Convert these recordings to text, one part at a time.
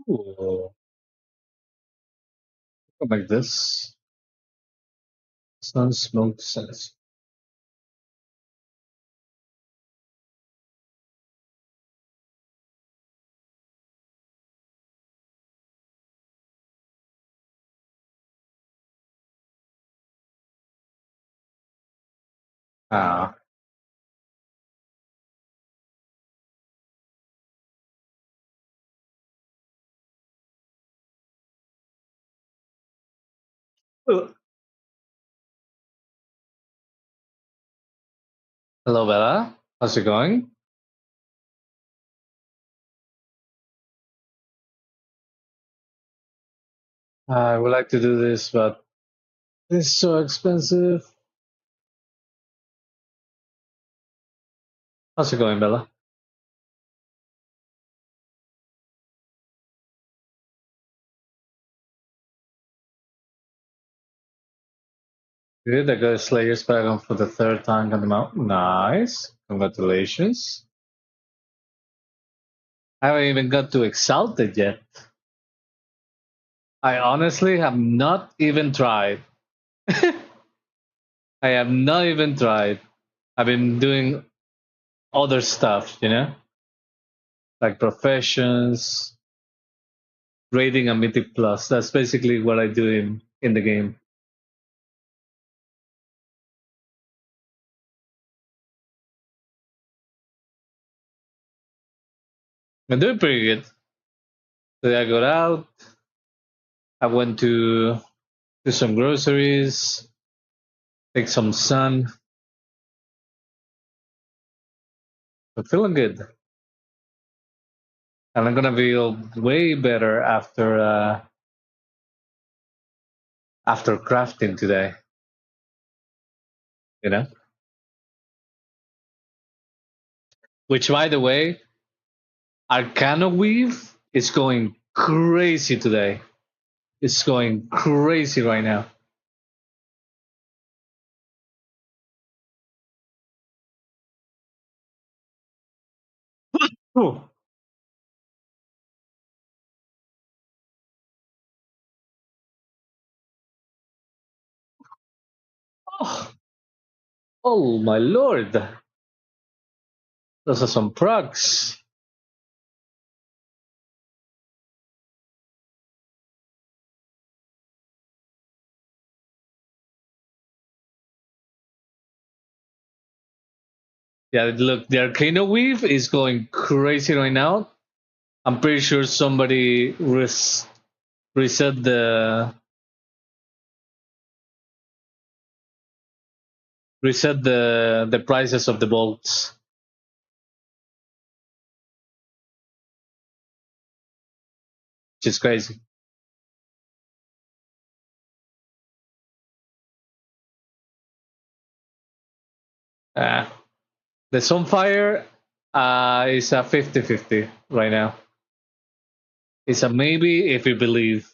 Ooh, like this. Sun smoke sense. Ah. Hello, Bella. How's it going? I would like to do this, but it's so expensive. How's it going, Bella? Good. I got Slayer's Dragon for the third time on the mountain. Nice. Congratulations. I haven't even got to Exalted yet. I honestly have not even tried. I have not even tried. I've been doing other stuff, like professions, raiding a Mythic Plus. That's basically what I do in the game. I'm doing pretty good. So I got out. I went to do some groceries, take some sun. I'm feeling good. And I'm gonna feel way better after crafting today. You know? Which by the way, Arcano Weave is going crazy today. It's going crazy right now. Oh, oh, oh my lord. Those are some procs. Yeah, look, the Arcano Weave is going crazy right now. I'm pretty sure somebody reset the prices of the bolts, which is crazy. Uh, the Sunfire is a 50-50 right now. It's a maybe if you believe.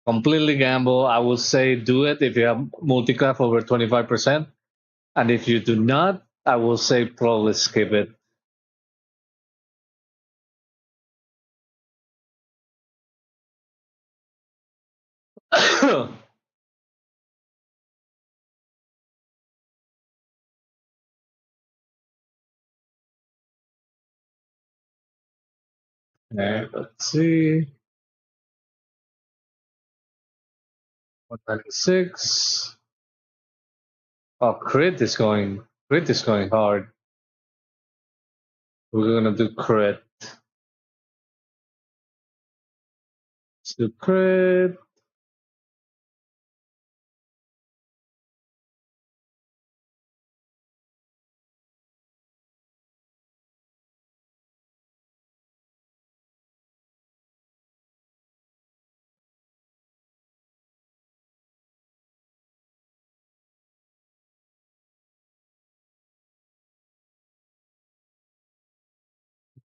Completely gamble. I will say do it if you have multicraft over 25%. And if you do not, I will say probably skip it. Let's see. 196. Oh, crit is going hard. We're gonna do crit. Let's do crit.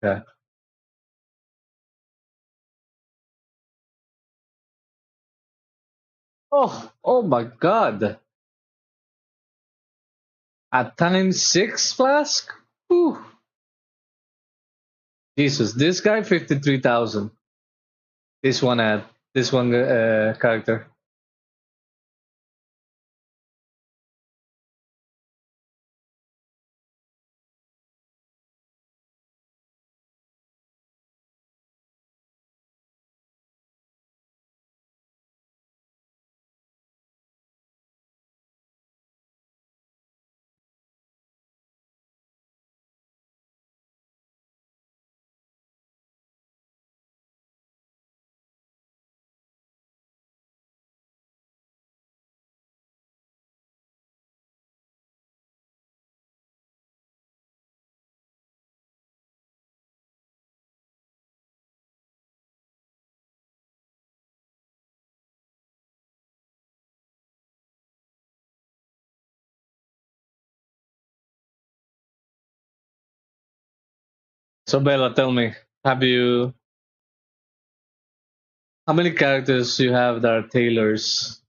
Okay. Oh my God! A times six flask? Whew. Jesus, this guy 53,000. This one ad, this one character. So Bella, tell me, have you how many characters you have that are tailors?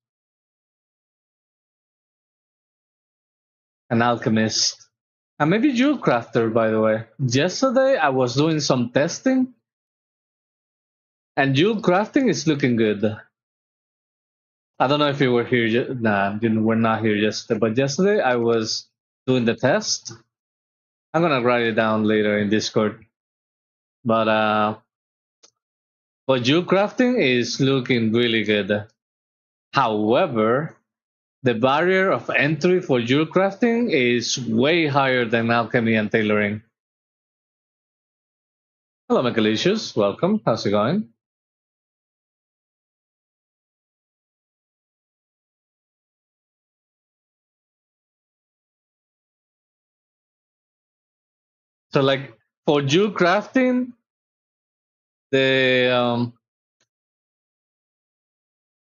An alchemist, and maybe jewel crafter. By the way, yesterday I was doing some testing, and jewel crafting is looking good. I don't know if you were here. Nah, we're not here yesterday. But yesterday I was doing the test. I'm gonna write it down later in Discord. But jewel crafting is looking really good. However, the barrier of entry for jewel crafting is way higher than alchemy and tailoring. Hello, Michalicious. Welcome. How's it going? So, like for jewel crafting, the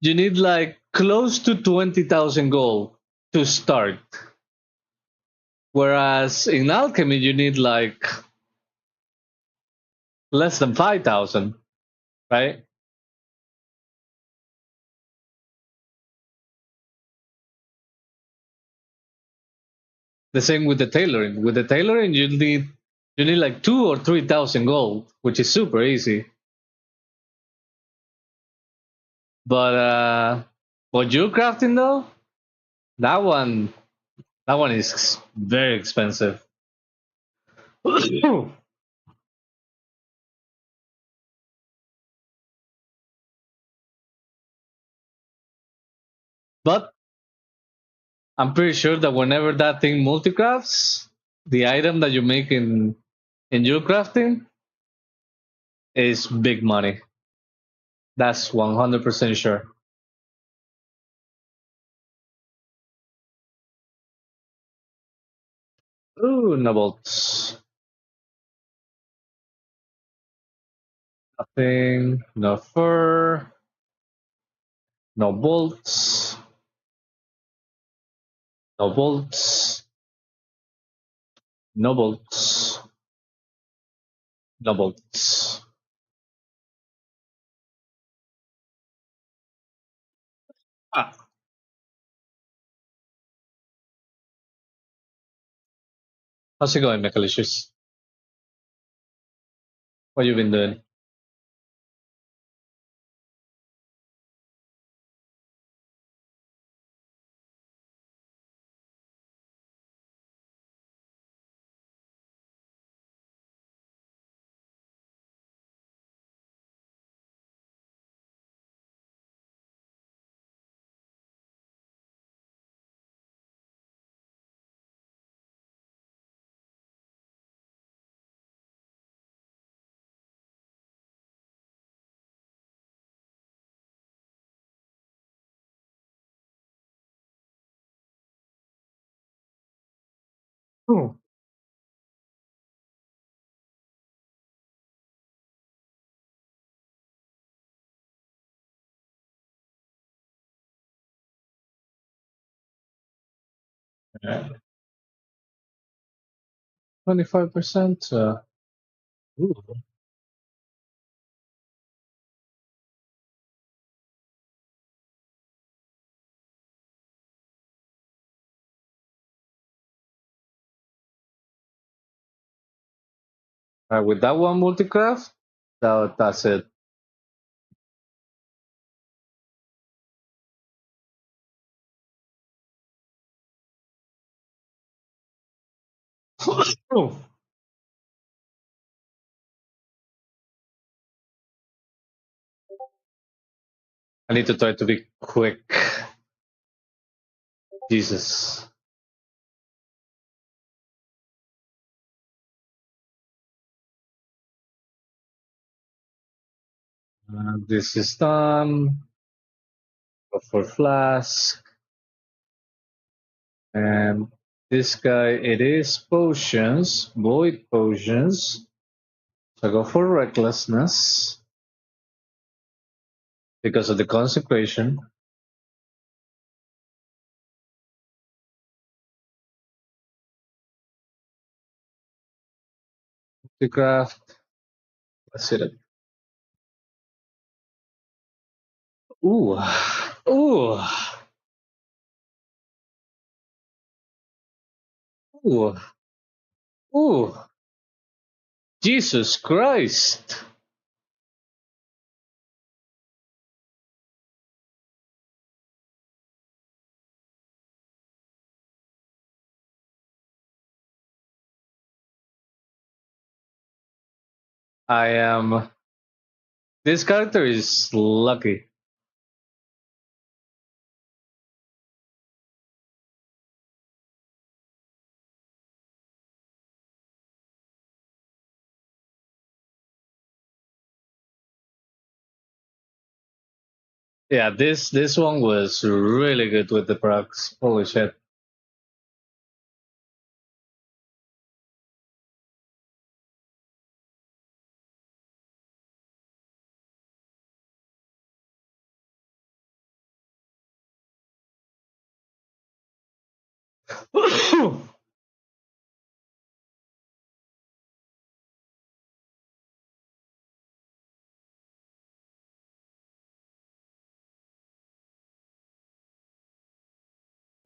you need like close to 20,000 gold to start. Whereas in alchemy, you need like less than 5,000, right? The same with the tailoring. With the tailoring, you need like 2 or 3,000 gold, which is super easy. But for jewel crafting though, that one that one is very expensive. But I'm pretty sure that whenever that thing multicrafts, the item that you make in jewel crafting is big money. That's 100% sure. Ooh, no bolts. Nothing. No fur. No bolts. No bolts. No bolts. No bolts. Ah, how's it going, Mechalicious? What you been doing? 25%. Ooh. With that one multicraft, that's it. Oh. I need to try to be quick. Jesus. This is done. Go for flask. And this guy, it is potions, void potions. So I go for recklessness because of the consecration. The craft. Let's see that. Ooh. Ooh. Ooh. Ooh. Jesus Christ. I am. This character is lucky. Yeah, this one was really good with the procs. Holy shit.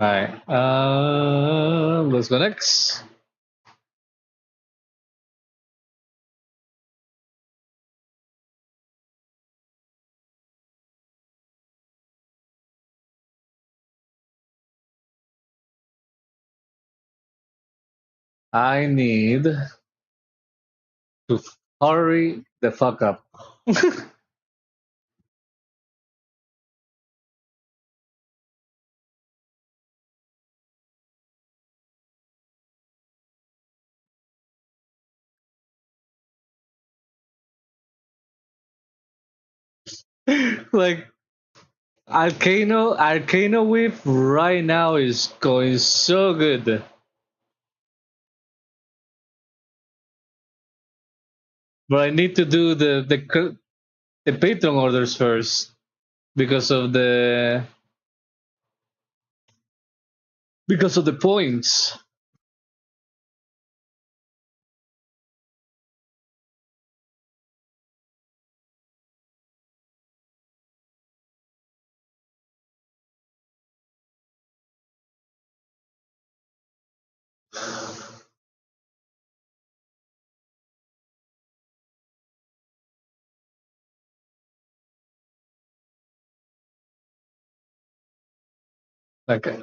Alright. Let's go next. I need to hurry the fuck up. Like Arcano Whip right now is going so good. But I need to do the patron orders first because of the points. Okay.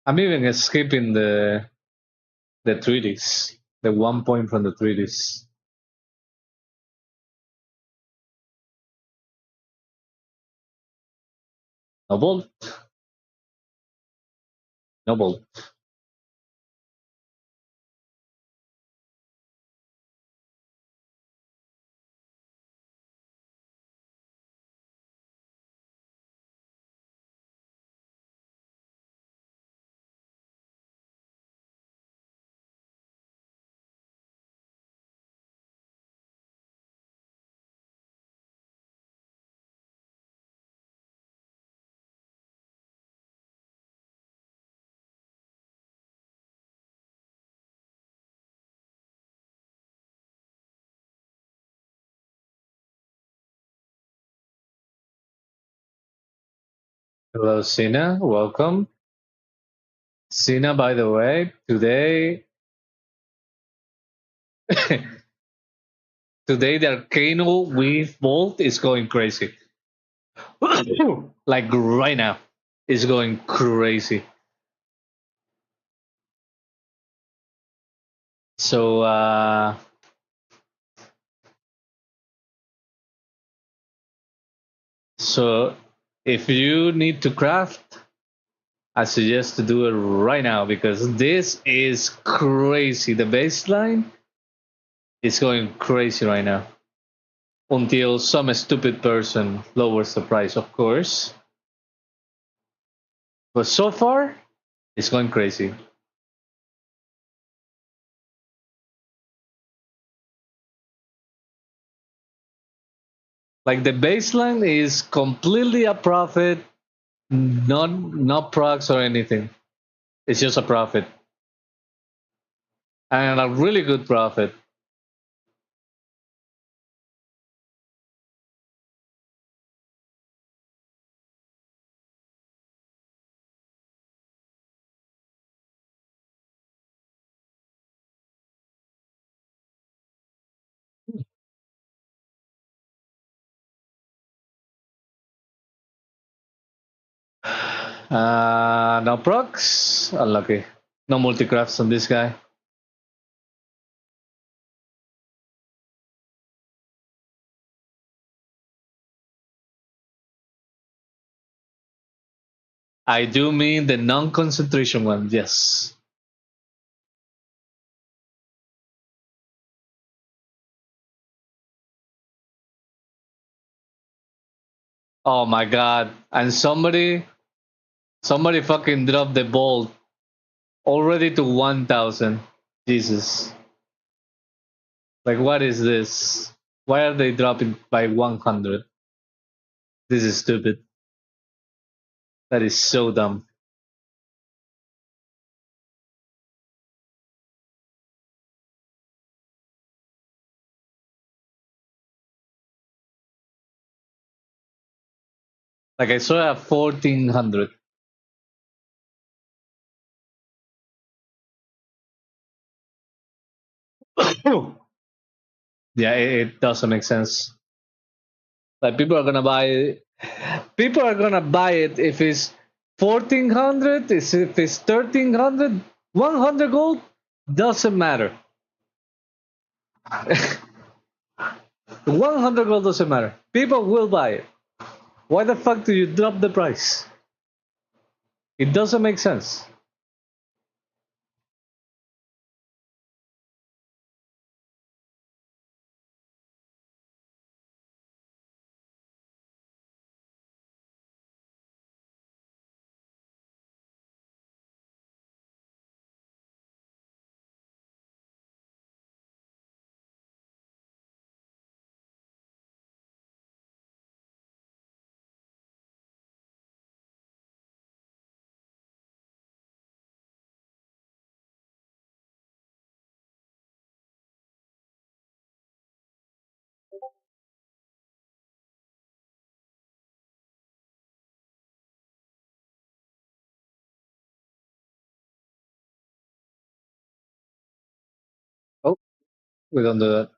I'm even skipping the treaties. The 1 point from the treaties. Noble? Noble. Hello, Sina. Welcome. Sina, by the way, today today the Arcano Weave Bolt is going crazy. Like right now. It's going crazy. So so if you need to craft, I suggest to do it right now because this is crazy. The baseline is going crazy right now. Until some stupid person lowers the price, of course. But so far, it's going crazy. Like the baseline is completely a profit, not procs or anything. It's just a profit. And a really good profit. No procs. Unlucky. No multicrafts on this guy. I do mean the non-concentration one, yes. Oh my god. And somebody fucking dropped the ball already to 1,000. Jesus. Like what is this? Why are they dropping by 100? This is stupid. That is so dumb. Like I saw a 1,400. Yeah, it doesn't make sense. Like people are gonna buy it if it's 1,400, if it's 1,300, 100 gold, doesn't matter. 100 gold doesn't matter. People will buy it. Why the fuck do you drop the price? It doesn't make sense. Oh, we don't do that.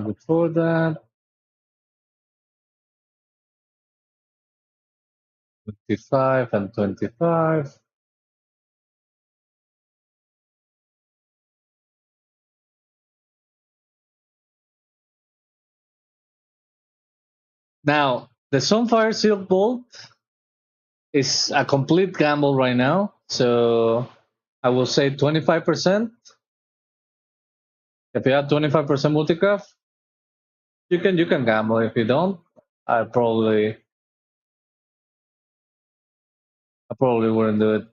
Before that, 25 and 25. Now, the Sunfire Silk Bolt It's a complete gamble right now. So I will say 25%. If you have 25% multicraft, you can gamble. If you don't, I probably I probably wouldn't do it.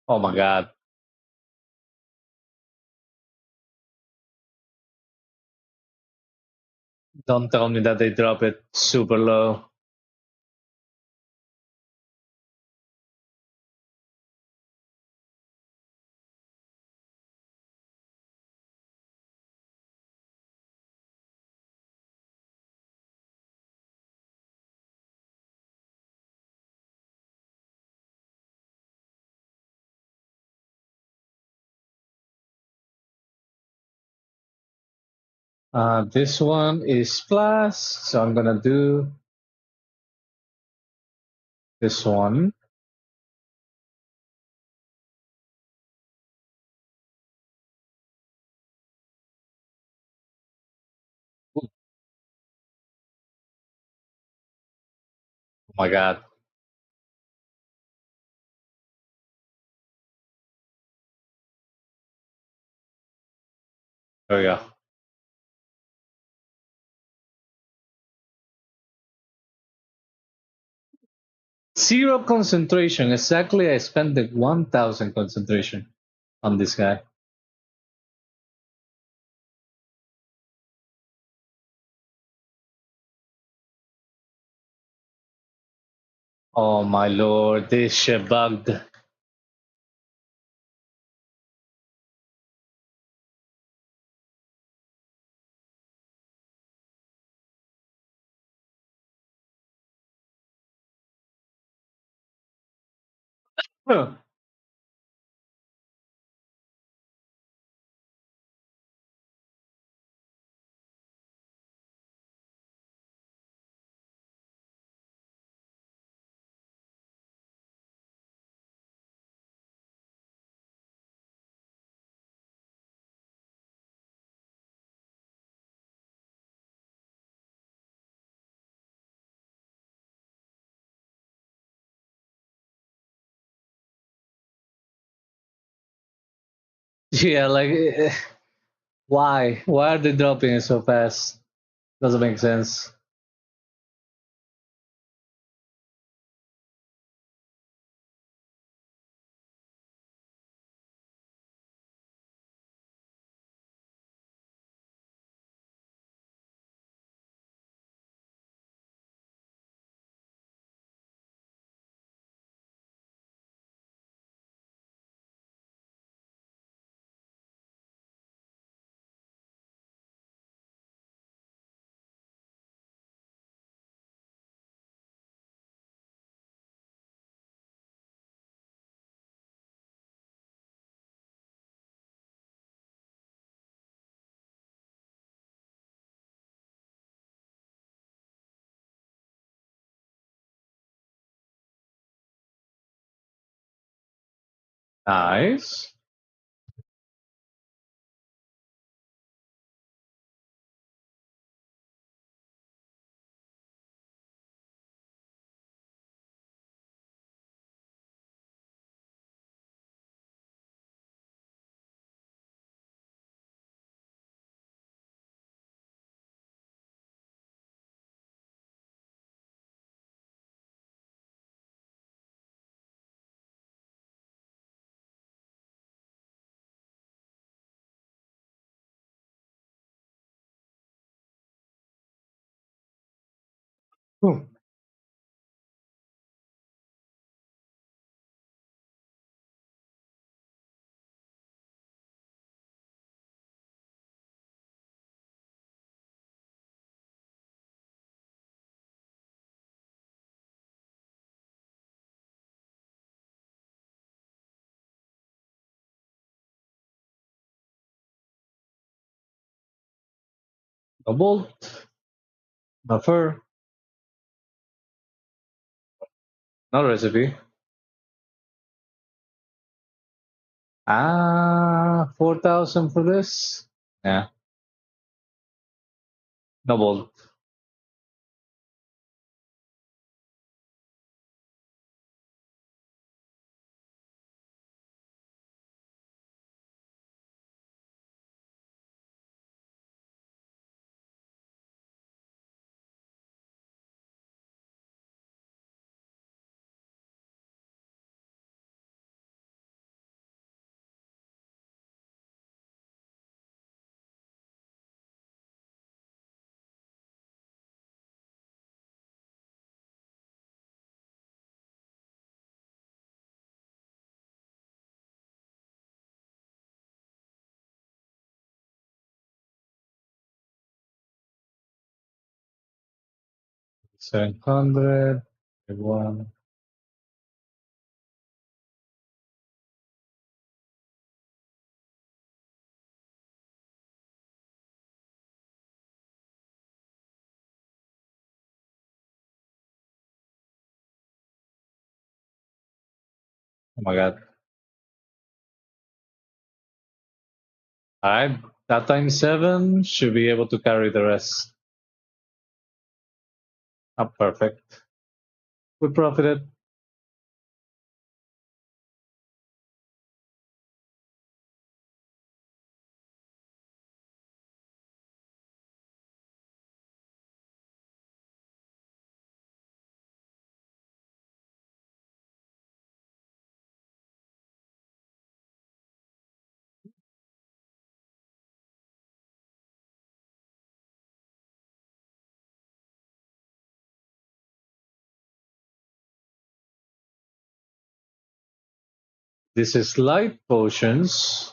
Oh my god. Don't tell me that they drop it super low. This one is plus, so I'm gonna do this one. Oh my god. There we go. Zero concentration. Exactly, I spent the 1000 concentration on this guy. Oh my lord, this shit bugged. Huh. Yeah, like, why? Why are they dropping it so fast? Doesn't make sense. Nice. Hmm. A bolt, buffer, no recipe. 4,000 for this. Yeah, no bolt. $700. One. Oh my god. Alright, that times 7 should be able to carry the rest. Perfect. We profited. This is light potions.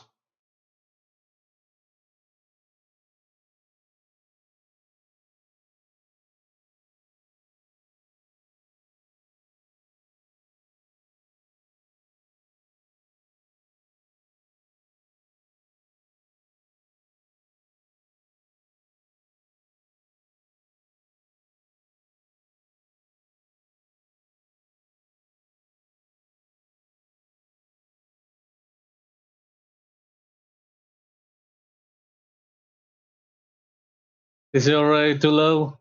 Is it already too low?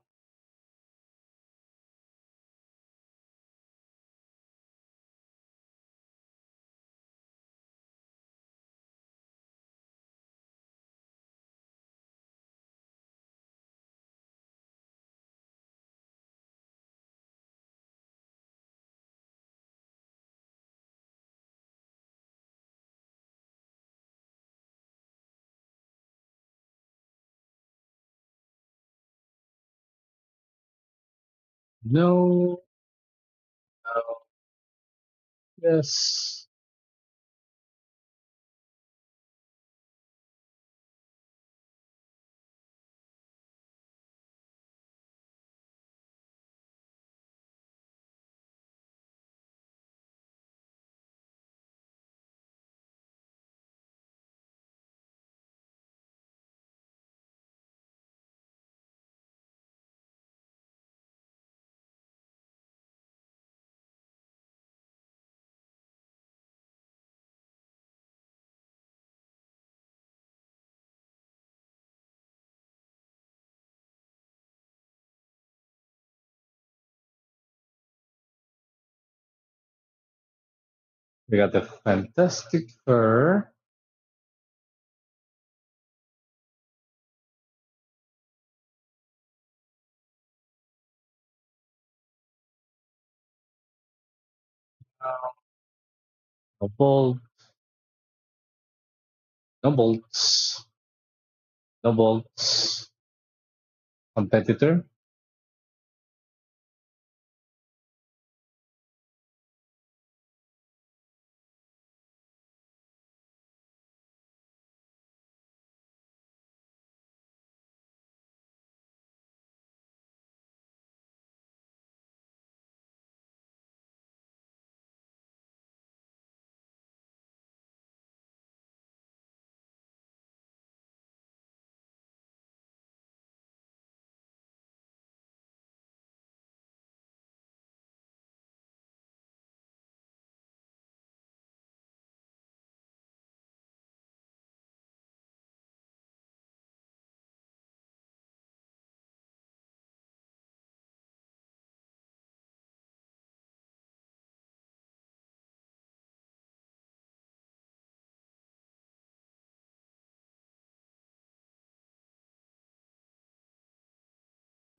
No. No. Yes. We got the fantastic fur. No bolt. No bolts. No bolts. Competitor.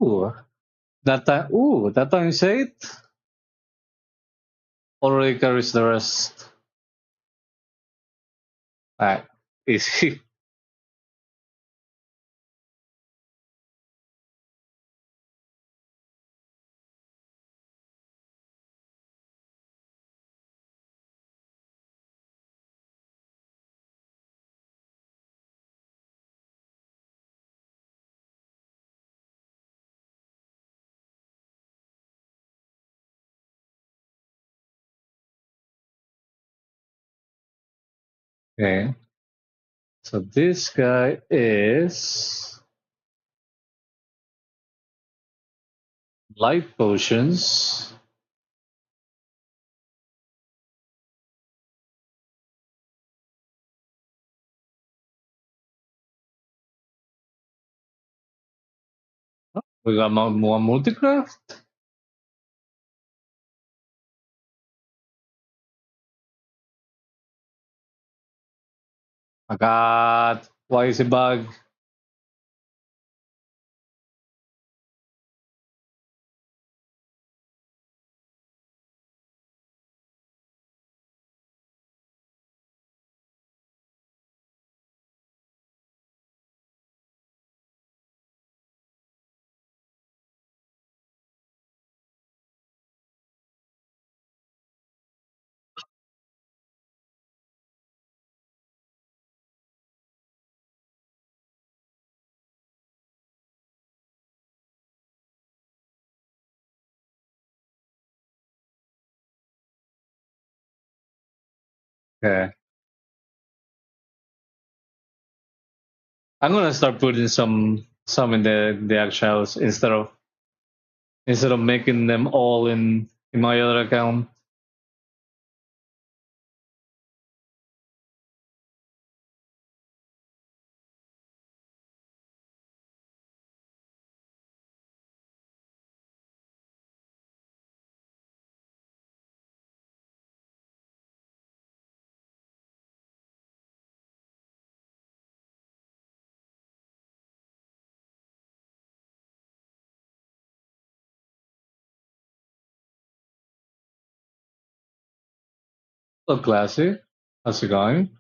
Ooh, that times 8 already carries the rest. Alright, easy. Okay, so this guy is life potions. We got more multicraft. My God, why is it bug? Okay, I'm gonna start putting some in the actuals instead of making them all in my other account. Hello, Classy. How's it going?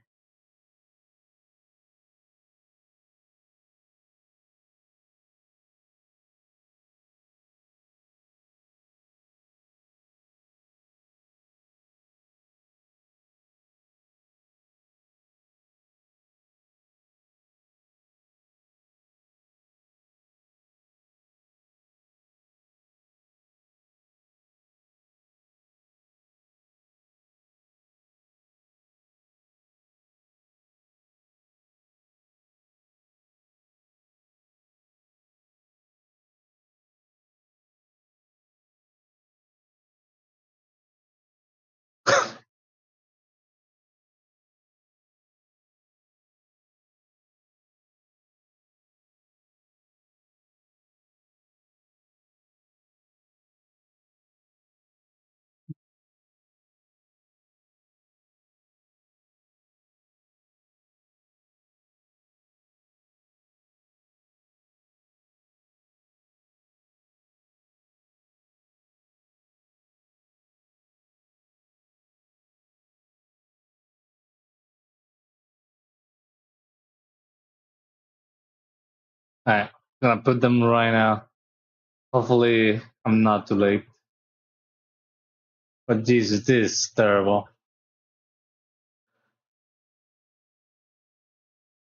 Alright, gonna put them right now. Hopefully, I'm not too late. But Jesus, this is terrible.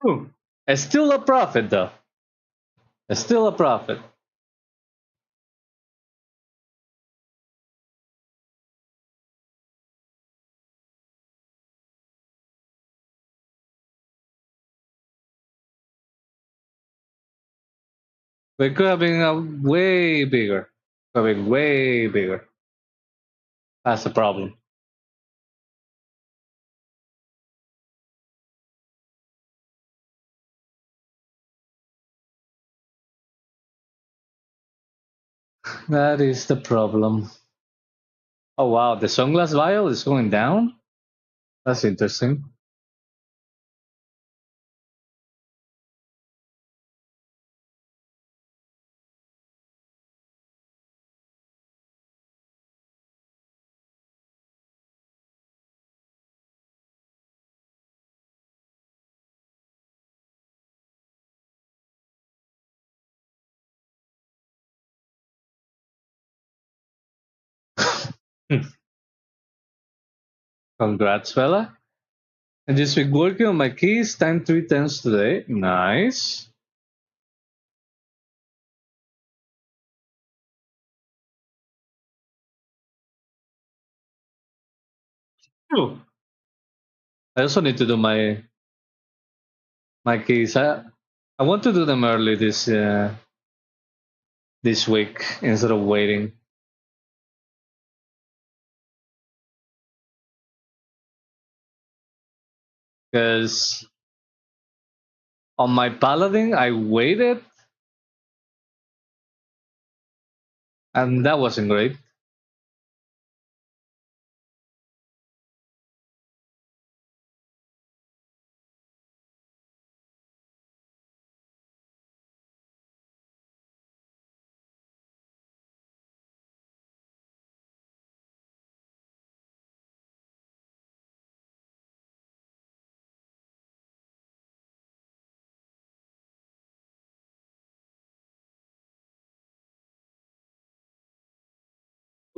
Ooh, it's still a profit though. It's still a profit. We could have been way bigger. Could have been way bigger. That's the problem. That is the problem. Oh wow, the sunglass vial is going down? That's interesting. Congrats, fella. And just been working on my keys time 3 times today. Nice. Ooh. I also need to do my keys. I want to do them early this week instead of waiting. Because on my paladin I waited and that wasn't great.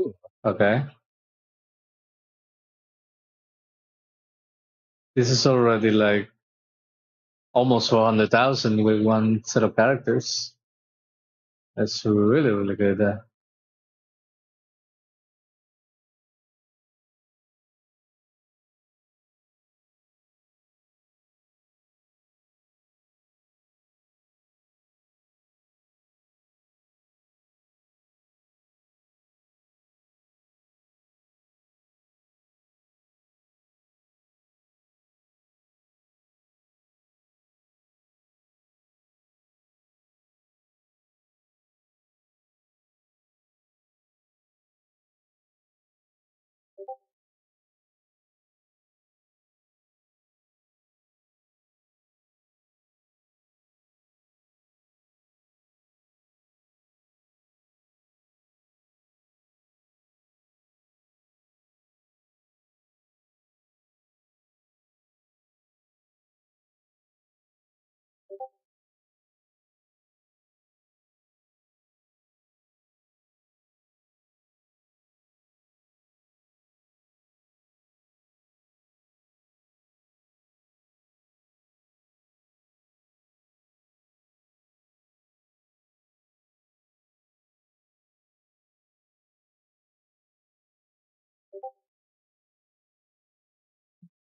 Ooh. Okay. This is already like almost 400,000 with one set of characters. That's really, really good.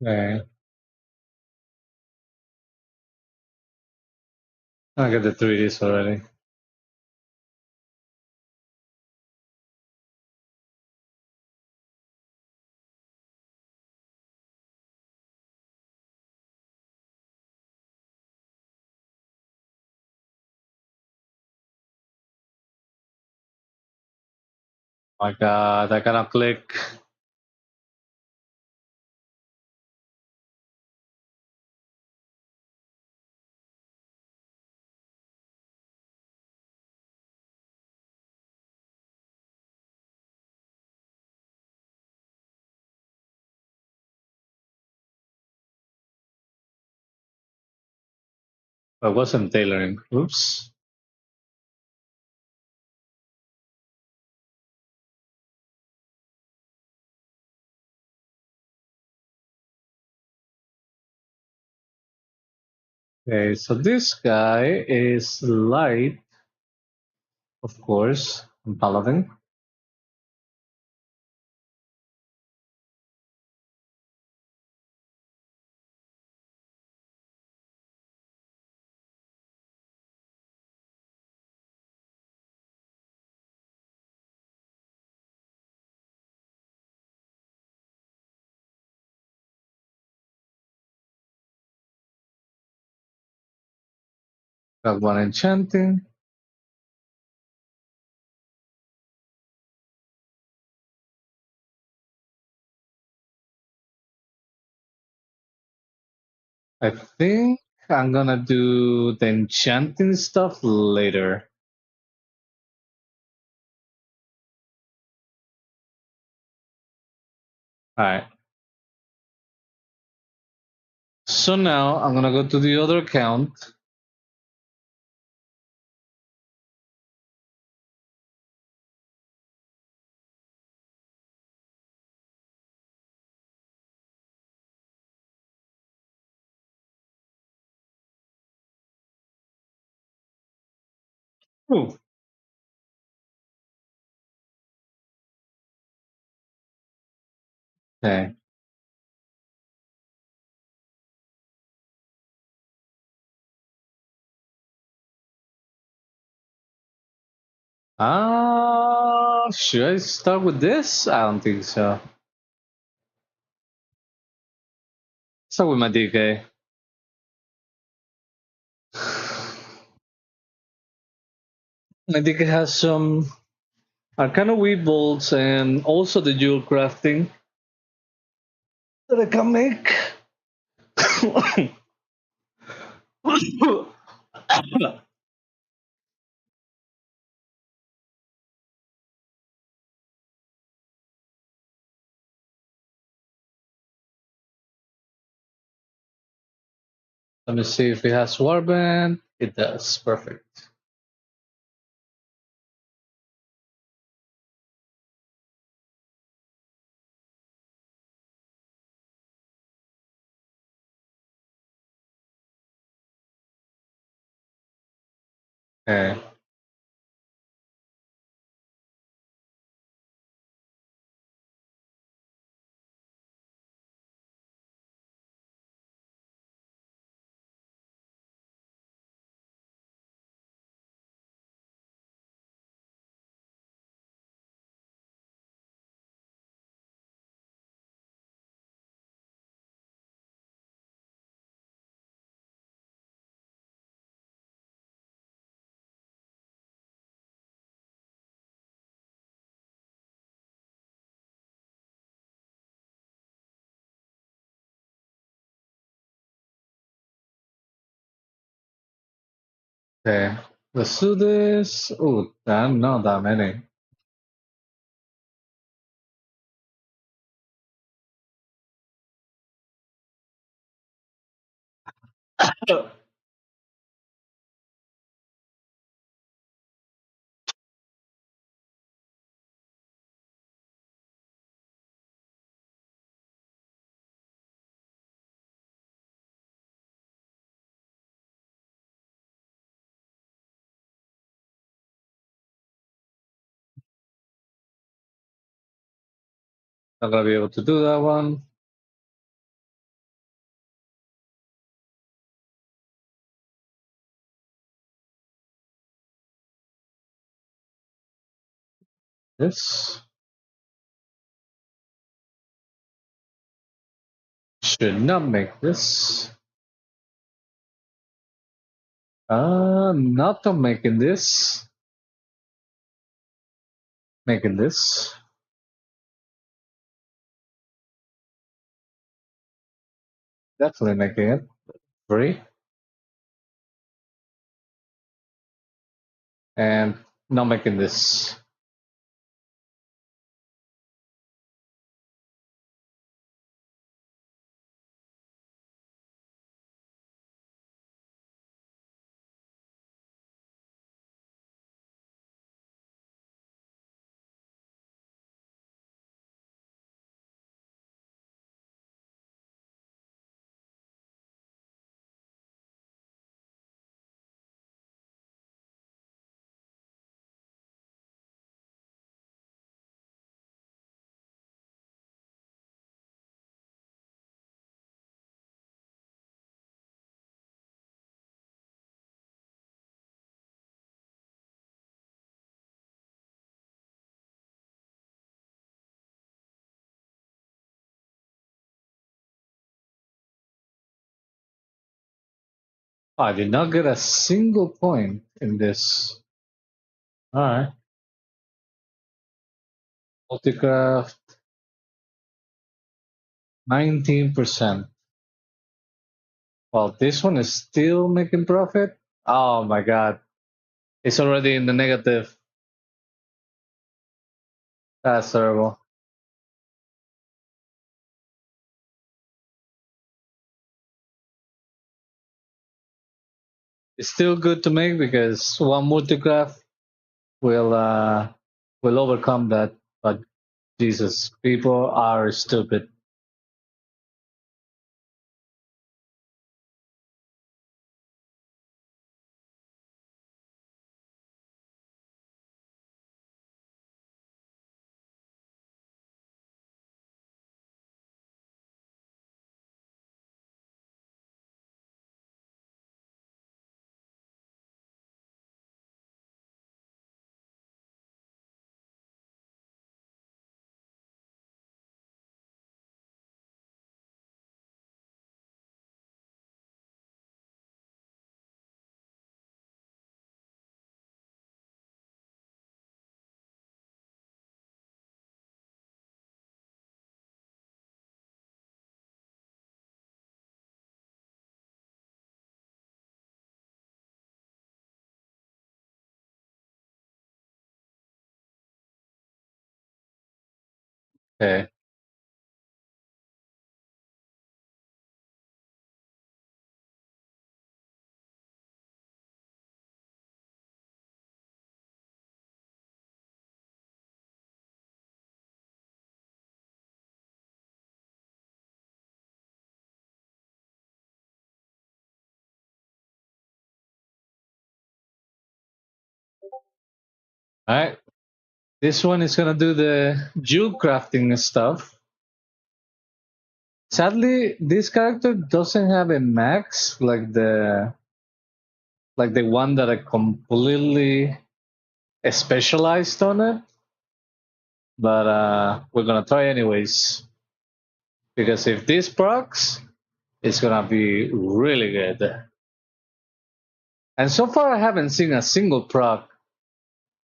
Okay. I got the 3Ds already. My god, I cannot click. I wasn't tailoring. Oops. Okay, so this guy is light, of course, and paladin. Got one enchanting. I think I'm gonna do the enchanting stuff later. Alright. So now I'm gonna go to the other account. Ooh. Okay. Should I start with this? I don't think so. Start with my DK. My DK has some Arcana Weave bolts and also the dual crafting that I can make. Let me see if it has Warband. It does. Perfect. Okay. Okay. Let's do this. Oh, damn, not that many. Not gonna be able to do that one. This should not make this. Not making this. Making this. Definitely making it. 3. And not making this. I did not get a single point in this. Alright. Multicraft 19%. Well, this one is still making profit. Oh my god. It's already in the negative. That's terrible. It's still good to make because one multicraft will will overcome that. But Jesus, people are stupid. Okay. All right. This one is gonna do the jewel crafting stuff. Sadly, this character doesn't have a max like the one that I completely specialized on it. But we're gonna try anyways because if this procs, it's gonna be really good. And so far, I haven't seen a single proc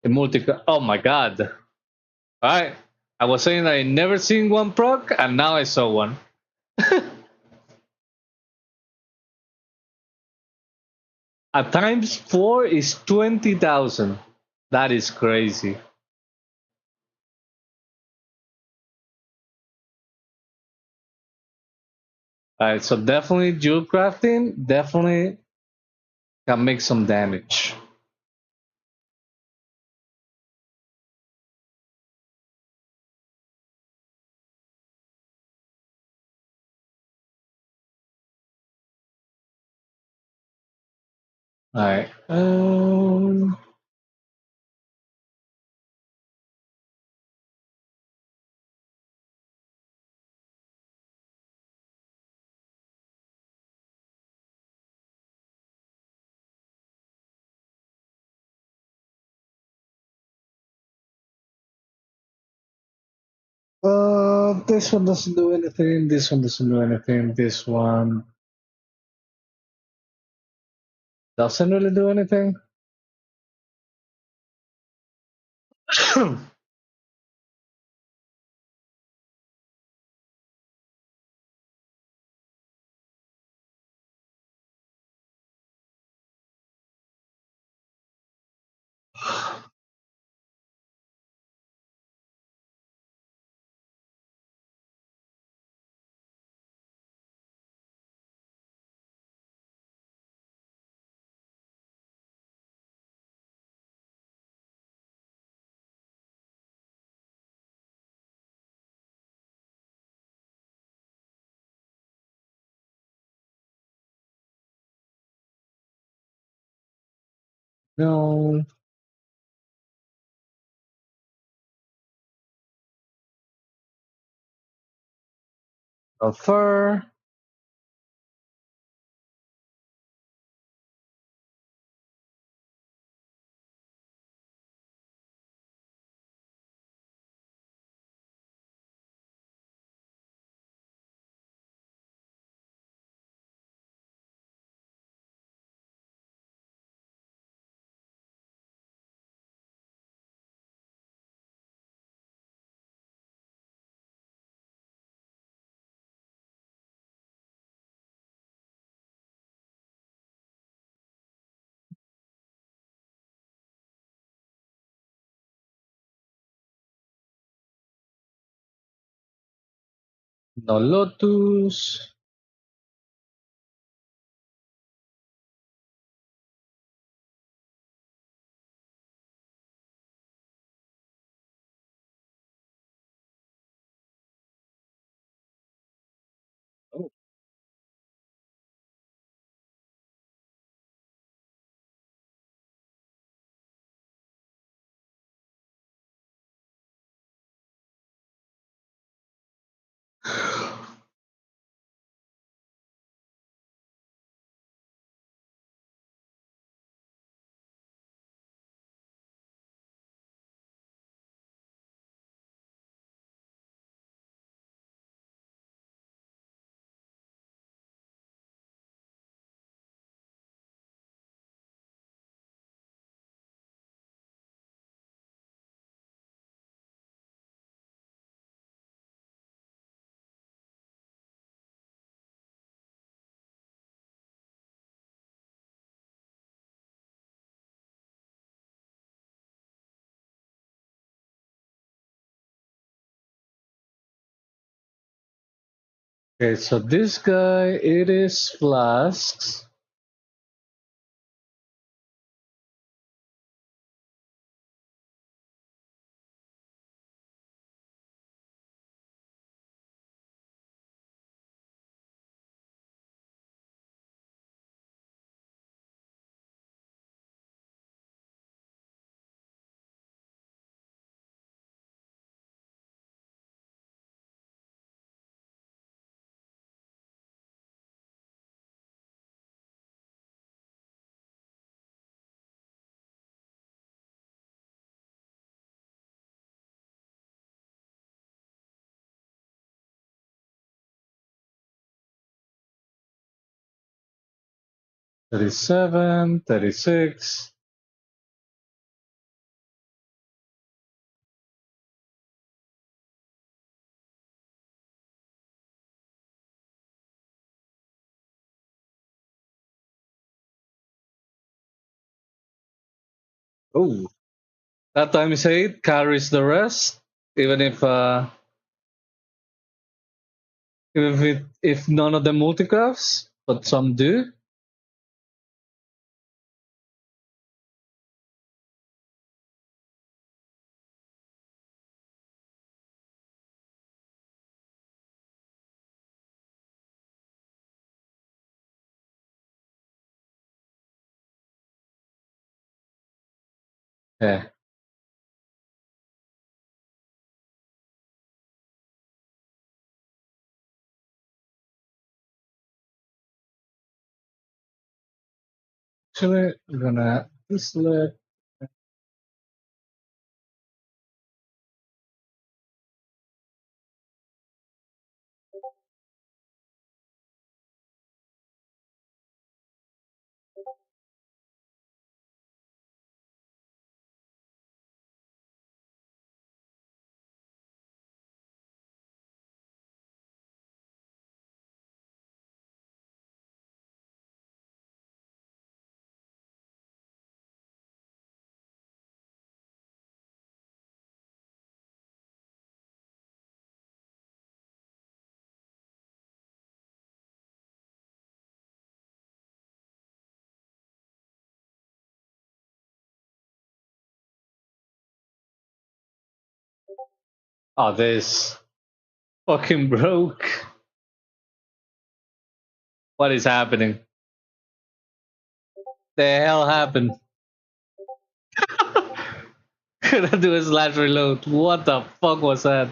in multi. Oh my god! All right, I was saying I never seen one proc, and now I saw one. At times 4 is 20,000. That is crazy. All right, so definitely jewel crafting definitely can make some damage. All right. This one doesn't do anything. This one doesn't do anything. This one doesn't really do anything. No. A fur. No lotus. Oh. Okay, so this guy, it is flasks. Thirty-seven, 36. Oh, that times 8 carries the rest, even if none of them multicrafts, but some do. Yeah. Actually, I'm gonna select. Oh, this fucking broke. What is happening? The hell happened? Gonna do a slash reload. What the fuck was that?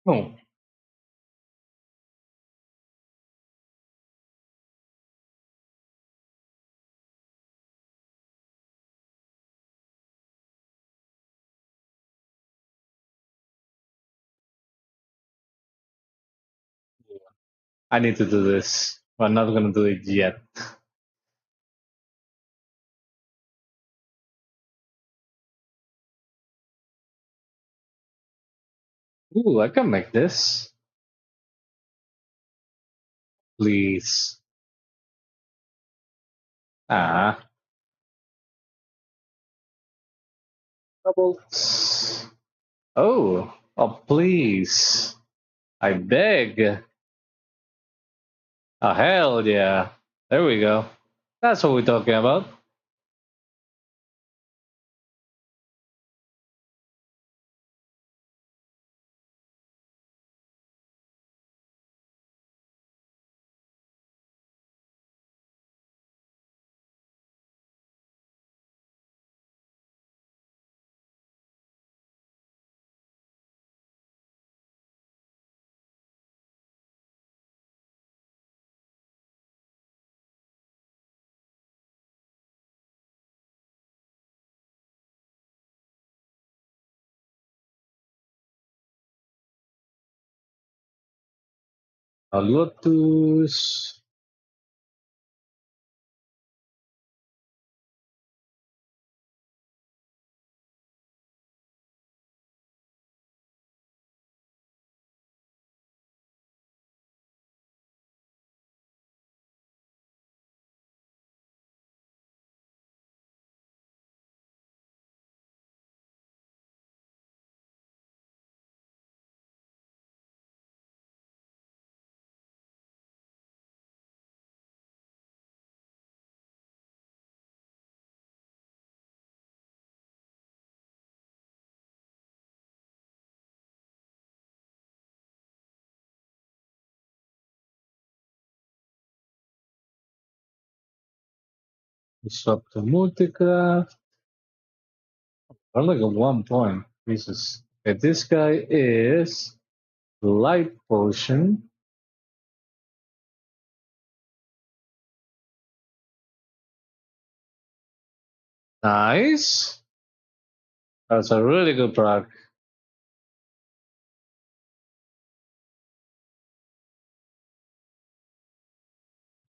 Oh, I need to do this. I'm not gonna do it yet. Ooh, I can make this. Please. Ah, doubles. Oh, oh, please. I beg. Oh, hell yeah. There we go. That's what we're talking about. A Lotus. Swap to Multicraft. Only got 1 point. Jesus. Okay, this guy is Light Potion. Nice. That's a really good proc.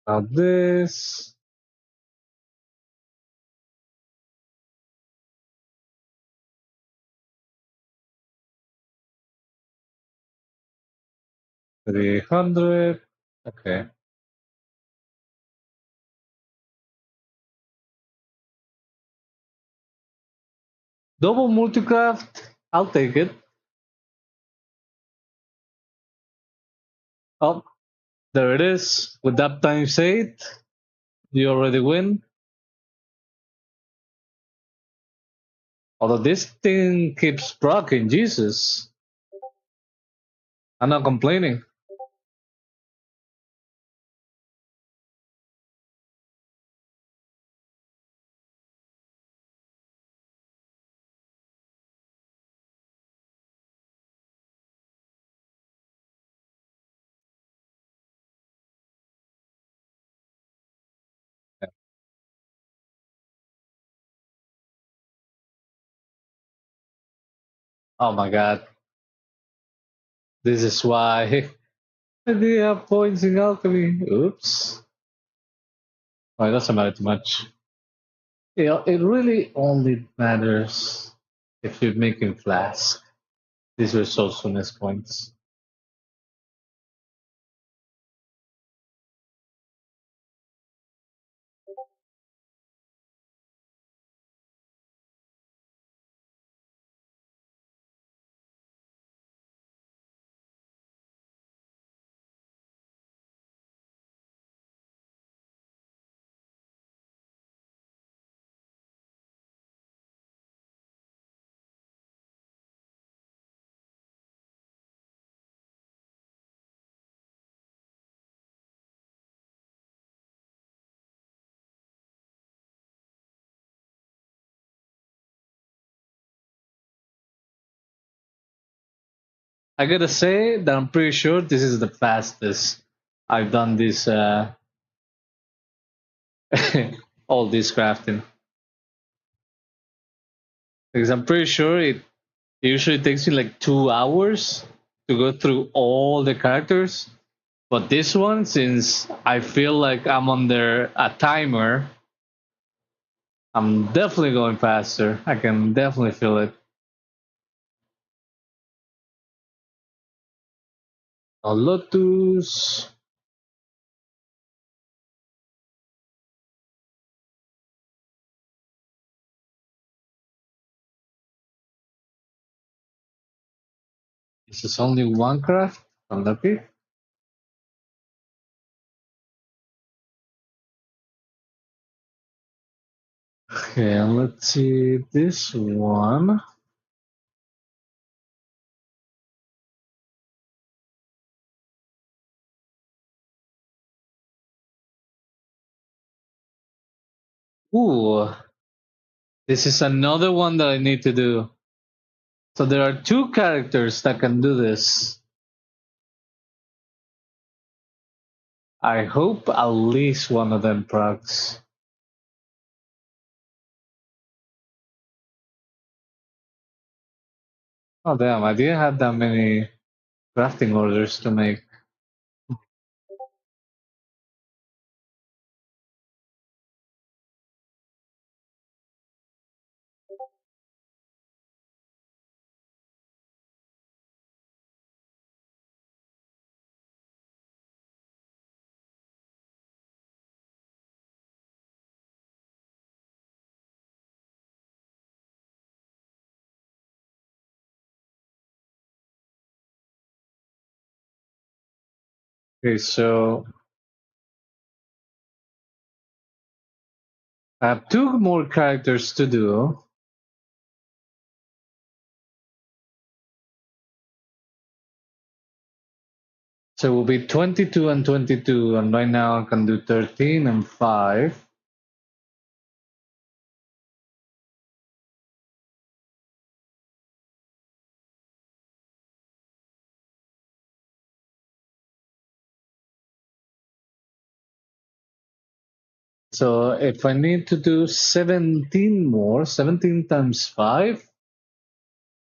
Now this. 300. Okay. Double Multicraft. I'll take it. Oh, there it is. With that times 8, you already win. Although this thing keeps proccing, Jesus. I'm not complaining. Oh my god. This is why they have points in alchemy. Oops. Oh, it doesn't matter too much. It really only matters if you're making flask. These are so soonest points. I gotta say that I'm pretty sure this is the fastest I've done this all this crafting, because I'm pretty sure it usually takes me like 2 hours to go through all the characters. But this one, since I feel like I'm under a timer, I'm definitely going faster. I can definitely feel it. A Lotus. This is only one craft. I'm lucky. Okay, and let's see this one. Ooh, this is another one that I need to do. So there are two characters that can do this. I hope at least one of them procs. Oh damn, I didn't have that many crafting orders to make. Okay, so I have two more characters to do. So it will be 22 and 22, and right now I can do 13 and 5. So if I need to do 17 more, 17 times 5,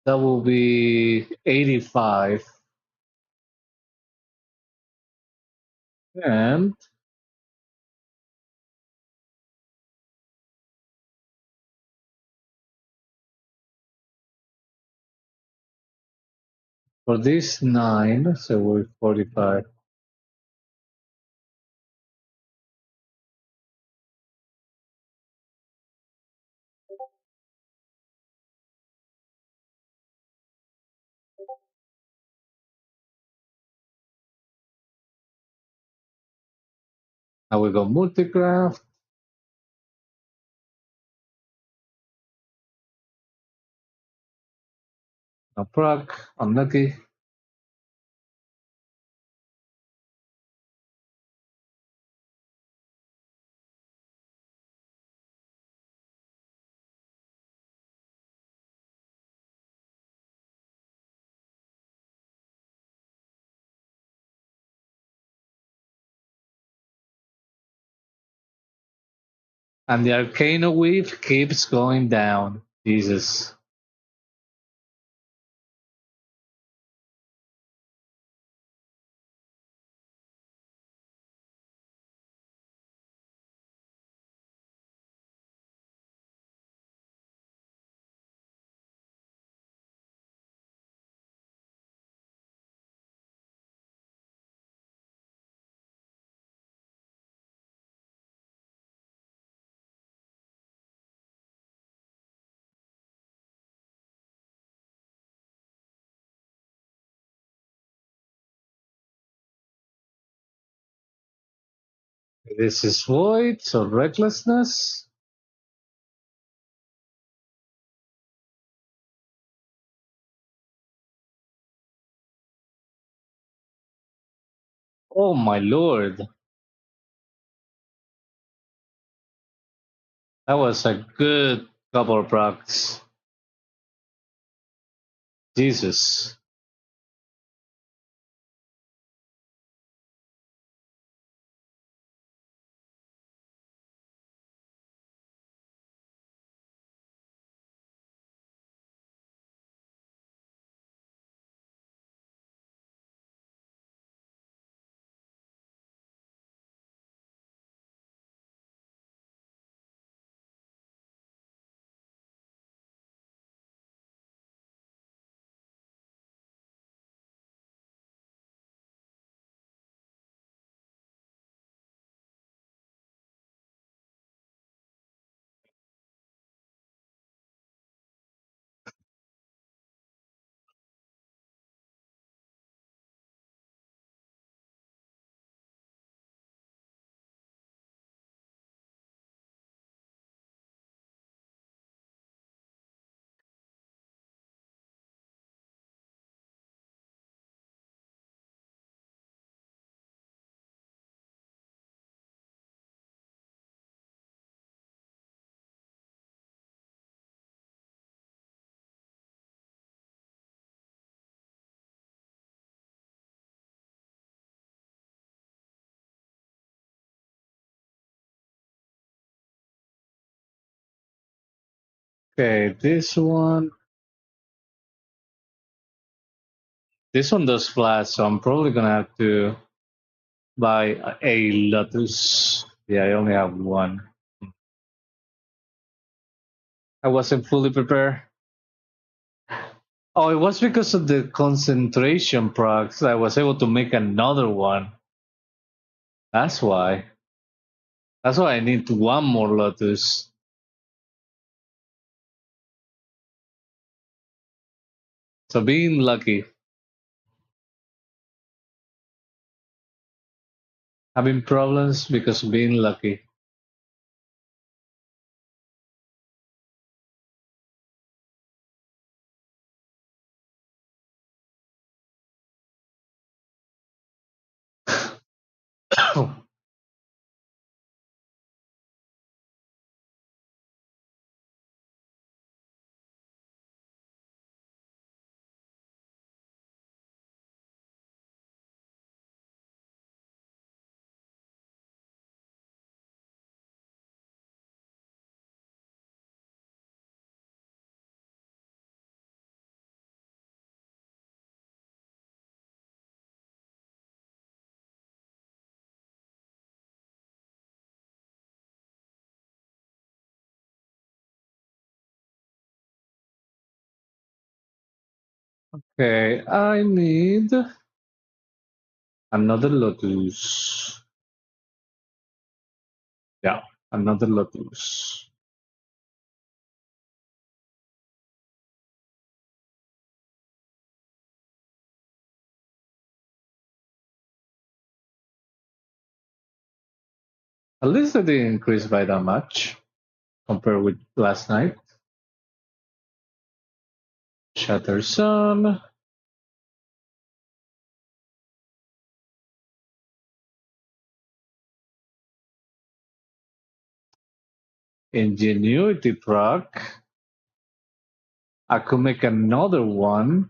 that will be 85. And for this 9, so we're 45. Now we go multicraft, no proc, unlucky. And the Arcana Weave keeps going down. Jesus. This is void, so recklessness. Oh my lord. That was a good couple of procs. Jesus. Okay, this one does flash, so I'm probably gonna have to buy a Lotus. Yeah, I only have one. I wasn't fully prepared. Oh, it was because of the concentration procs I was able to make another one. That's why. That's why I need one more Lotus. So being lucky, having problems because of being lucky. Okay, I need another Lotus. Yeah, another Lotus. At least it didn't increase by that much compared with last night. Shatter Sun. Ingenuity proc. I could make another one.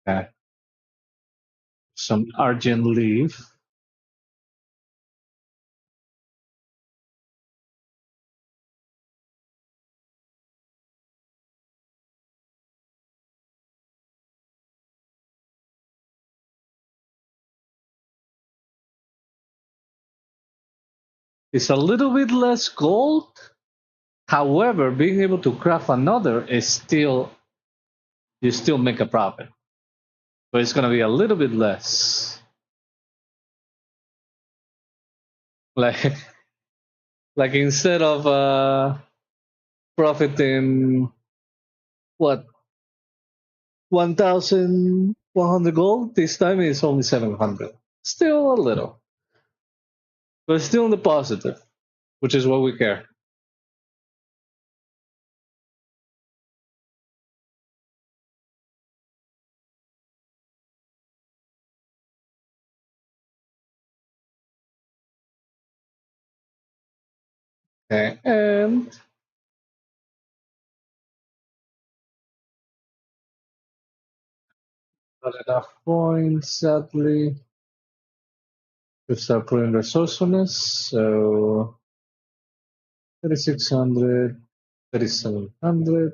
Uh, some Argent Leaf. It's a little bit less gold. However, being able to craft another is still, you still make a profit. But it's gonna be a little bit less. Like like instead of profiting what 1,100 gold, this time it's only 700. Still a little. But still in the positive, which is what we care. Okay, and not enough points, sadly, to start putting resourcefulness. So 3,600, 3,700.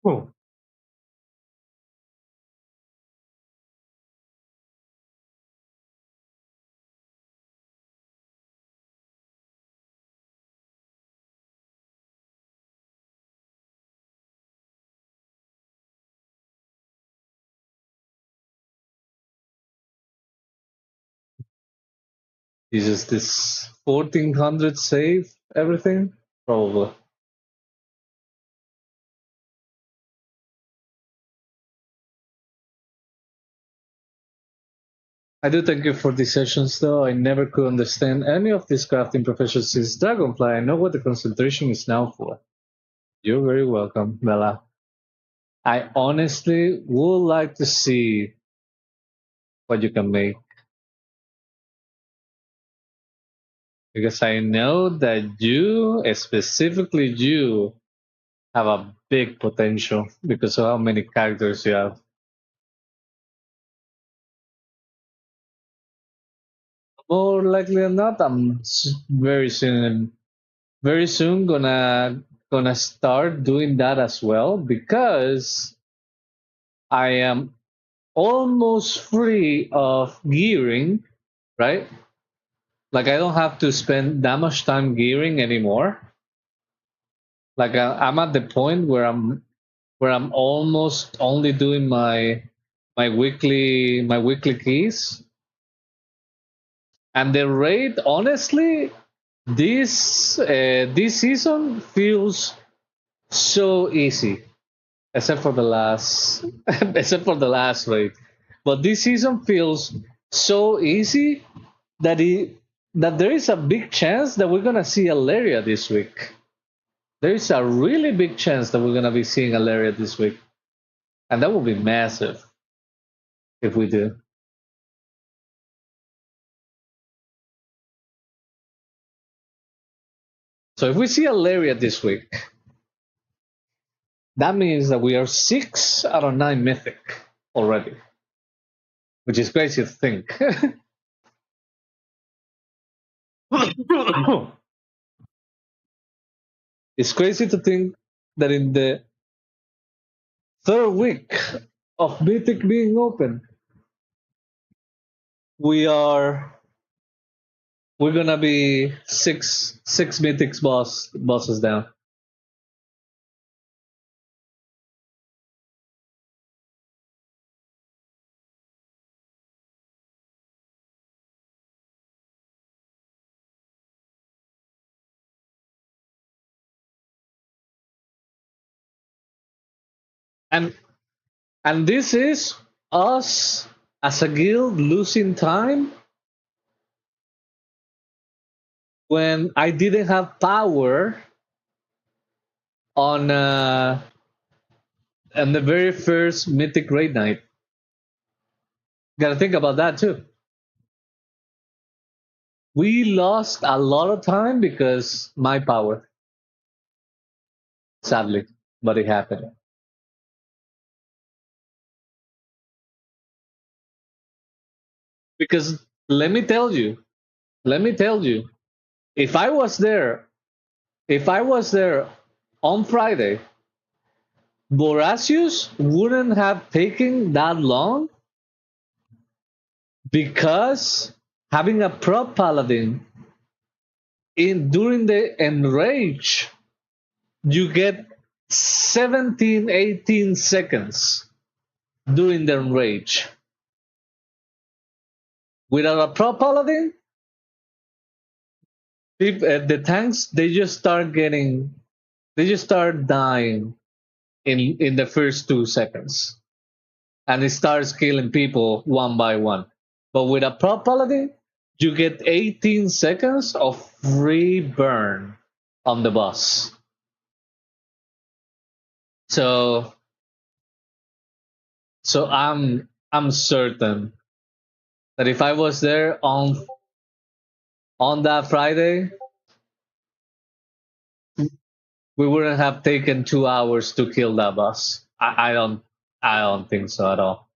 Oh, is this 1,400 save everything? Probably. I do thank you for these sessions, though. I never could understand any of these crafting professions since Dragonfly. I know what the concentration is now for. You're very welcome, Bella. I honestly would like to see what you can make because I know that you, specifically you, have a big potential because of how many characters you have. More likely than not, very soon gonna start doing that as well because I am almost free of gearing, right? Like I don't have to spend that much time gearing anymore. Like I'm at the point where I'm almost only doing my weekly keys, and the rate, honestly, this season feels so easy, except for the last except for the last raid. But this season feels so easy that that there is a big chance that we're gonna see Alaria this week. There is a really big chance that we're gonna be seeing Alaria this week, and that will be massive if we do. So if we see Alaria this week, that means that we are 6 out of 9 mythic already, which is crazy to think. It's crazy to think that in the third week of mythic being open, we are we're gonna be six mythics bosses down. and and this is us as a guild losing time when I didn't have power on the very first mythic raid night. Gotta think about that too. We lost a lot of time because my power, sadly, but it happened. Because let me tell you, if I was there, if I was there on Friday, Borasius wouldn't have taken that long because having a prop paladin in during the enrage, you get 17, 18 seconds during the enrage. Without a prop paladin, the tanks they just start dying in the first 2 seconds, and it starts killing people one by one. But with a prop paladin, you get 18 seconds of free burn on the boss. So I'm certain that if I was there on that Friday, we wouldn't have taken 2 hours to kill that boss. I don't think so at all.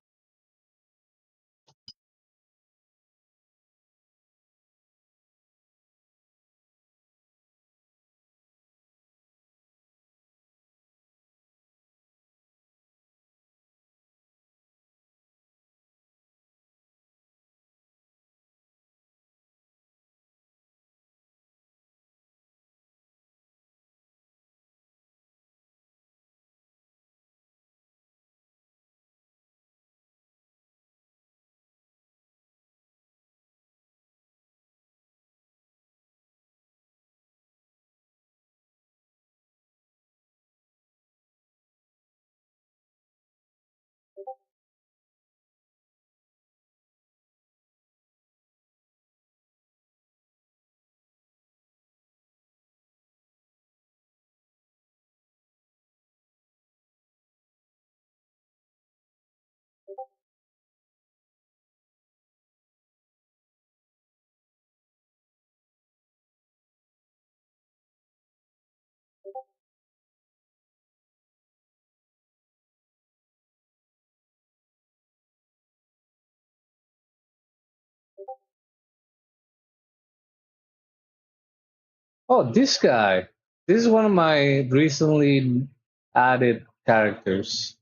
Oh, this guy. This is one of my recently added characters.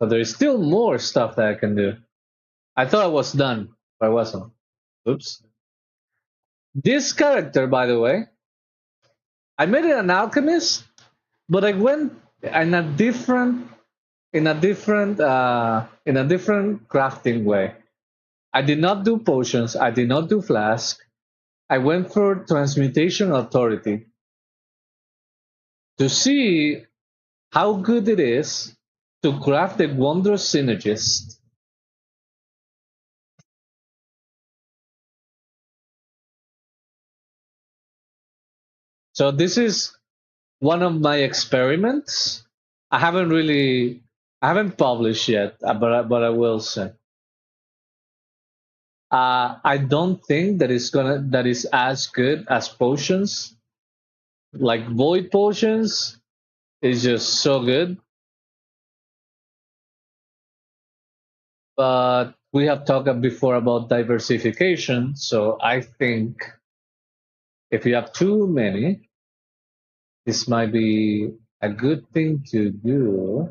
So there's still more stuff that I can do. I thought I was done, but I wasn't. Oops. This character, by the way, I made it an alchemist, but I went in a different in a different crafting way. I did not do potions. I did not do flask. I went for transmutation authority to see how good it is to craft a wondrous synergist. So this is one of my experiments. I haven't published yet, but I will soon. I don't think that is as good as potions. Like void potions is just so good, but we have talked before about diversification. So I think if you have too many, this might be a good thing to do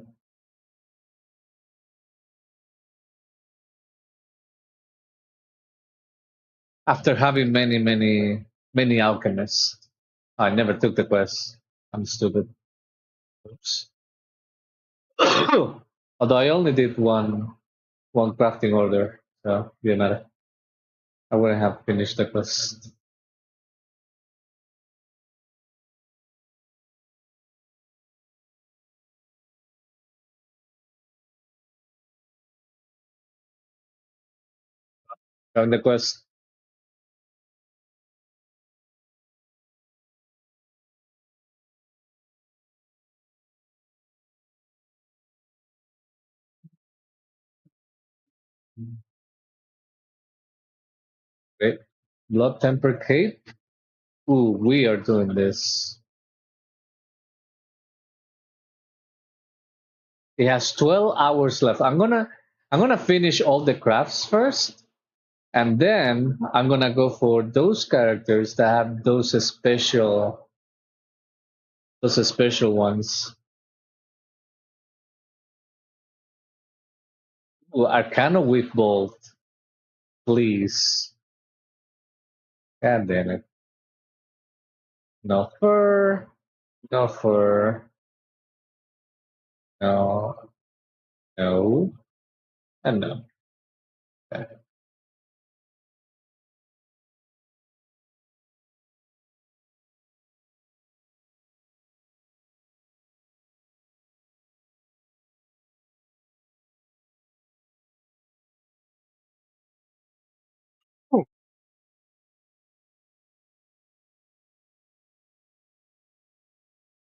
after having many alchemists. I never took the quest. I'm stupid. Oops. Although I only did one crafting order, so didn't matter. I wouldn't have finished the quest. On the quest. Wait. Blood Temper Cape? Ooh, we are doing this. It has 12 hours left. I'm gonna finish all the crafts first, and then I'm gonna go for those characters that have those special ones. Ooh, Arcana with Bolt, please. God damn it. No fur, no fur, no, no, and no. Okay.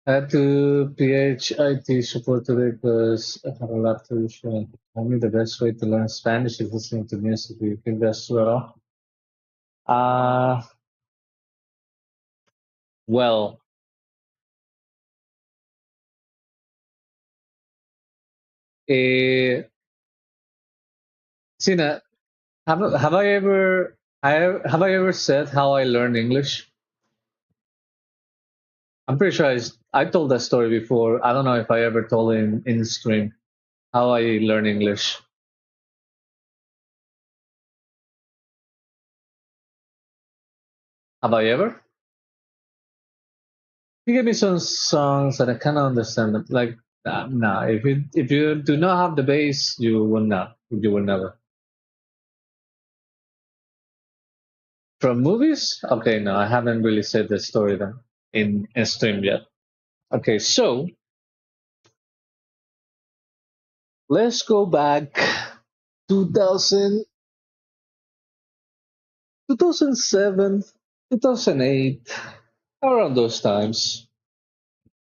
I had to PhIT support today because I have a lot to show. Only the best way to learn Spanish is listening to music. Do you think that's well? Uh, well, eh, Sina, have I ever have I ever said how I learned English? I'm pretty sure I told that story before. I don't know if I ever told it in stream how I learned English. Have I ever? You give me some songs that I cannot understand. Like, nah. If you do not have the bass, you will not. You will never. From movies? Okay, no, I haven't really said the story then in stream yet. Okay, so let's go back 2000, 2007, 2008, around those times.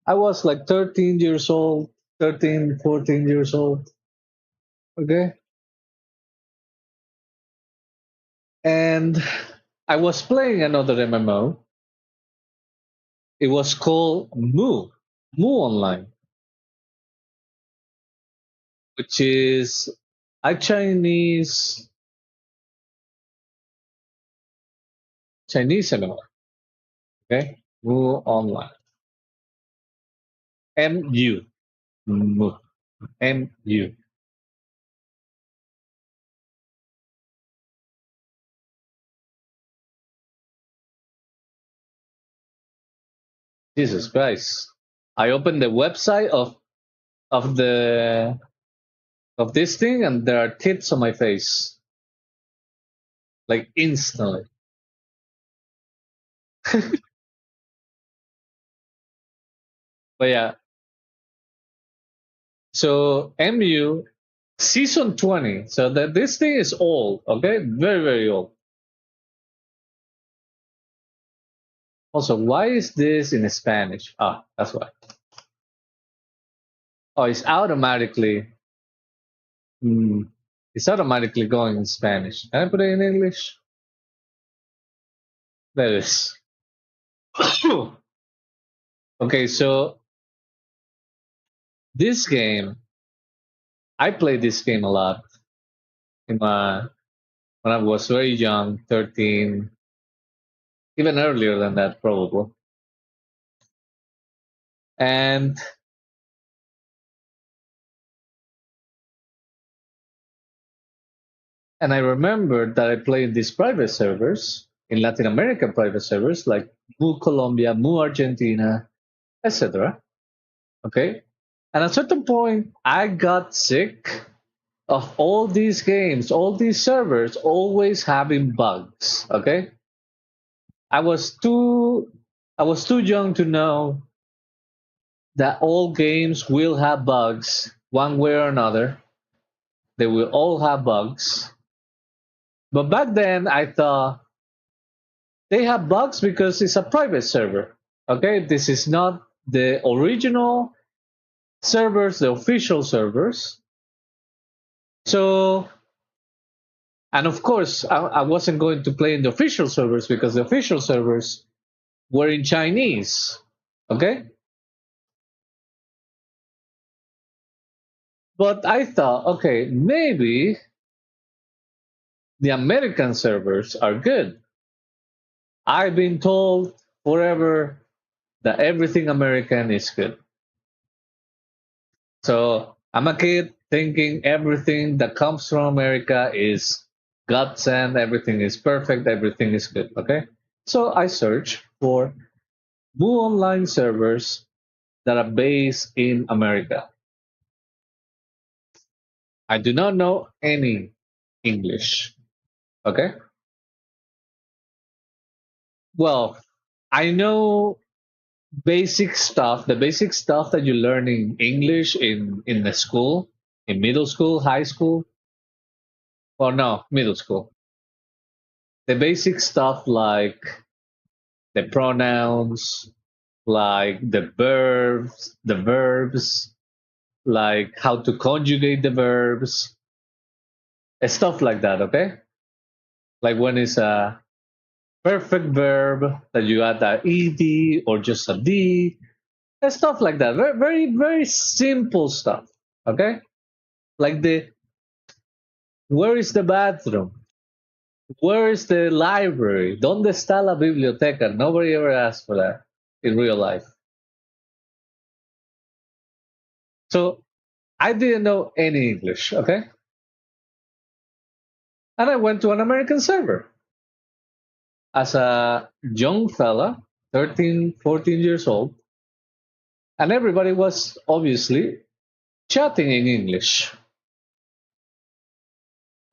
I was like 13 years old, 13, 14 years old. Okay, and I was playing another MMO. It was called Mu Online, which is a Chinese MMO. Okay, Mu Online. MU. Mu. MU. Jesus Christ. I opened the website of the of this thing and there are tits on my face. Like instantly. But yeah. So MU season 20. So that this thing is old, okay? Very, very old. Also, why is this in Spanish? Ah, that's why. Oh, it's automatically hmm, it's automatically going in Spanish. Can I put it in English? There it is. Okay, so this game, I played this game a lot in my when I was very young, 13, even earlier than that, probably. And I remember that I played these private servers in Latin American private servers like Mu Colombia, Mu Argentina, etc. Okay, and at a certain point, I got sick of all these games, all these servers always having bugs. Okay, I was too I was too young to know that all games will have bugs one way or another. They will all have bugs. But back then, I thought they have bugs because it's a private server. Okay, this is not the original servers, the official servers. So, and of course, I wasn't going to play in the official servers because the official servers were in Chinese. Okay, but I thought, okay, maybe the American servers are good. I've been told forever that everything American is good. So I'm a kid thinking everything that comes from America is godsend, everything is perfect, everything is good. Okay. So I search for Mu Online servers that are based in America. I do not know any English. Okay. Well, I know basic stuff, the basic stuff that you learn in English in the school, in middle school, high school, or no, middle school. The basic stuff like the pronouns, like the verbs, like how to conjugate the verbs, stuff like that, okay? Like when it's a perfect verb that you add a ed or just a d, and stuff like that. Very, very, very simple stuff, okay? Like the where is the bathroom? Where is the library? ¿Dónde está la biblioteca? Nobody ever asked for that in real life. So I didn't know any English, okay? And I went to an American server as a young fella, 13, 14 years old, and everybody was obviously chatting in English.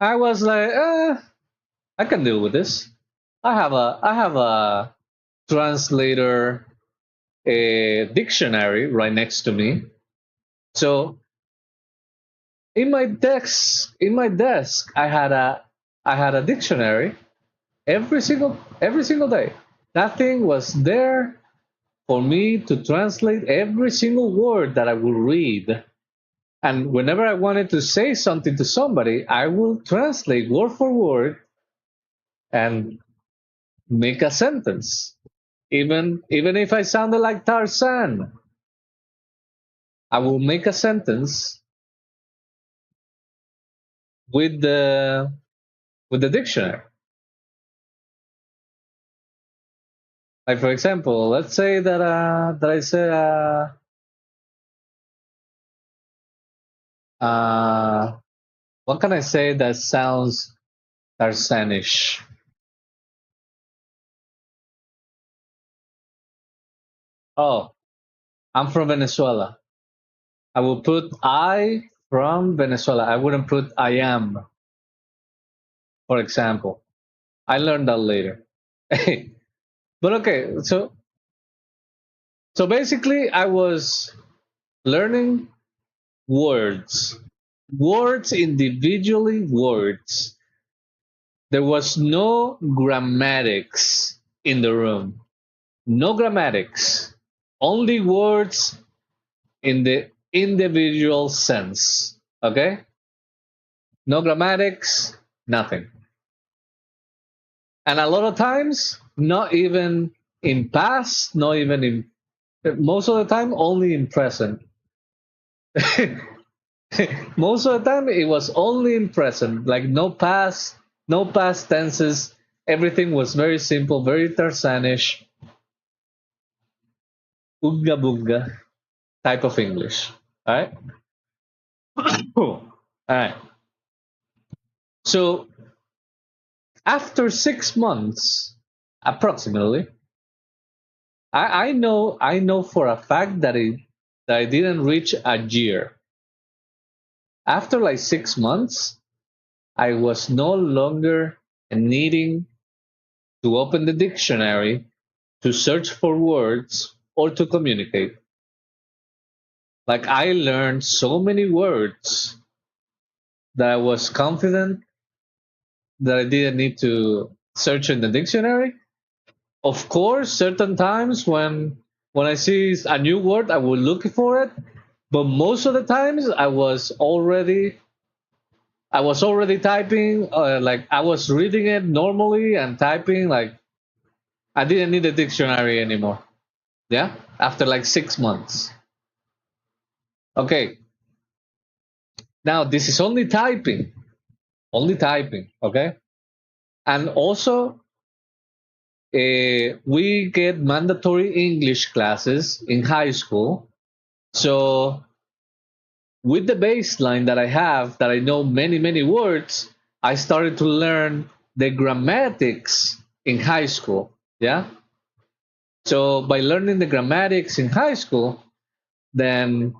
I was like, I can deal with this. I have a translator, a dictionary right next to me. So in my desk, I had a dictionary every single day. That thing was there for me to translate every single word that I would read. And whenever I wanted to say something to somebody, I will translate word for word and make a sentence. Even if I sounded like Tarzan, I will make a sentence with the dictionary. Like for example, let's say that I say uh, what can I say that sounds Tarzanish? Oh, I'm from Venezuela. I will put I from Venezuela. I wouldn't put I am, for example. I learned that later. But okay, so basically I was learning words. Words individually words. There was no grammatics in the room. No grammatics. Only words in the individual sense. Okay? No grammatics, nothing. And a lot of times, not even in past, not even in most of the time, only in present. Most of the time, it was only in present, like no past tenses. Everything was very simple, very Tarzanish, ooga booga type of English. All right. Cool. All right. So after 6 months, approximately, I know for a fact that I didn't reach a year. After like 6 months, I was no longer needing to open the dictionary to search for words or to communicate. Like I learned so many words that I was confident that I didn't need to search in the dictionary. Of course, certain times when I see a new word, I will look for it. But most of the times, I was already typing. Like I was reading it normally and typing. Like I didn't need a dictionary anymore. Yeah, after like 6 months. Okay, now this is only typing. Okay, and also we get mandatory English classes in high school. So with the baseline that I have, that I know many words, I started to learn the grammatics in high school. Yeah. So by learning the grammatics in high school, then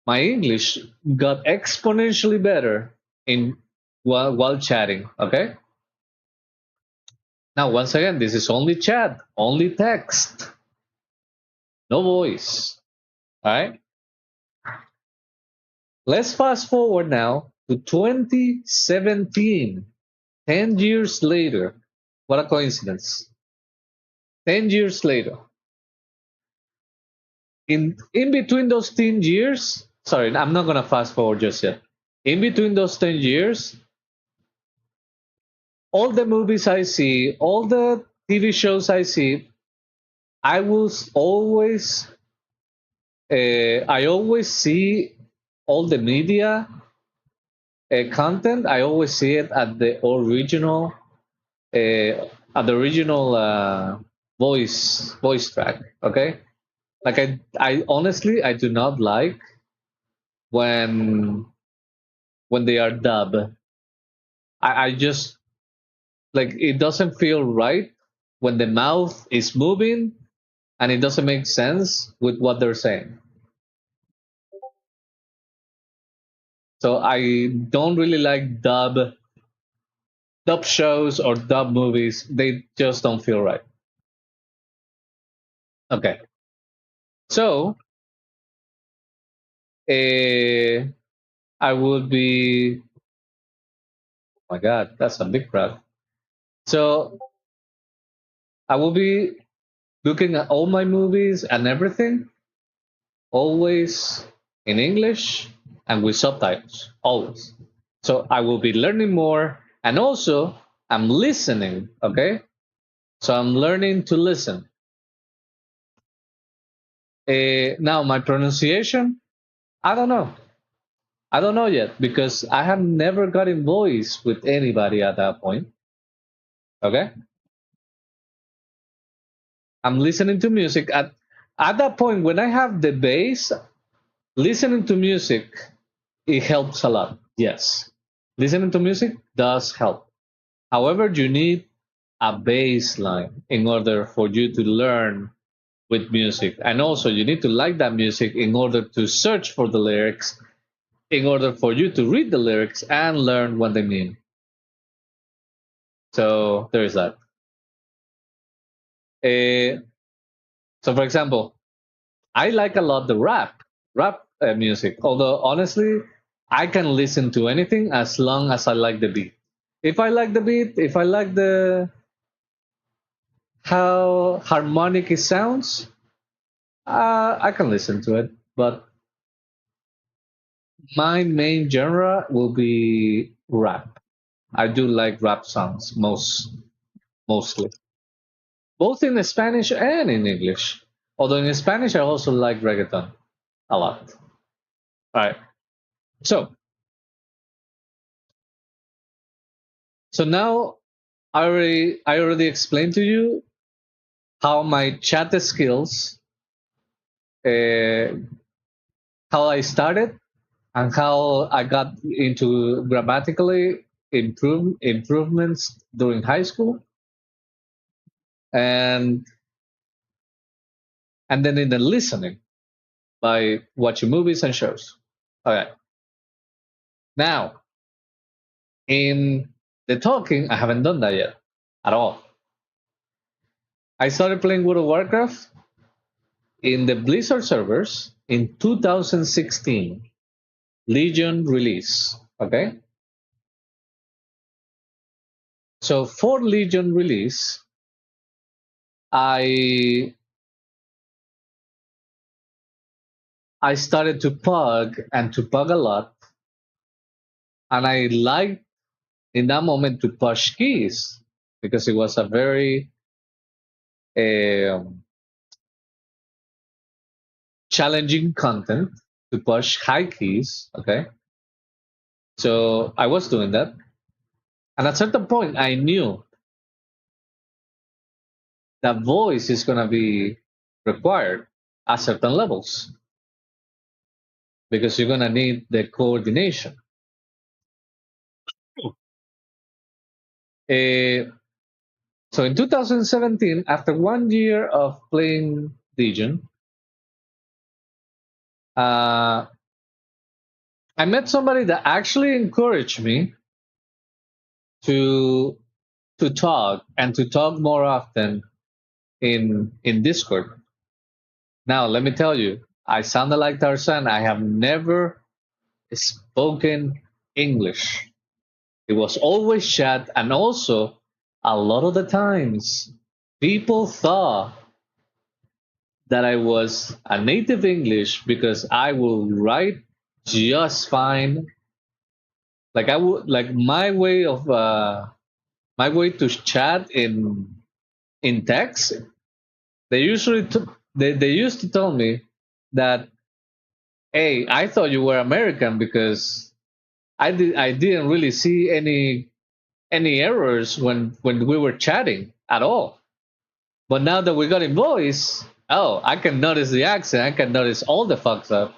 my English got exponentially better in while chatting. Okay. Now once again, this is only chat, only text, no voice. All right. Let's fast forward now to 2017. 10 years later. What a coincidence. 10 years later. In between those 10 years, sorry, I'm not going to fast forward just yet. In between those 10 years, all the movies I see, all the TV shows I see, I will I always see all the media content. I always see it at the original voice track. Okay, like I honestly I do not like when when they are dubbed. I just like it doesn't feel right when the mouth is moving and it doesn't make sense with what they're saying. So I don't really like dub shows or dub movies. They just don't feel right. Okay, so uh, I would be. Oh my God, that's a big crowd. So I will be looking at all my movies and everything always in English and with subtitles, always. So I will be learning more and also I'm listening, okay? So I'm learning to listen. Now, my pronunciation, I don't know. I don't know yet because I have never got in voice with anybody at that point, okay? I'm listening to music at that point when I have the bass. Listening to music, it helps a lot. Yes, listening to music does help. However, you need a baseline in order for you to learn with music, and also you need to like that music in order to search for the lyrics, in order for you to read the lyrics and learn what they mean. So there is that. Uh, so, for example, I like a lot the rap music. Although honestly, I can listen to anything as long as I like the beat. If I like the beat, if I like the how harmonic it sounds, I can listen to it. But my main genre will be rap. I do like rap songs mostly, both in Spanish and in English. Although in Spanish, I also like reggaeton a lot. All right. So now I already explained to you how my chat skills, uh, how I started, and how I got into grammatically improvements during high school, and then in the listening by watching movies and shows. Okay, now in the talking, I haven't done that yet at all. I started playing World of Warcraft in the Blizzard servers in 2016. Legion release. Okay, so for Legion release, I I started to pug and to pug a lot, and I liked in that moment to push keys because it was a very um, challenging content to push high keys. Okay, so I was doing that, and at a certain point, I knew that voice is gonna be required at certain levels because you're gonna need the coordination. Uh, so in 2017, after 1 year of playing Legion, uh, I met somebody that actually encouraged me to talk and to talk more often in Discord. Now, let me tell you, I sounded like Tarzan. I have never spoken English. It was always chat, and also a lot of the times people thought that I was a native English because I will write just fine. Like I would like my way to chat in text. They usually they used to tell me that, hey, I thought you were American because I didn't really see any errors when we were chatting at all. But now that we got in voice, oh, I can notice the accent. I can notice all the fucks up,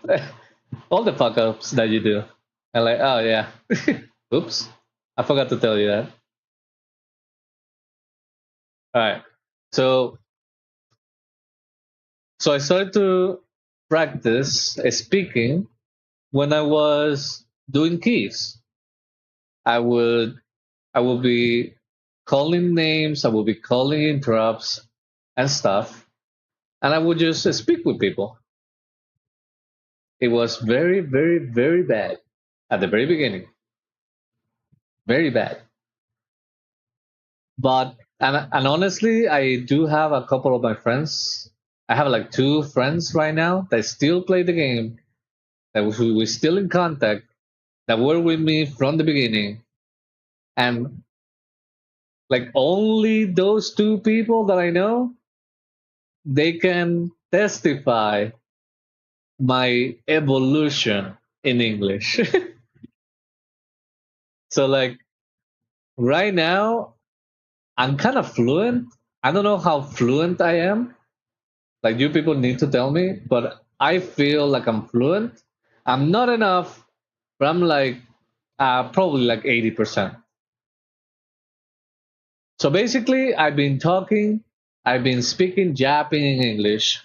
all the fuck ups that you do. I'm like, oh yeah, oops, I forgot to tell you that. All right, so I started to practice speaking when I was doing keys. I would I would be calling names. I would be calling interrupts and stuff, and I would just speak with people. It was very, very, very bad at the very beginning. Very bad. But and honestly, I do have a couple of my friends. I have like two friends right now that still play the game, that we're still in contact, that were with me from the beginning, and like only those two people that I know, they can testify my evolution in English. So like right now, I'm kind of fluent. I don't know how fluent I am. Like you people need to tell me, but I feel like I'm fluent. I'm not enough, but I'm like probably like 80%. So basically, I've been speaking Japanese and English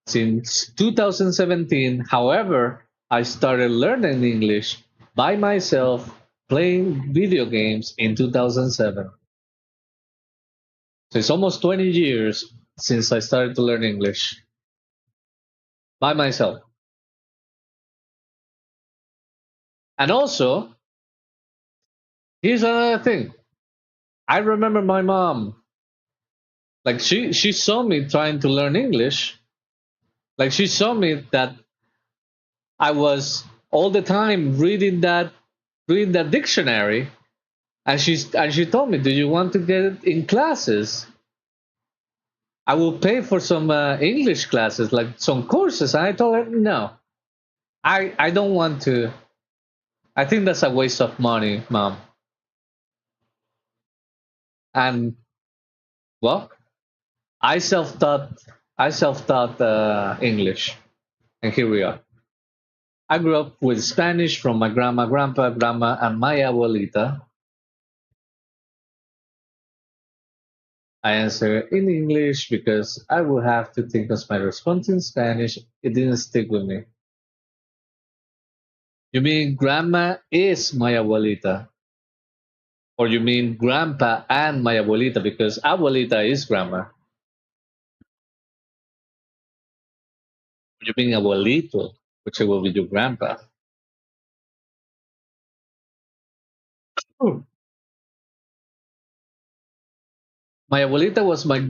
since 2017. However, I started learning English by myself playing video games in 2007. So it's almost 20 years since I started to learn English by myself. And also, here's another thing. I remember my mom, like she saw me trying to learn English. Like she saw me that I was all the time reading that dictionary, and she told me, "Do you want to get in classes? I will pay for some English classes, like some courses." And I told her, "No, I don't want to. I think that's a waste of money, mom." And well, I self taught I self taught English, and here we are. I grew up with Spanish from my grandma, grandpa, grandma, and my abuelita. I answer in English because I would have to think of my response in Spanish. It didn't stick with me. You mean grandma is my abuelita? Or you mean grandpa and my abuelita? Because abuelita is grandma. You mean abuelito, which will be your grandpa. Hmm. My abuelita was my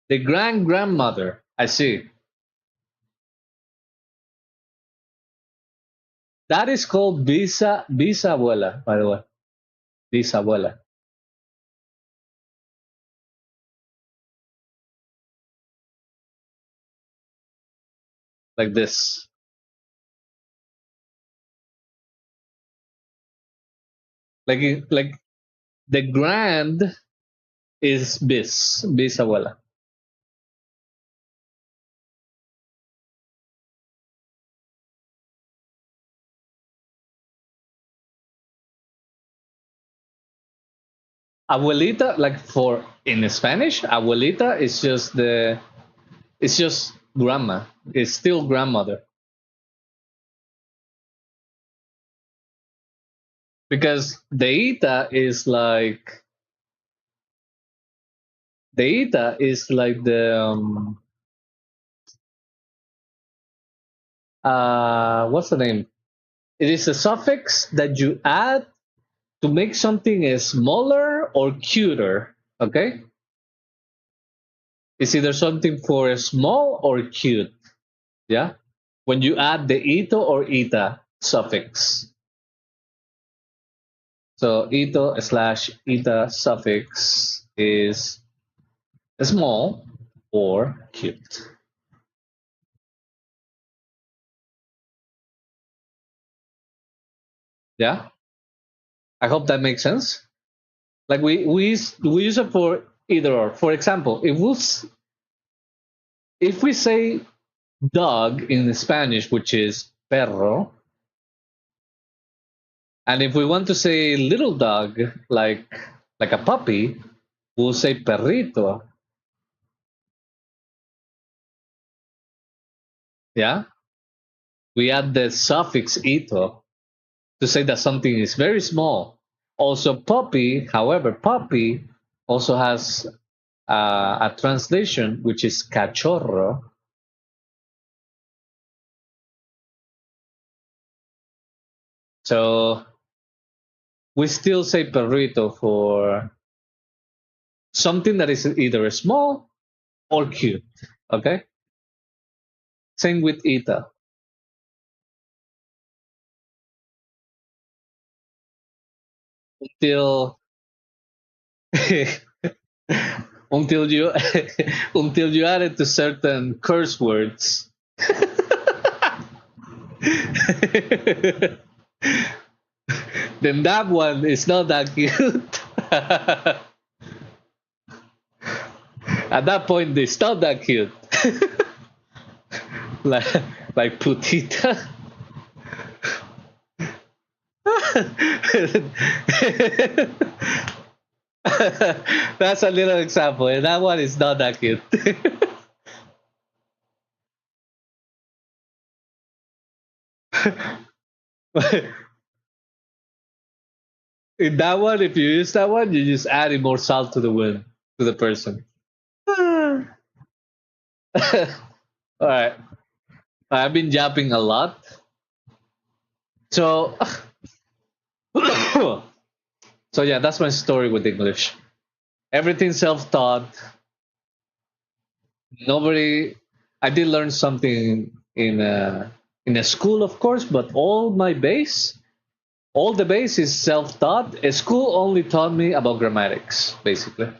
the grand grandmother. I see. That is called bisabuela, by the way. Bisabuela. Like this. Like the grand is bisabuela. Abuelita, like for in Spanish, abuelita is just it's just grandma. It's still grandmother. Because deita is like the what's the name? It is a suffix that you add to make something smaller or cuter. Okay? It's either something for small or cute. Yeah? When you add the ito or ita suffix. So ito slash ita suffix is small or cute. Yeah? I hope that makes sense. Like we use it for either or. For example, if we say dog in Spanish, which is perro, and if we want to say little dog, like a puppy, we'll say perrito. Yeah, we add the suffix ito to say that something is very small. Also, puppy, however, puppy also has a translation which is cachorro. So we still say perrito for something that is either small or cute. Okay. Same with ita. Until until you until you add it to certain curse words. Then that one is not that cute. At that point, they stop that cute. like, like putita. That's a little example, and that one is not that cute. In that one, if you use that one, you just adding more salt to the wound to the person. All right, I've been yapping a lot, so so yeah, that's my story with English. Everything self-taught. Nobody. I did learn something in a school, of course, but all the base is self-taught. A school only taught me about grammatics, basically. All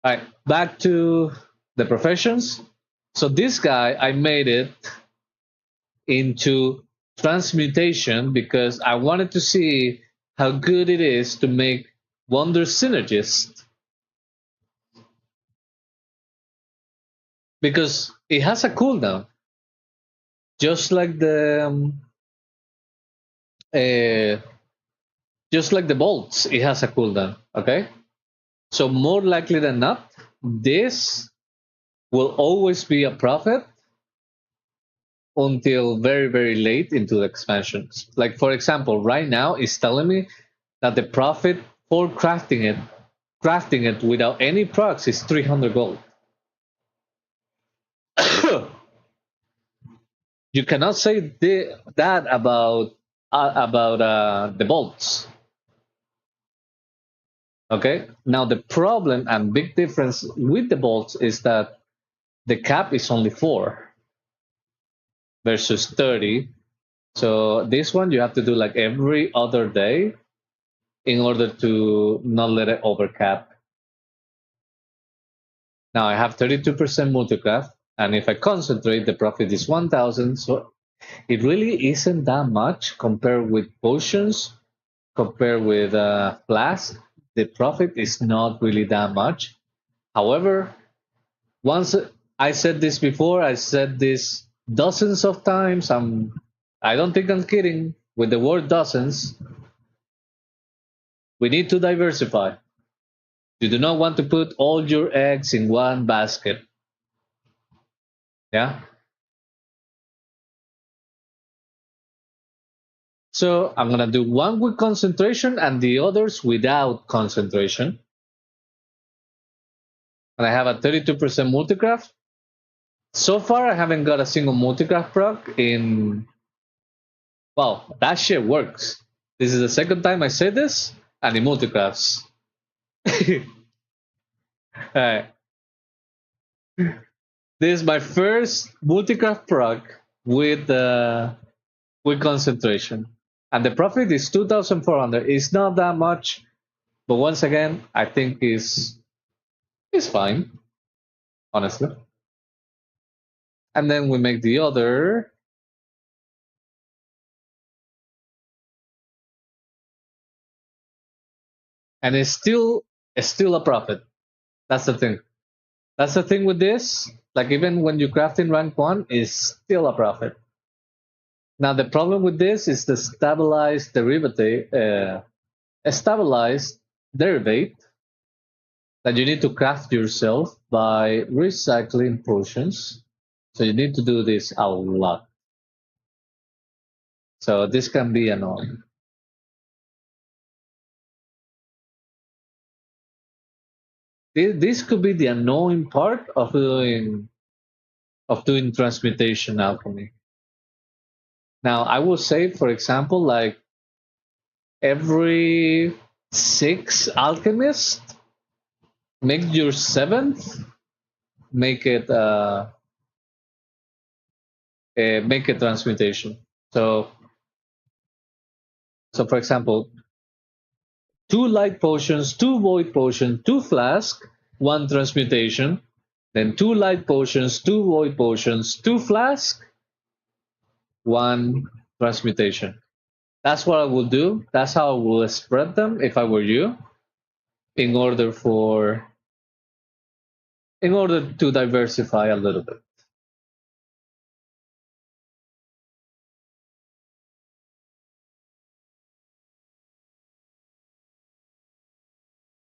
right, back to the professions. So this guy, I made it into transmutation because I wanted to see how good it is to make wonder synergist because it has a cooldown, just like uh, the bolts. It has a cooldown. Okay, so more likely than not, this will always be a profit until very very late into the expansions. Like for example, right now it's telling me that the profit for crafting it without any procs is 300 gold. You cannot say that about the bolts. Okay. Now the problem and big difference with the bolts is that the cap is only 4 versus 30. So this one you have to do like every other day in order to not let it overcap. Now I have 32% multicraft, and if I concentrate, the profit is 1,000. So it really isn't that much compared with potions, compared with flask. The profit is not really that much. However, once I said this before, I said this dozens of times. I don't think I'm kidding with the word dozens. We need to diversify. You do not want to put all your eggs in one basket. Yeah. So I'm gonna do one with concentration and the others without concentration. And I have a 32% multicraft. So far, I haven't got a single multicraft proc in. Wow, that shit works. This is the second time I say this, and it multicrafts. Alright. This is my first multicraft proc with concentration. And the profit is 2,400. It's not that much, but once again, I think is fine, honestly. And then we make the other. And it's still a profit. That's the thing. That's the thing with this. Like even when you craft in rank 1, is still a profit. Now the problem with this is the stabilized derivative, a stabilized derivate that you need to craft yourself by recycling potions. So you need to do this a lot. So this can be annoying. This could be the annoying part of doing transmutation alchemy. Now I will say, for example, like every 6 alchemists, make your 7th, make it make a transmutation. So for example, 2 light potions, 2 void potions, 2 flask, 1 transmutation, then 2 light potions, 2 void potions, 2 flask, 1 transmutation. That's what I will do. That's how I will spread them if I were you, in order for in order to diversify a little bit.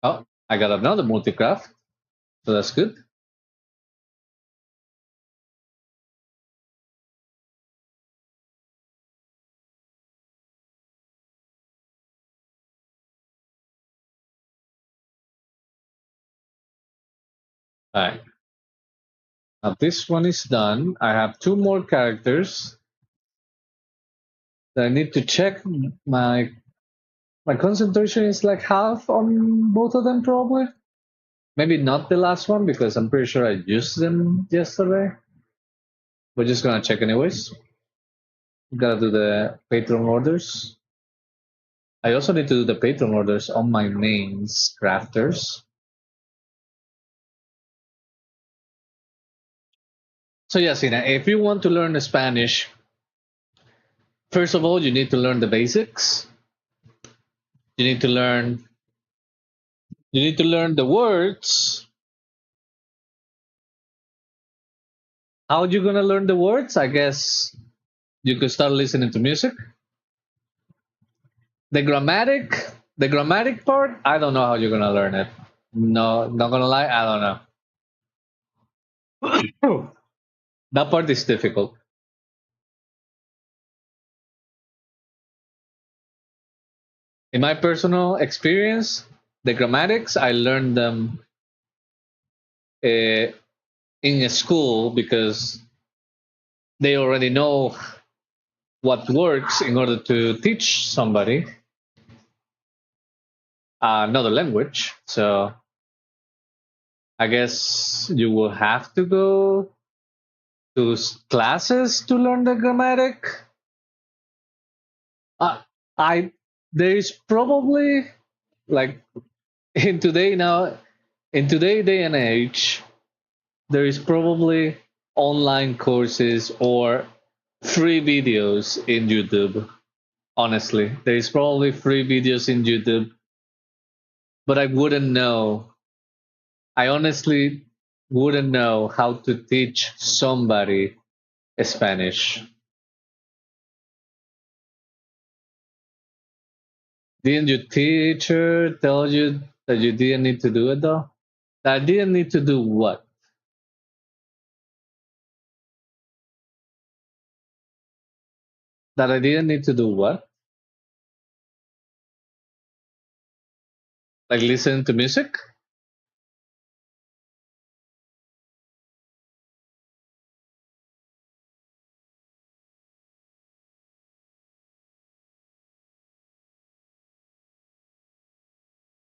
Oh, I got another multi-craft, so that's good. All right. Now this one is done. I have two more characters that I need to check. My concentration is like half on both of them, probably. Maybe not the last one because I'm pretty sure I used them yesterday. We're just gonna check anyways. Gotta do the patron orders. I also need to do the patron orders on my mains crafters. So yes, Ina, if you want to learn Spanish, first of all, you need to learn the basics. You need to learn the words. How you gonna learn the words? I guess you could start listening to music. The grammatic part, I don't know how you're gonna learn it. No, not gonna lie, I don't know. That part is difficult. In my personal experience, the grammatics I learned them uh, in a school because they already know what works in order to teach somebody another language. So I guess you will have to go to classes to learn the grammatic. Uh, I there is probably like in today now in today day and age there is probably online courses or free videos in YouTube. Honestly, there is probably free videos in YouTube, but I wouldn't know. I honestly wouldn't know how to teach somebody Spanish. Didn't your teacher tell you that you didn't need to do it though? That I didn't need to do what? That I didn't need to do what? Like listen to music?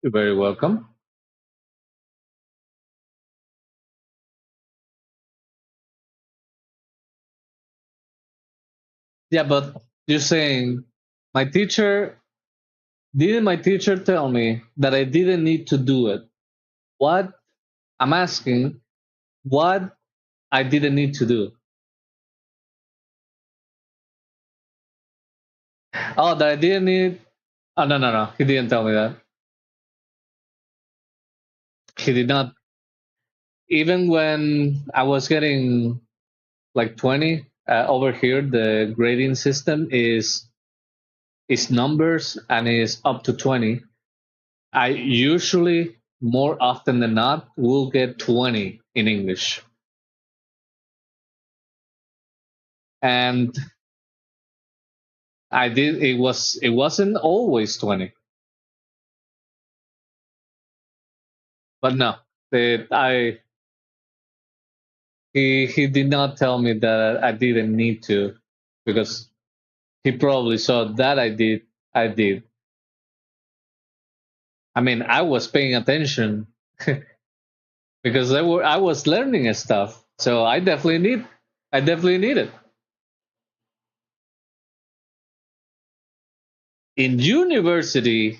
You're very welcome. Yeah, but you're saying my teacher didn't my teacher tell me that I didn't need to do it? What I'm asking, what I didn't need to do? Oh, that I didn't need. Oh no, no, no. He didn't tell me that. He did not. Even when I was getting like 20 over here, the grading system is numbers and is up to 20. I usually, more often than not, will get 20 in English. And it wasn't always 20. But no, he did not tell me that I didn't need to because he probably saw that I did. I mean, I was paying attention because I was learning stuff. So I definitely need it. In university,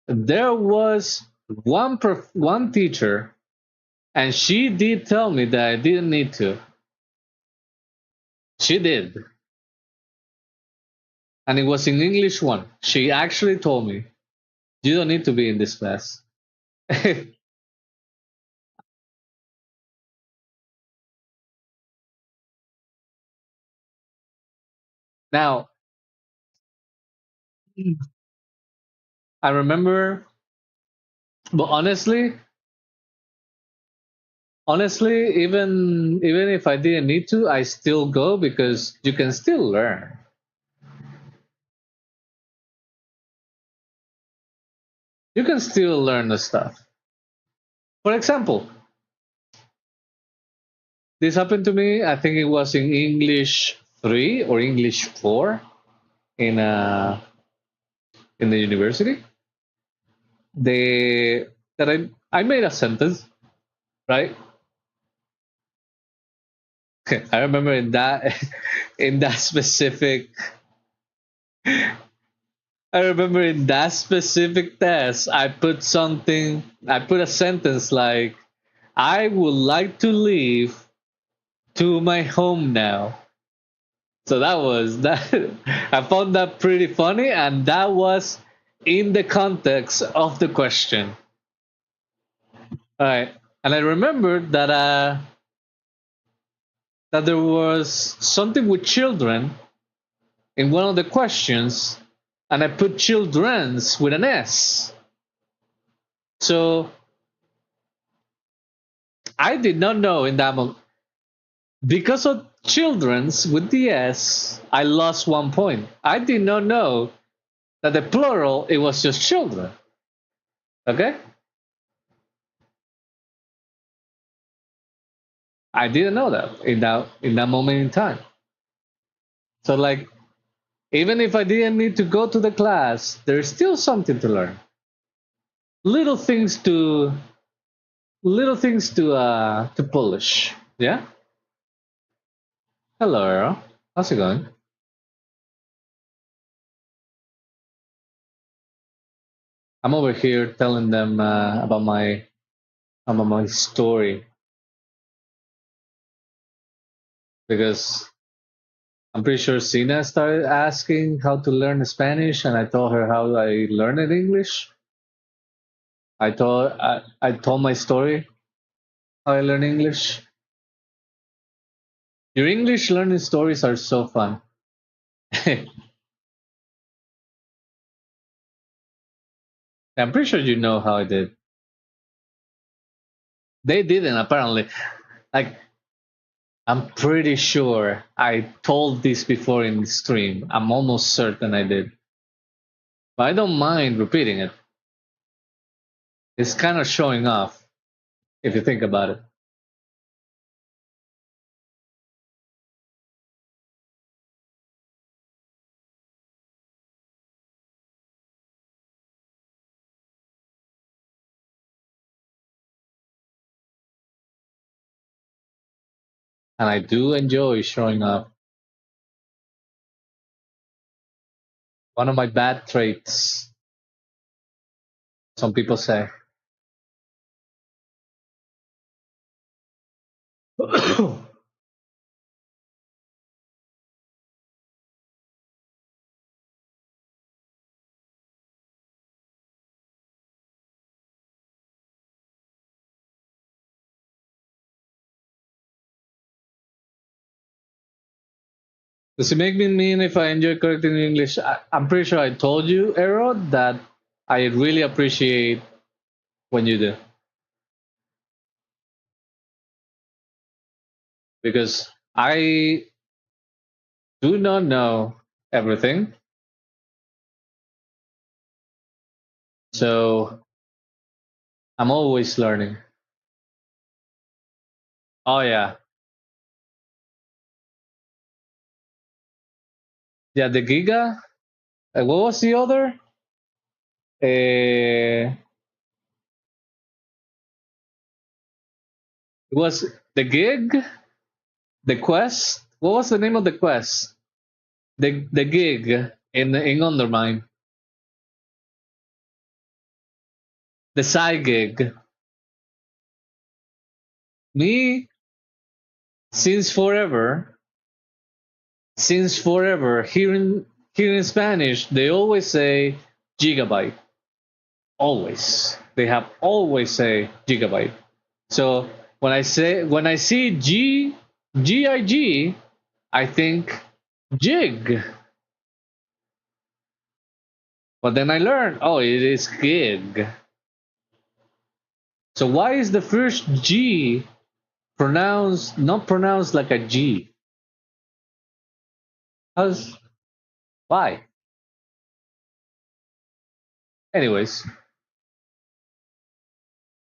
there was one teacher, and she did tell me that I didn't need to. She did, and it was in English one. She actually told me, "You don't need to be in this class." Now, I remember, but honestly, even if I didn't need to, I still go because you can still learn. You can still learn the stuff. For example, this happened to me. I think it was in English 3 or English 4 in in the university. They that I made a sentence, right? I remember in that in that specific I remember in that specific test I put a sentence like I would like to leave to my home now. So that was that I found that pretty funny and that was in the context of the question. All right. And I remembered that there was something with children in one of the questions, and I put children's with an S. So I did not know in that moment. Because of children's with the S, I lost 1 point. I did not know that the plural, it was just children. Okay? I didn't know that in that moment in time. So like even if I didn't need to go to the class, there's still something to learn. Little things to to polish. Yeah? Hello, Earl. How's it going? I'm over here telling them about my story because I'm pretty sure Sina started asking how to learn Spanish, and I told her how I learned English. I told my story how I learned English. Your English learning stories are so fun. I'm pretty sure you know how I did. They didn't apparently. Like I'm pretty sure I told this before in the stream. I'm almost certain I did. But I don't mind repeating it. It's kind of showing off if you think about it. And I do enjoy showing off. One of my bad traits, some people say. Does it make me mean if I enjoy correcting English? I'm pretty sure I told you, Arrow, that I really appreciate when you do. Because I do not know everything. So I'm always learning. Oh yeah. Yeah, the Giga. What was the other? It was the gig, the quest. What was the name of the quest? The gig in Undermine. The side gig. Me, since forever, here in Spanish, they always say gigabyte. Always. They have always say gigabyte. So when I see G I G, I think jig. But then I learned, oh, it is gig. So why is the first G pronounced not pronounced like a G? How's why? Anyways,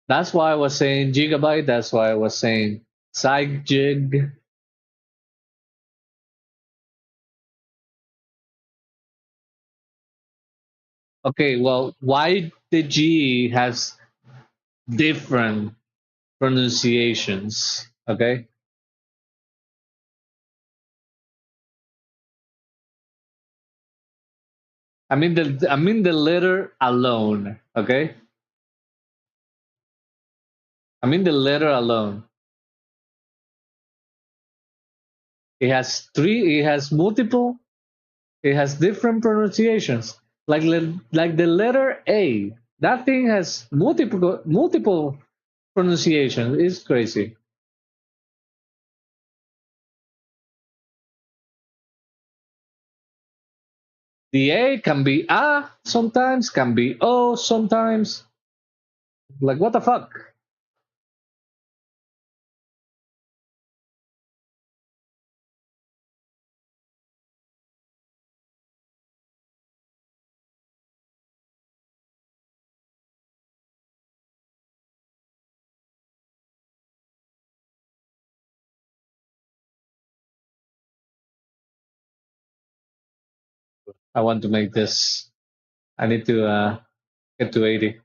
that's why I was saying gigabyte. That's why I was saying jig. Okay, well, why the G has different pronunciations? Okay, I mean the letter alone. Okay, I mean the letter alone. It has three. It has multiple. It has different pronunciations. Like the letter A. That thing has multiple pronunciations. It's crazy. The A can be A sometimes, can be O sometimes. Like what the fuck? I want to make this. I need to get to 80.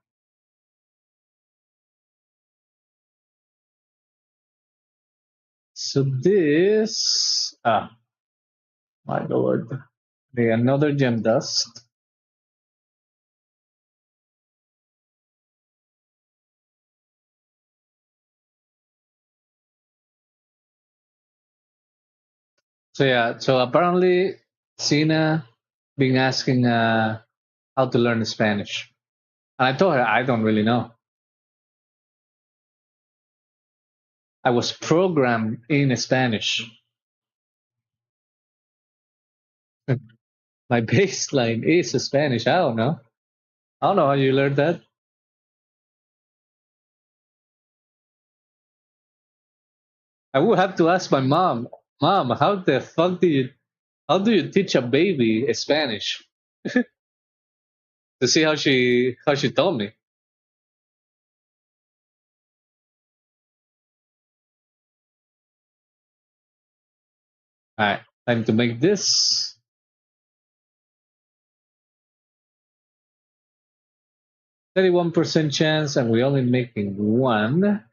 So this, my lord, another gem dust. So yeah, so apparently Sina been asking how to learn Spanish. And I told her I don't really know. I was programmed in Spanish. My baseline is Spanish. I don't know. I don't know how you learned that. I would have to ask my mom. Mom, how do you teach a baby Spanish? To see how she told me. All right, time to make this 31% chance, and we're only making one.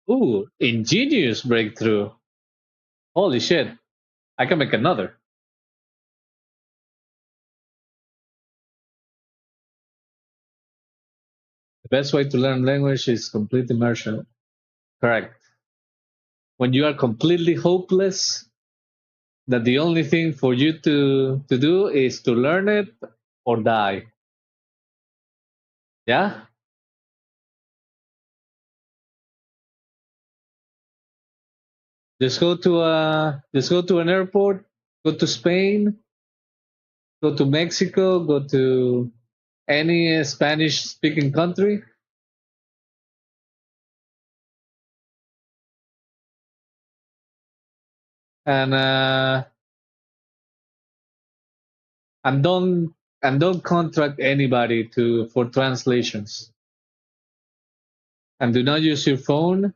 Ooh, ingenious breakthrough. Holy shit. I can make another. The best way to learn language is complete immersion. Correct. When you are completely hopeless, that the only thing for you to do is to learn it or die. Yeah? Just go to an airport, go to Spain, go to Mexico, go to any Spanish speaking country, and and don't and don't contract anybody to for translations. And do not use your phone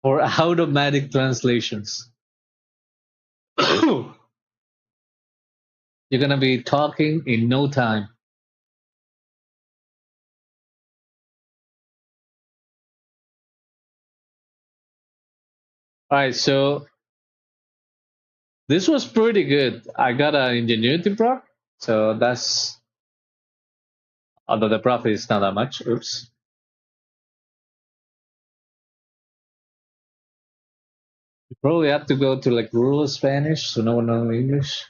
for automatic translations. You're gonna be talking in no time. All right, so this was pretty good. I got an ingenuity proc, so that's although the profit is not that much. Oops. You probably have to go to like rural Spanish, so no one knows English.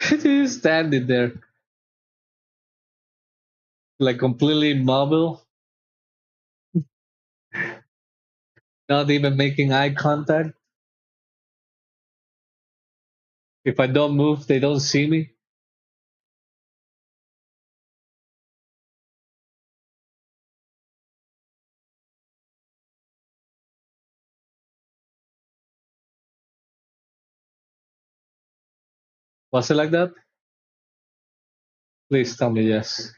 Just standing there, like completely immobile, not even making eye contact. If I don't move, they don't see me. Was it like that? Please tell me yes.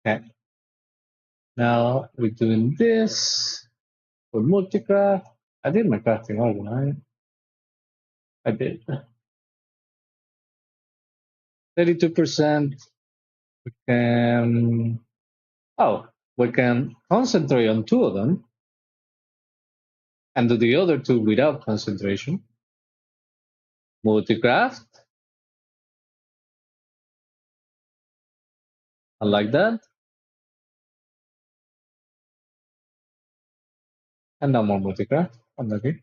Okay. Now we're doing this for multicraft. I did my crafting already, right? I did. 32%. We can. Oh, we can concentrate on two of them and do the other two without concentration. Multicraft. I like that. And no more multicraft. Unlucky.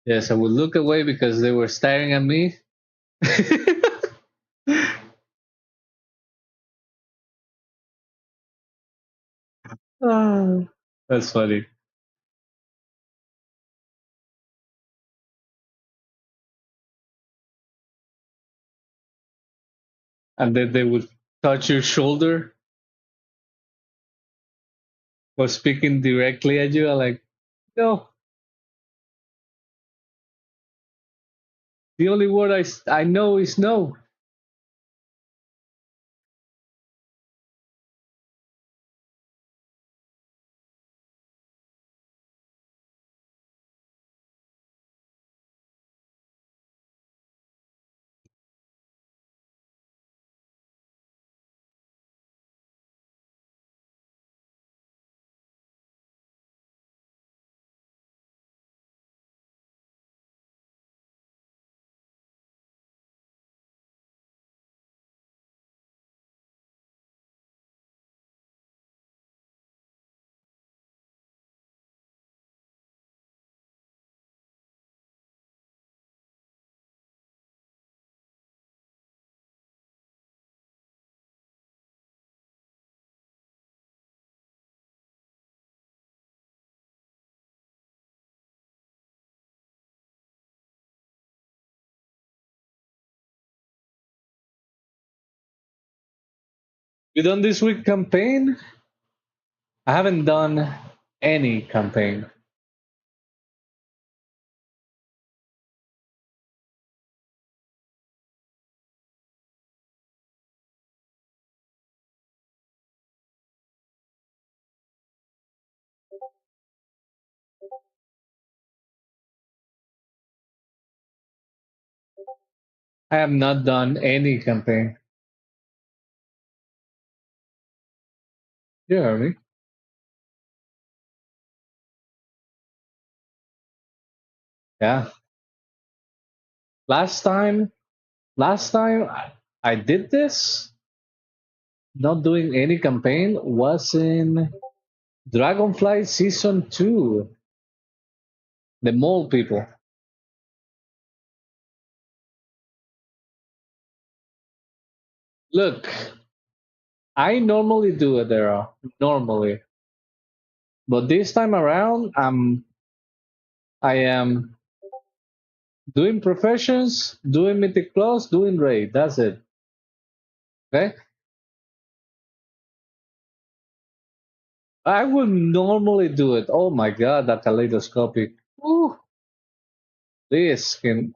Yes, I would look away because they were staring at me. Oh, that's funny. And then they would touch your shoulder or speaking directly at you. I'm like, no, the only word I know is no. You done this week campaign? I haven't done any campaign. I have not done any campaign. You heard me. Yeah. Last time, last time I did this, not doing any campaign, was in Dragonfly Season 2. The mole people. Look, I normally do it there, normally. But this time around, I am doing professions, doing mythic plus, doing raid. That's it. Okay? I would normally do it. Oh my god, that kaleidoscopic. Ooh, this can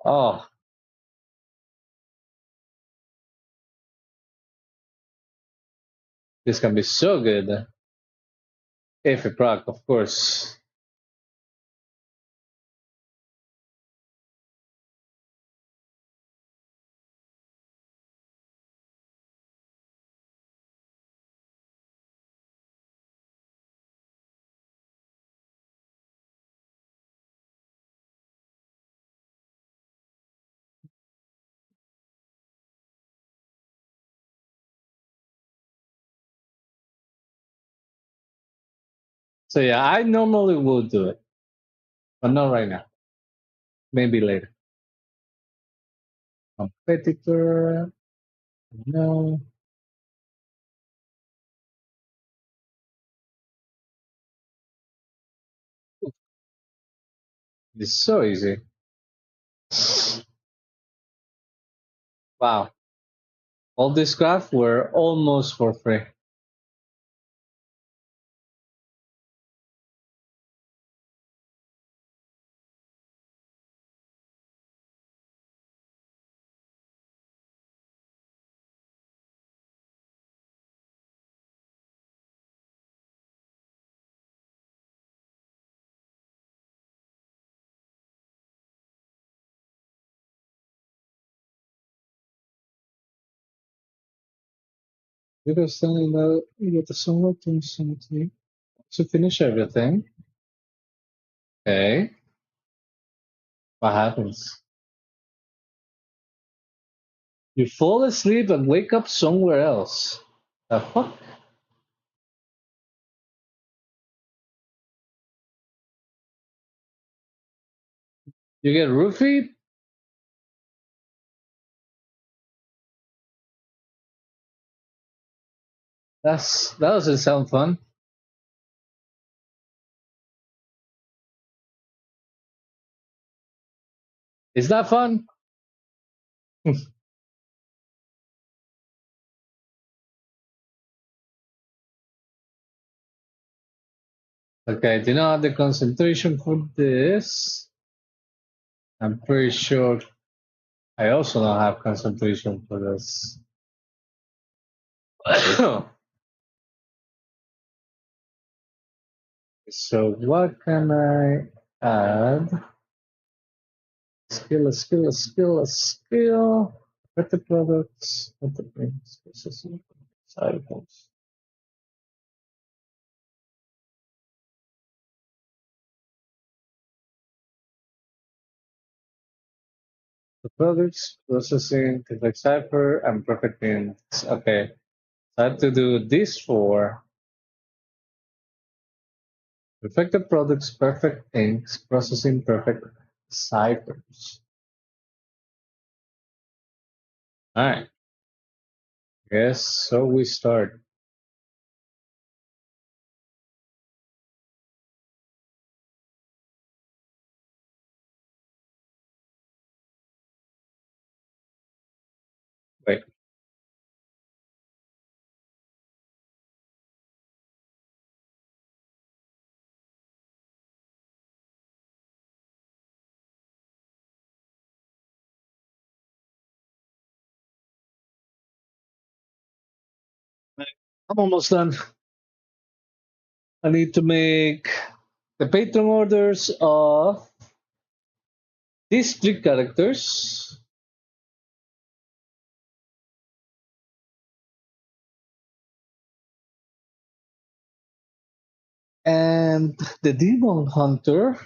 this can be so good. If it proc, of course. So yeah, I normally would do it, but not right now. Maybe later. Competitor, no. It's so easy. Wow. All these craft were almost for free. Because then you get the solo to something to finish everything. Okay. What happens? You fall asleep and wake up somewhere else. The fuck? You get roofied? That doesn't sound fun. Is that fun? Okay, do you know the concentration for this? I'm pretty sure I also don't have concentration for this. So what can I add? A skill. Better products, better things, processing, cycles. The products, processing, perfect cipher, and perfect ints. Okay, so I have to do these four. Perfected products, perfect inks, processing, perfect ciphers. Alright, yes, so we start. Wait, I'm almost done. I need to make the patron orders of these three characters and the demon hunter,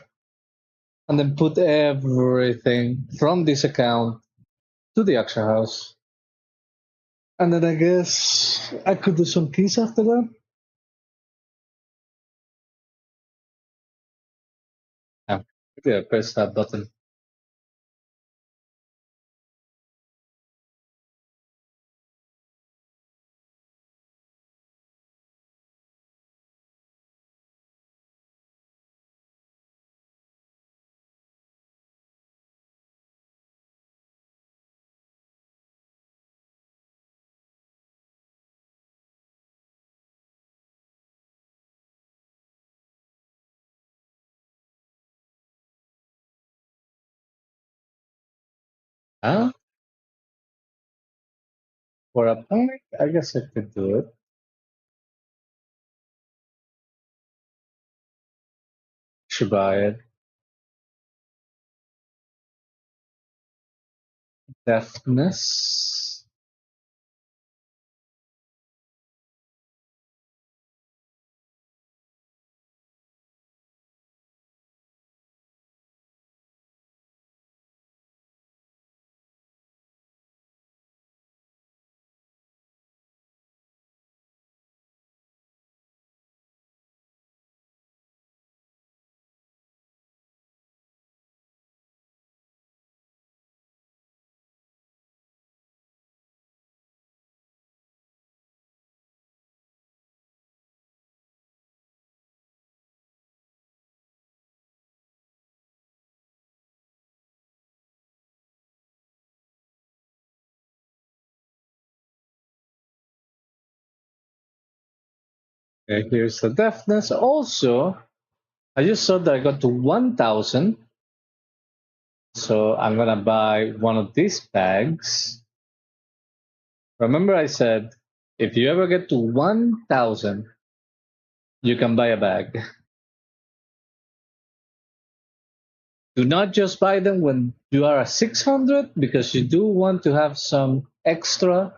and then put everything from this account to the auction house. And then I guess I could do some keys after that. Yeah, maybe I press that button. Huh? For a point, I guess I could do it. Should buy it. Deftness. Okay, here's the deafness. Also, I just saw that I got to 1,000. So I'm gonna buy one of these bags. Remember I said, if you ever get to 1,000, you can buy a bag. Do not just buy them when you are at 600 because you do want to have some extra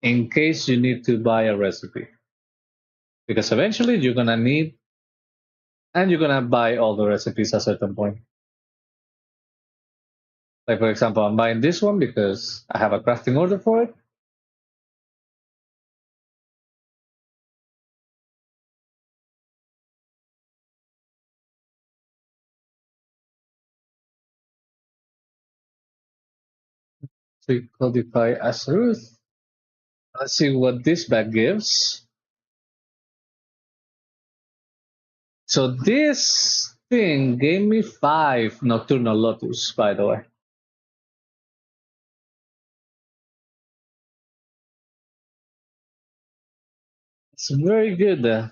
in case you need to buy a recipe. Because eventually you're gonna need and you're gonna buy all the recipes at a certain point. Like for example, I'm buying this one because I have a crafting order for it. So you codify as Ruth. Let's see what this bag gives. So this thing gave me 5 Nocturnal Lotus, by the way. It's very good.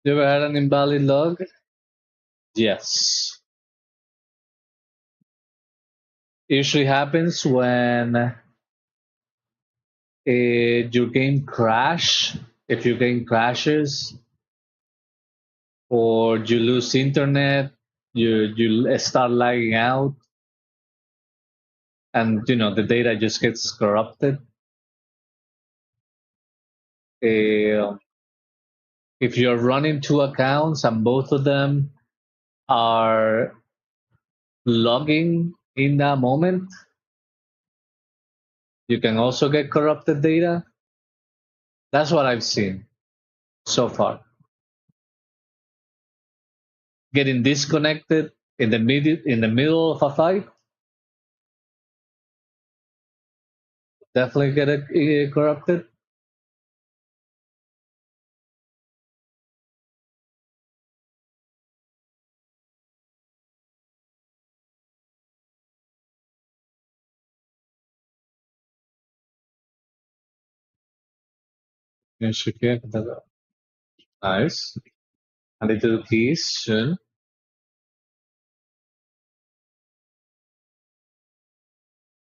You ever had an invalid log? Yes. It usually happens when your game crash. If your game crashes or you lose internet, you start lagging out, and the data just gets corrupted. Uh, if you're running 2 accounts and both of them are logging in that moment, you can also get corrupted data. That's what I've seen so far. Getting disconnected in the middle of a fight, definitely get it corrupted. You should get that. Nice. I need to do keys soon.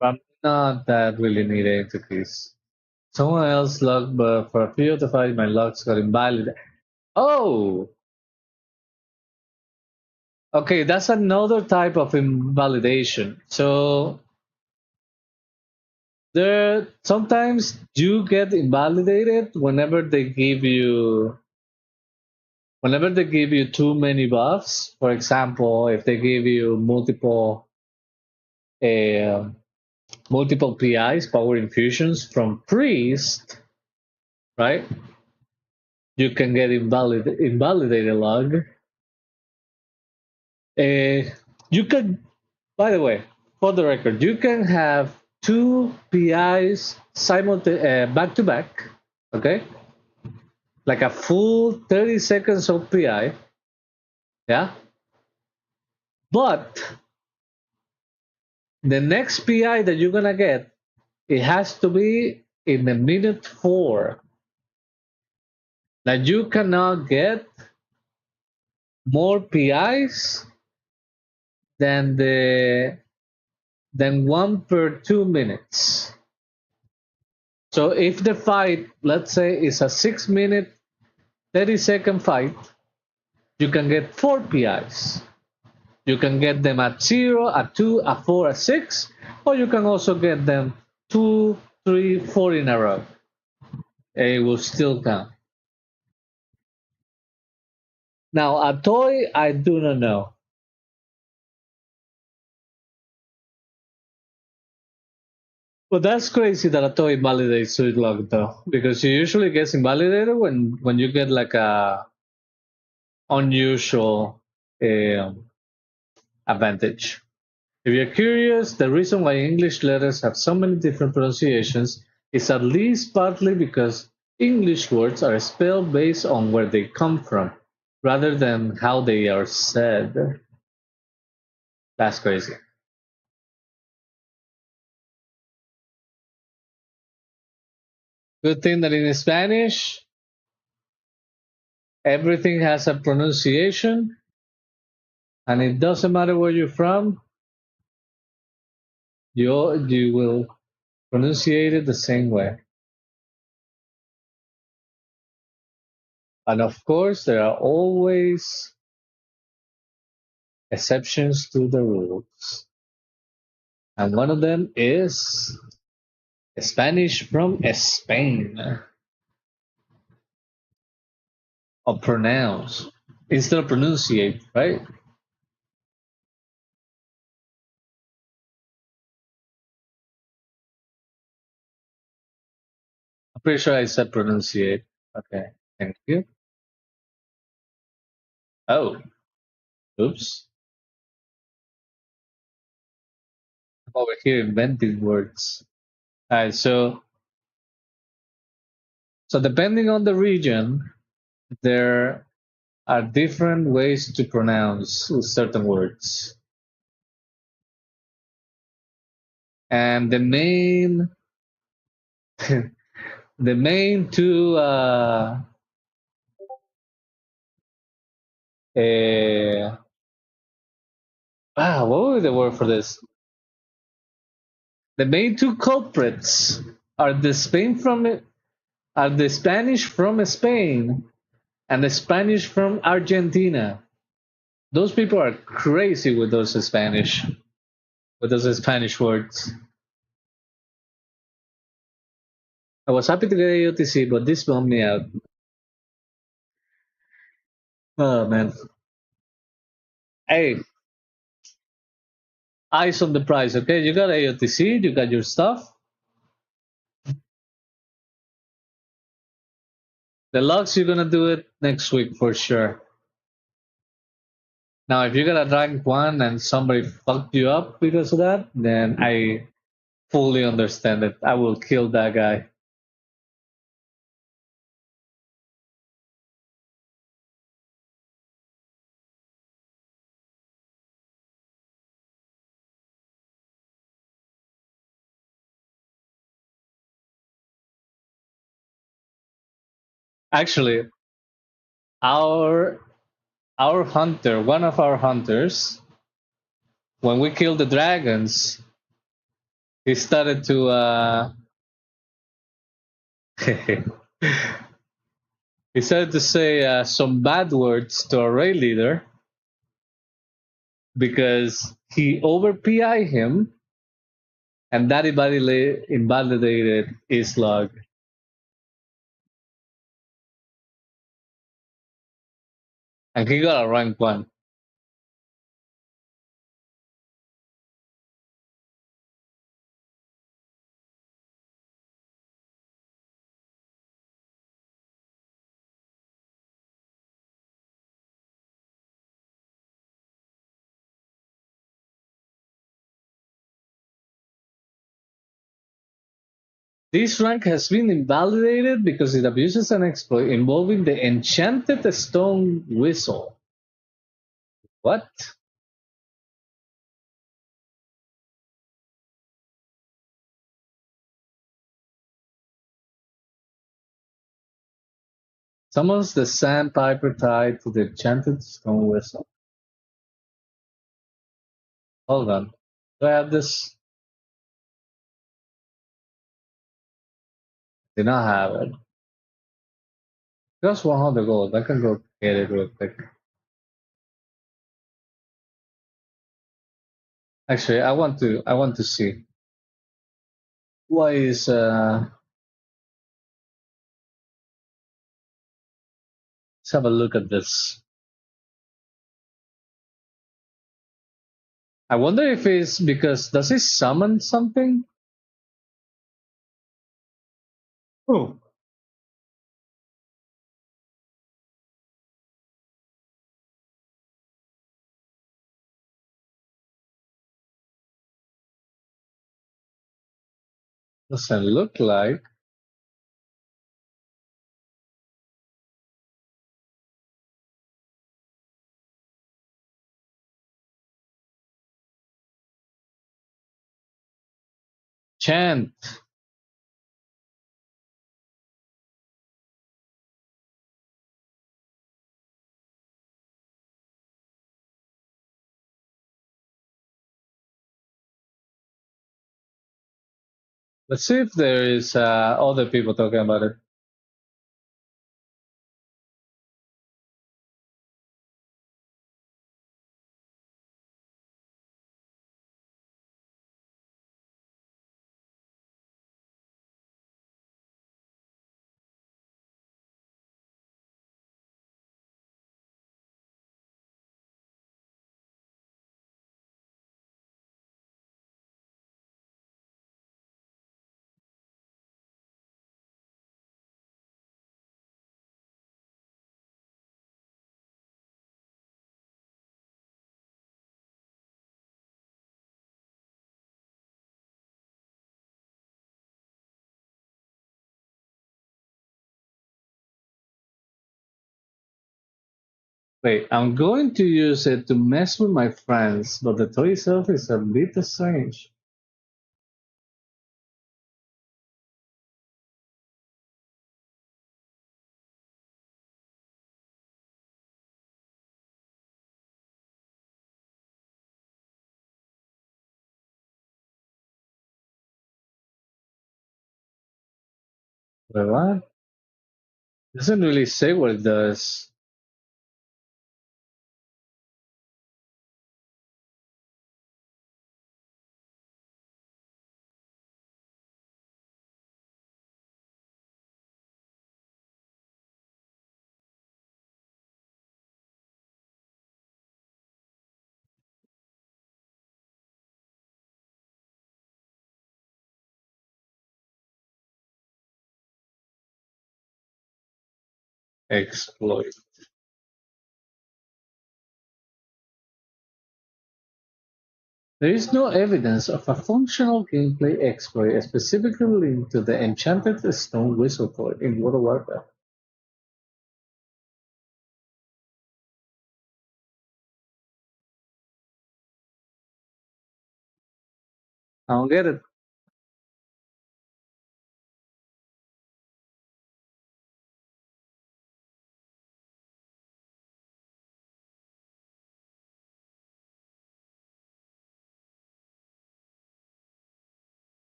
But I'm not that really needed to keys. Someone else logged, but for a few of the fight, my logs got invalid. Oh, okay, that's another type of invalidation. So there sometimes you get invalidated whenever they give you too many buffs. For example, if they give you uh, multiple PIs, power infusions from priest, right? You can get invalidated log. You can, by the way, for the record, you can have two PIs back to back, okay? Like a full 30 seconds of PI, yeah? But the next PI that you're gonna get, it has to be in the minute 4. That you cannot get more PIs than one per 2 minutes. So if the fight, let's say, is a 6 minute, 30-second fight, you can get 4 PIs. You can get them at 0, at 2, at 4, at 6, or you can also get them 2, 3, 4 in a row. It will still count. Now, a toy, I do not know. But that's crazy that a toy invalidates Sweet Log though, because it usually gets invalidated when you get like a unusual um, advantage. If you're curious, the reason why English letters have so many different pronunciations is at least partly because English words are spelled based on where they come from. rather than how they are said. That's crazy. Good thing that in Spanish, everything has a pronunciation, and it doesn't matter where you're from, you will pronunciate it the same way. And of course, there are always exceptions to the rules. And one of them is Spanish from Spain, or pronounce instead of pronunciate, right? I'm pretty sure I said pronunciate. Okay, thank you. Oh, oops. I'm over here inventing words. All right, so depending on the region, there are different ways to pronounce certain words. And the main two what was the word for this? The main two culprits are the Spanish from Spain and the Spanish from Argentina. Those people are crazy with those Spanish words. I was happy to get AOTC, but this bummed me out. Oh man. Hey, eyes on the prize, okay? You got AOTC, you got your stuff. The Lux, you're gonna do it next week for sure. Now, if you got a rank one and somebody fucked you up because of that, then I fully understand it. I will kill that guy. Actually, our hunter, one of our hunters, when we killed the dragons, he started to he started to say some bad words to our raid leader because he over PI him, and that invalidated his log. And he got a rank one. This rank has been invalidated because it abuses an exploit involving the enchanted stone whistle. What? Summons the sandpiper tied to the enchanted stone whistle. Hold on. Do I have this? Do not have it. Just 100 gold. I can go get it real quick. Actually, I want to see. Why is let's have a look at this. I wonder if it's because does it summon something? Oh, doesn't look like. Chant. Let's see if there is other people talking about it. Wait, I'm going to use it to mess with my friends, but the toy itself is a bit strange. Wait, what? Doesn't really say what it does. Exploit. There is no evidence of a functional gameplay exploit specifically linked to the Enchanted Stone Whistle toy in World of Warcraft. I don't get it.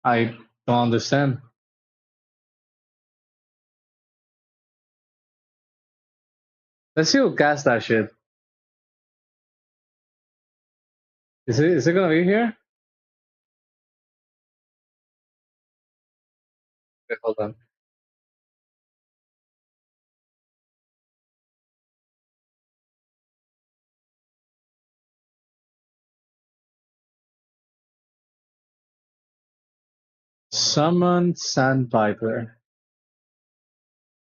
I don't understand. Let's see who cast that shit. Is it gonna be here? Wait, hold on. Summon Sandpiper.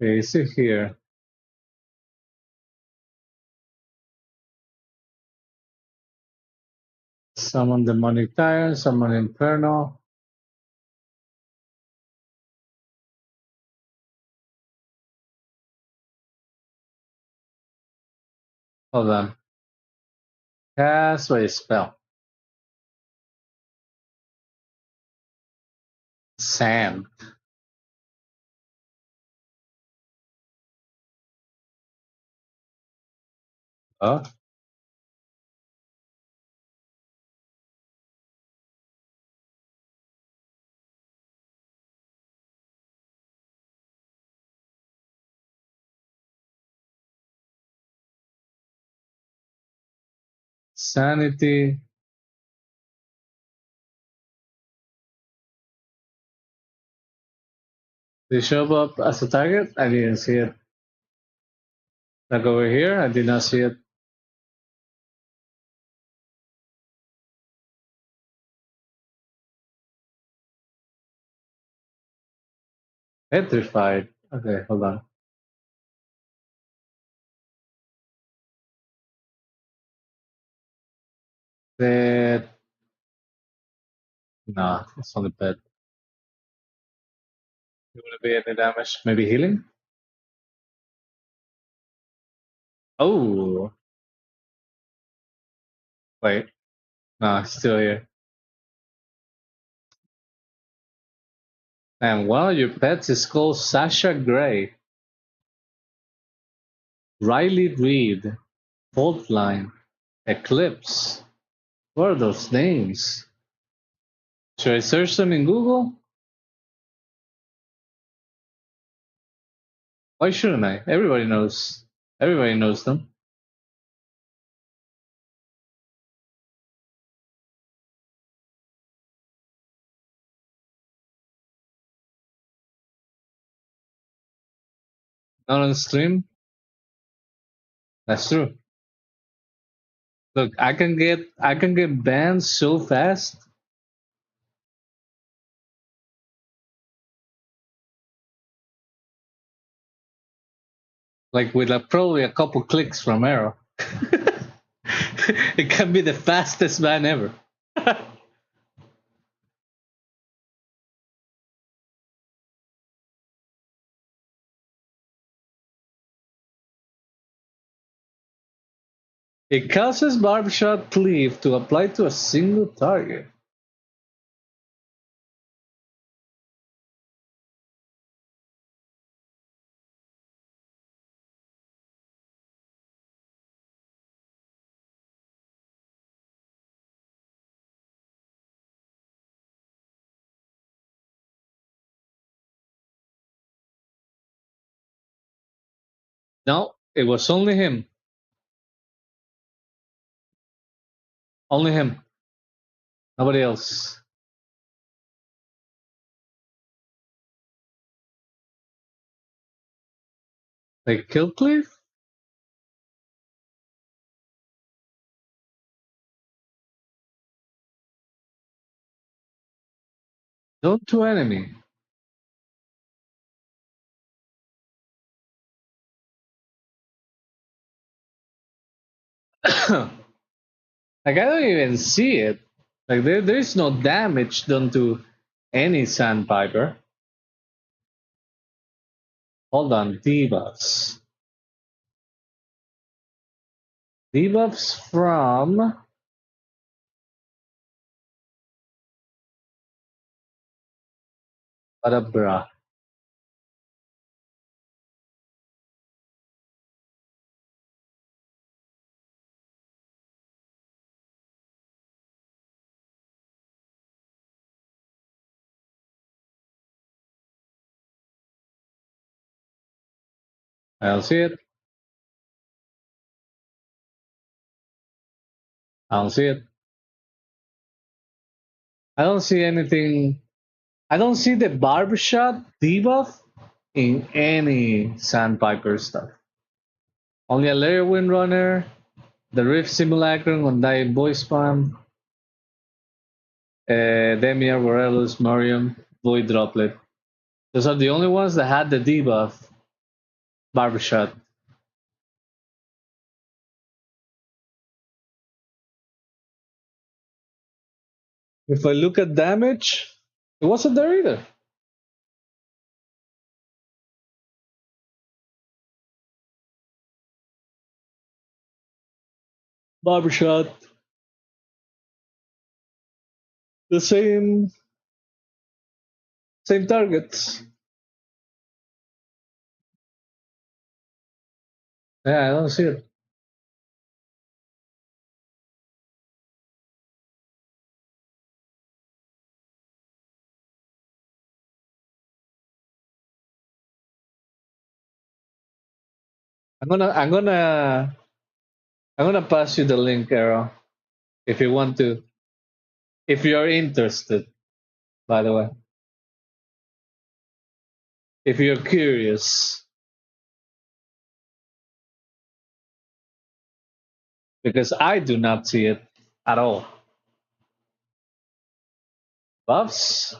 Okay, is it here? Summon Demonic Tyrant, summon Inferno. Hold on. Cast a spell. Sand. Oh, Sanity. Did it show up as a target? I didn't see it. Like over here, I did not see it. Petrified. Okay, hold on. That no, it's only pet. You wanna be any damage? Maybe healing? Oh, wait. No, he's still here. And one of your pets is called Sasha Gray, Riley Reed, Faultline, Eclipse. What are those names? Should I search them in Google? Why shouldn't I? Everybody knows. Everybody knows them. Not on stream. That's true. Look, I can get banned so fast. Like with probably a couple clicks from Arrow. It can be the fastest ban ever. It causes barbershop cleave to apply to a single target. No, it was only him. Only him. Nobody else. Like kill cleave? Don't to enemy. Like I don't even see it. Like there's no damage done to any sandpiper. Hold on, debuffs. Debuffs from Adabra. I don't see it. I don't see it. I don't see anything. I don't see the barbershop debuff in any sandpiper stuff. Only a layer windrunner, the Rift Simulacrum on die voice spam, Demir, Morellus, Morium, Void Droplet. Those are the only ones that had the debuff barbershop. If I look at damage, it wasn't there either. Barbershop, the same targets. Yeah, I don't see it. I'm gonna pass you the link, Arrow, if you want to, if you're interested. By the way, if you're curious, because I do not see it at all. Buffs?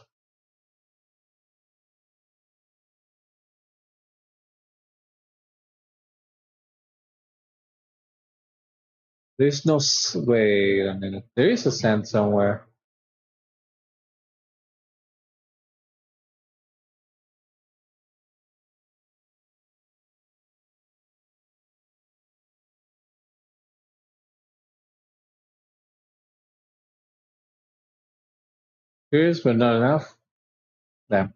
There's no. Wait a minute. There is a sand somewhere. Curious, but not enough. Damn,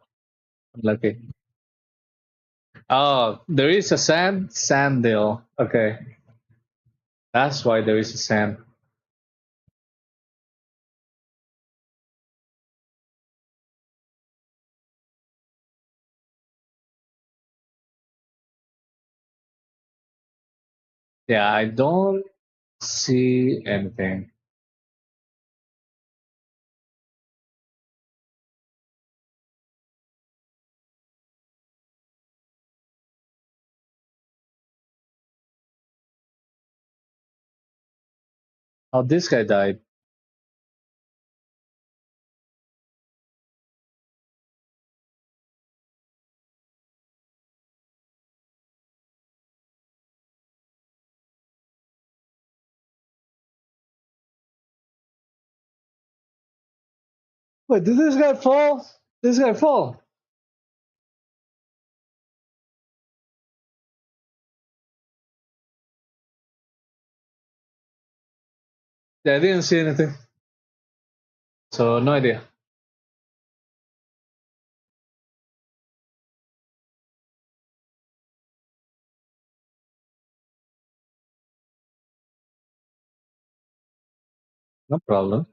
unlucky. Oh, there is a sand deal. Okay, that's why there is a sand. Yeah, I don't see anything. Oh, this guy died. Wait, did this guy fall? This guy fall? Yeah, I didn't see anything. So no idea. No problem.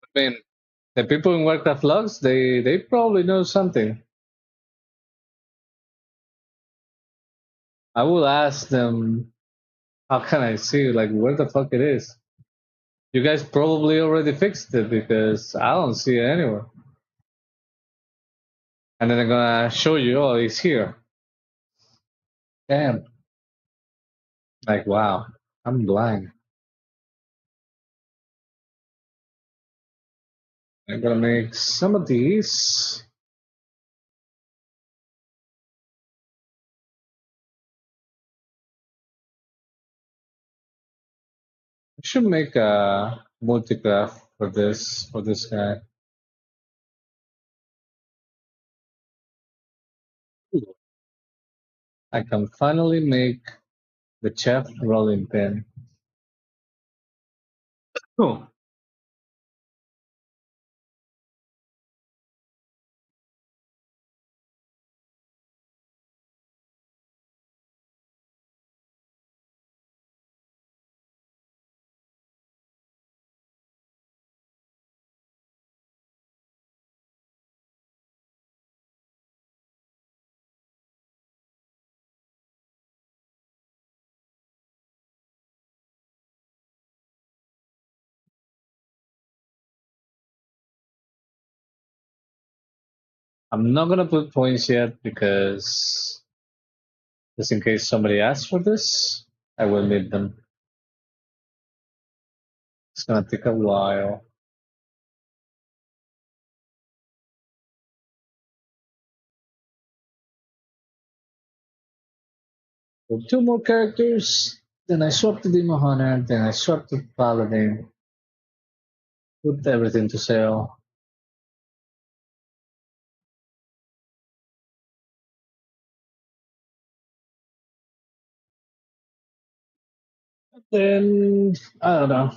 I mean, the people in Warcraft logs, they probably know something. I will ask them, how can I see like where the fuck it is? You guys probably already fixed it because I don't see it anywhere. And then I'm gonna show you, oh, it's here. Damn. Like wow, I'm blind. I'm gonna make some of these. I should make a multi-graph for this guy. I can finally make the chef rolling pin. Oh, I'm not gonna put points yet because just in case somebody asks for this, I will need them. It's gonna take a while. So two more characters, then I swap to Demon Hunter, then I swap to Paladin, put everything to sale. Then I don't know,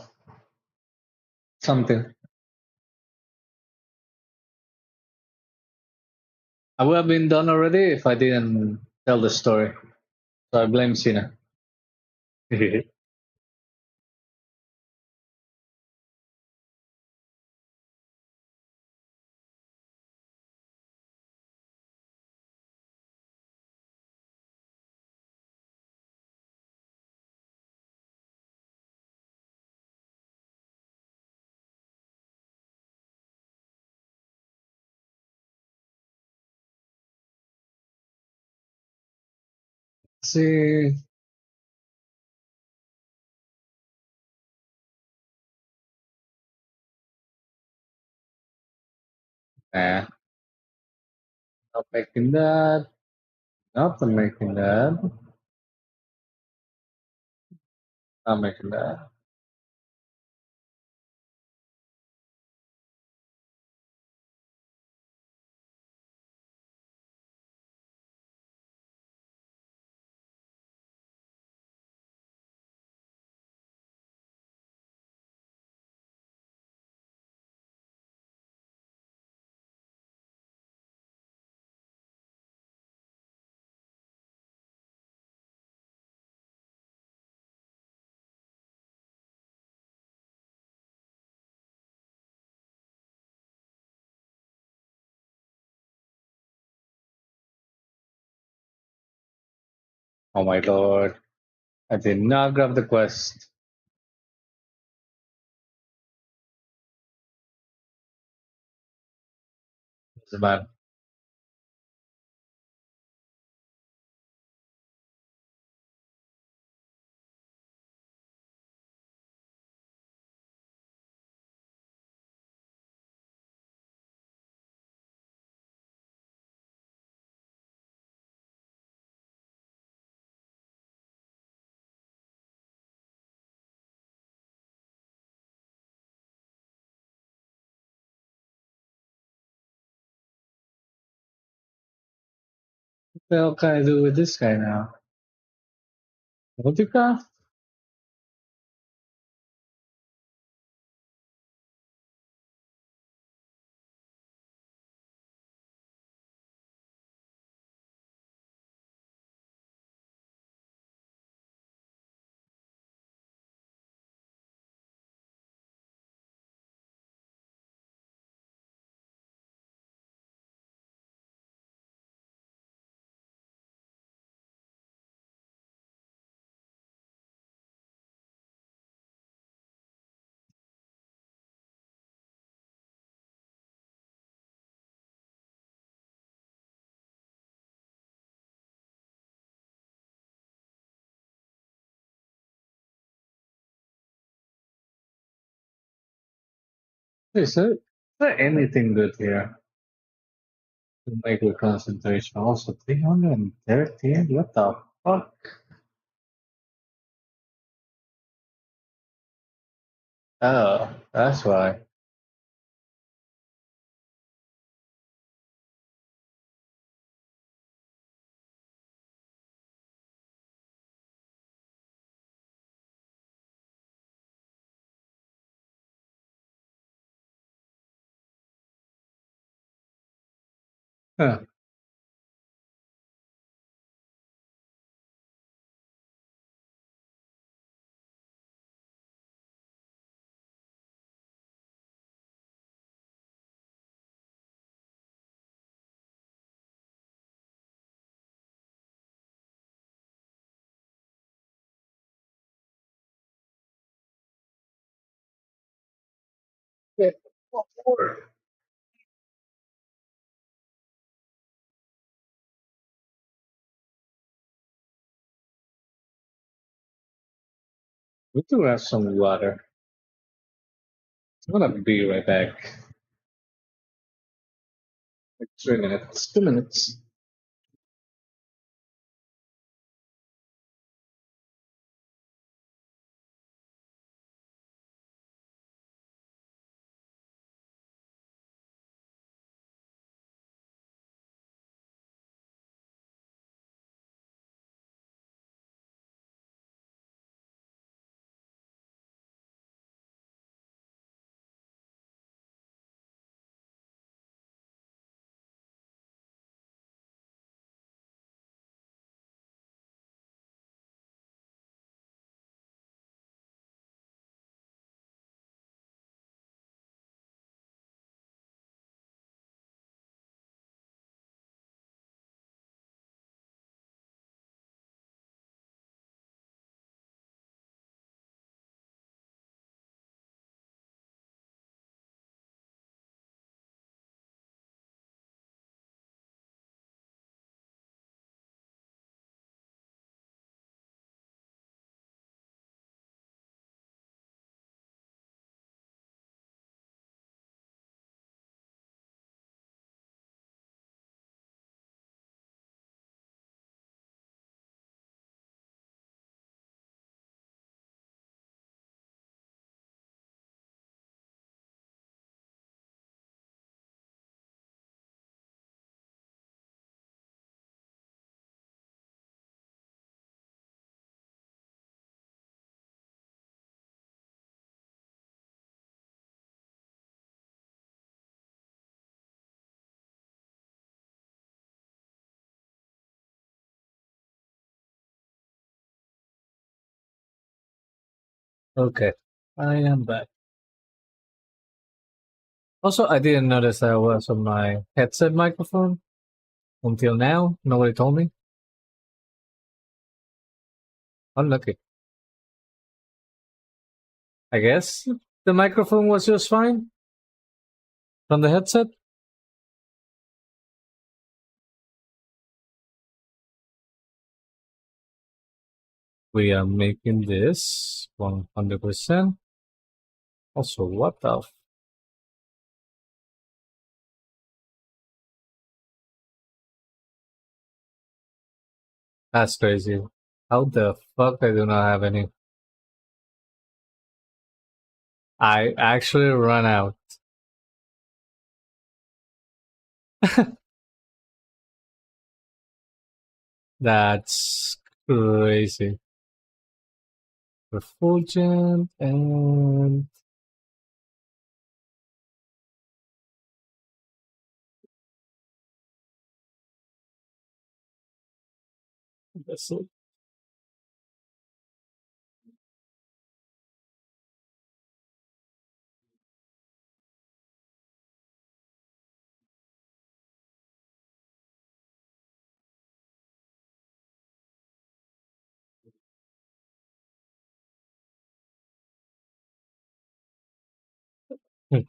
something. I would have been done already if I didn't tell the story. So I blame Cena. See, nah, not making that. Not making that. Not making that. Oh my lord. I did not grab the quest. Doesn't matter. What the hell can I do with this guy now? Multicraft? Is there anything good here to make with concentration? Also, 313? What the fuck? Oh, that's why. Huh. Yeah. We do have some water. I'm gonna be right back. Like 3 minutes, 2 minutes. Okay, I am back. Also, I didn't notice that was on my headset microphone until now. Nobody told me. Unlucky. I guess the microphone was just fine from the headset. We are making this 100%. Also, what the That's crazy. How the fuck I do not have any? I actually run out. That's crazy. Refulgent and that's it. Hmm.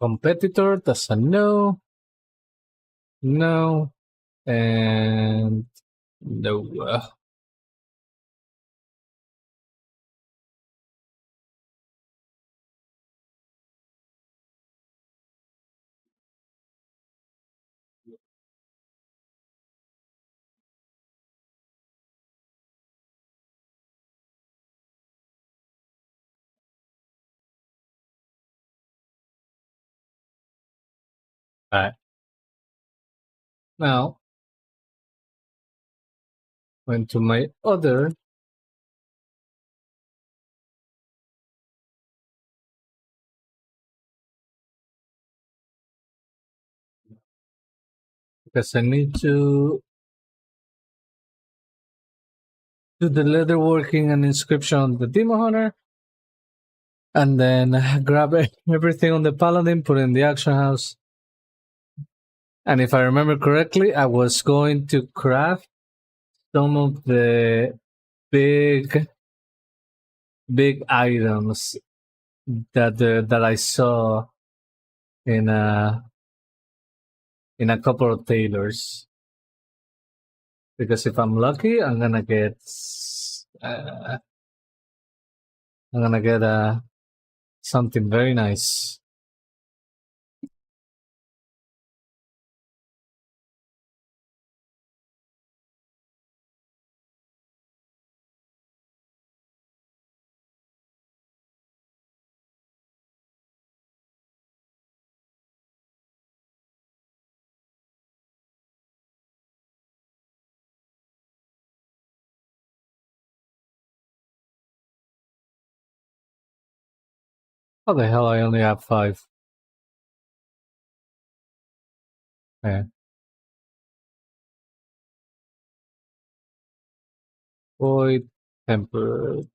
Competitor, that's a no. No. And no. Alright. Now, went to my other. Because I need to do the leatherworking and inscription on the Demon Hunter. And then grab everything on the Paladin, put it in the action house. And if I remember correctly, I was going to craft some of the big items that I saw in a couple of tailors. Because if I'm lucky, uh, I'm gonna get something very nice. How the hell I only have 5? Yeah. Void tempered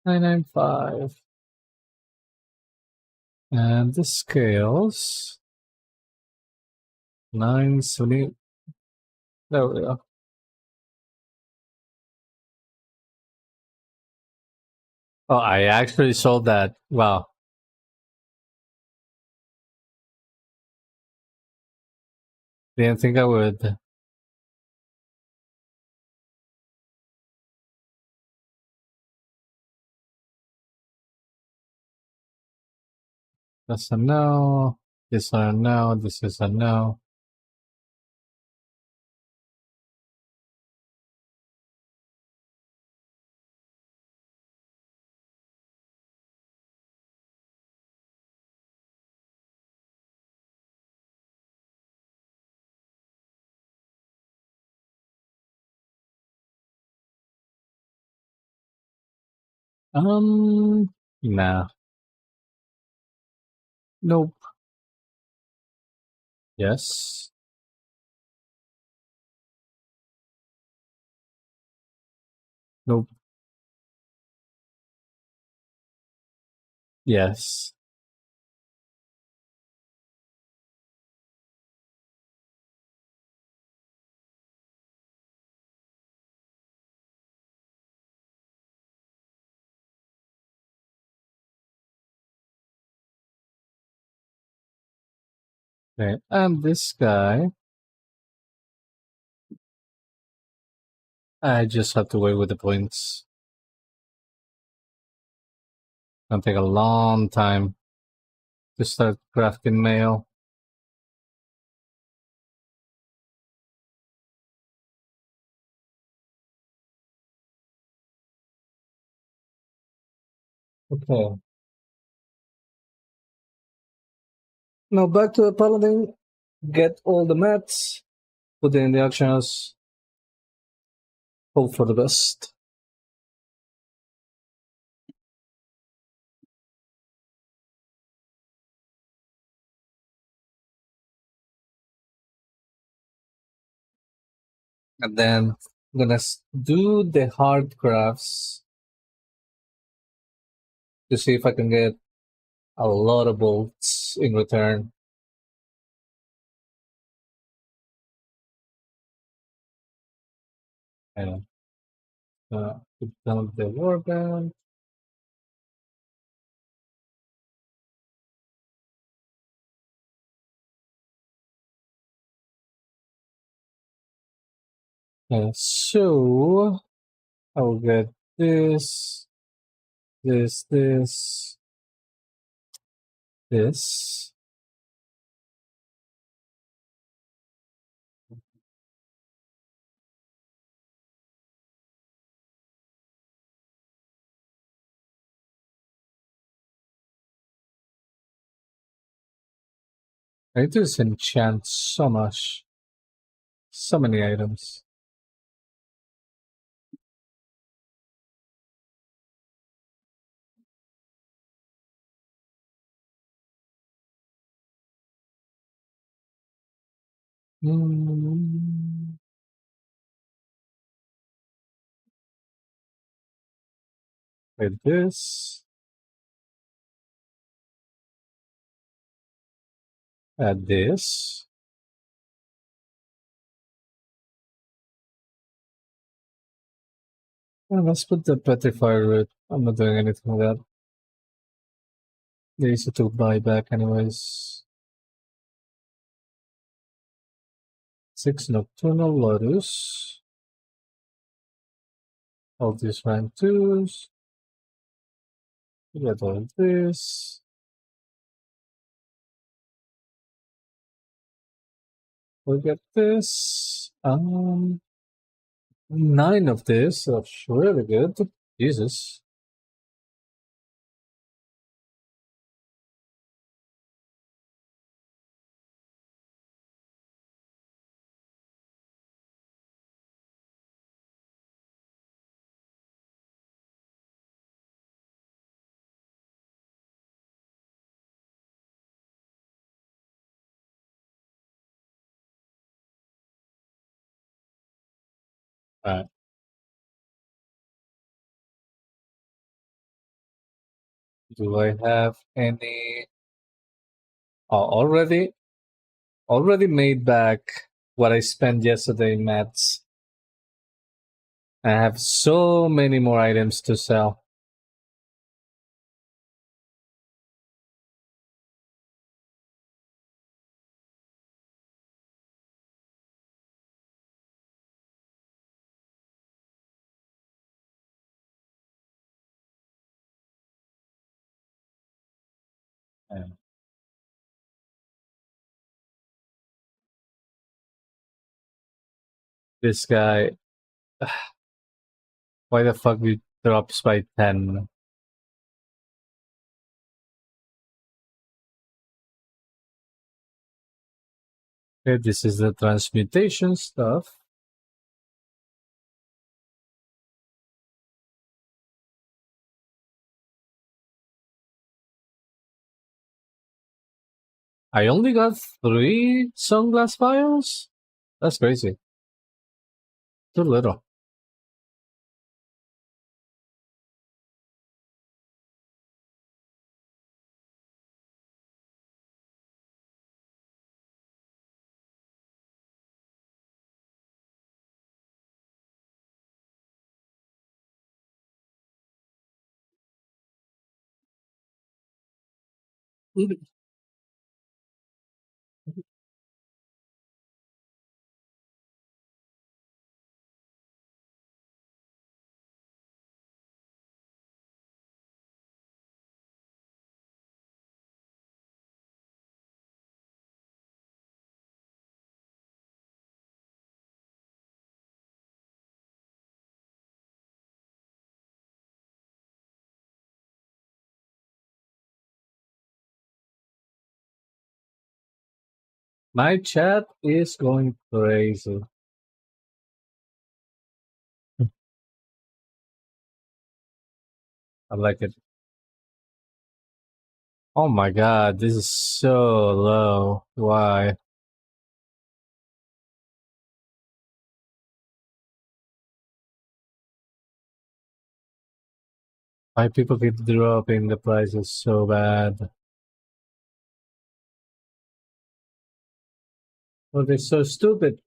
995. And the scales 970. There we go. Oh, I actually sold that. Wow. Didn't think I would. That's a no. This is a no. This is a no. Nah. Nope. Yes. Nope. Yes. Okay. And this guy, I just have to wait with the points. Gonna take a long time to start crafting mail. Okay. Now back to the paladin. Get all the mats. Put it in the actions. Hope for the best. And then I'm gonna do the hard crafts to see if I can get a lot of bolts in return. And put down the warband. And so I'll get this, this. I need to enchant so much. So many items. Mm. With this. Add this. And let's put the petrified root. I'm not doing anything with that. There's a 2 buyback anyways. 6 Nocturnal Lotus. All these rank 2s. Get all this. We'll get this. 9 of this. That's really good. Jesus. Alright. Do I have any? Oh, already made back what I spent yesterday in mats. I have so many more items to sell. Yeah. This guy, why the fuck he drops by 10? Okay, this is the transmutation stuff. I only got 3 sunglass files? That's crazy. Too little. My chat is going crazy. I like it. Oh my god, this is so low. Why? Why people keep dropping the prices so bad? Oh, they're so stupid.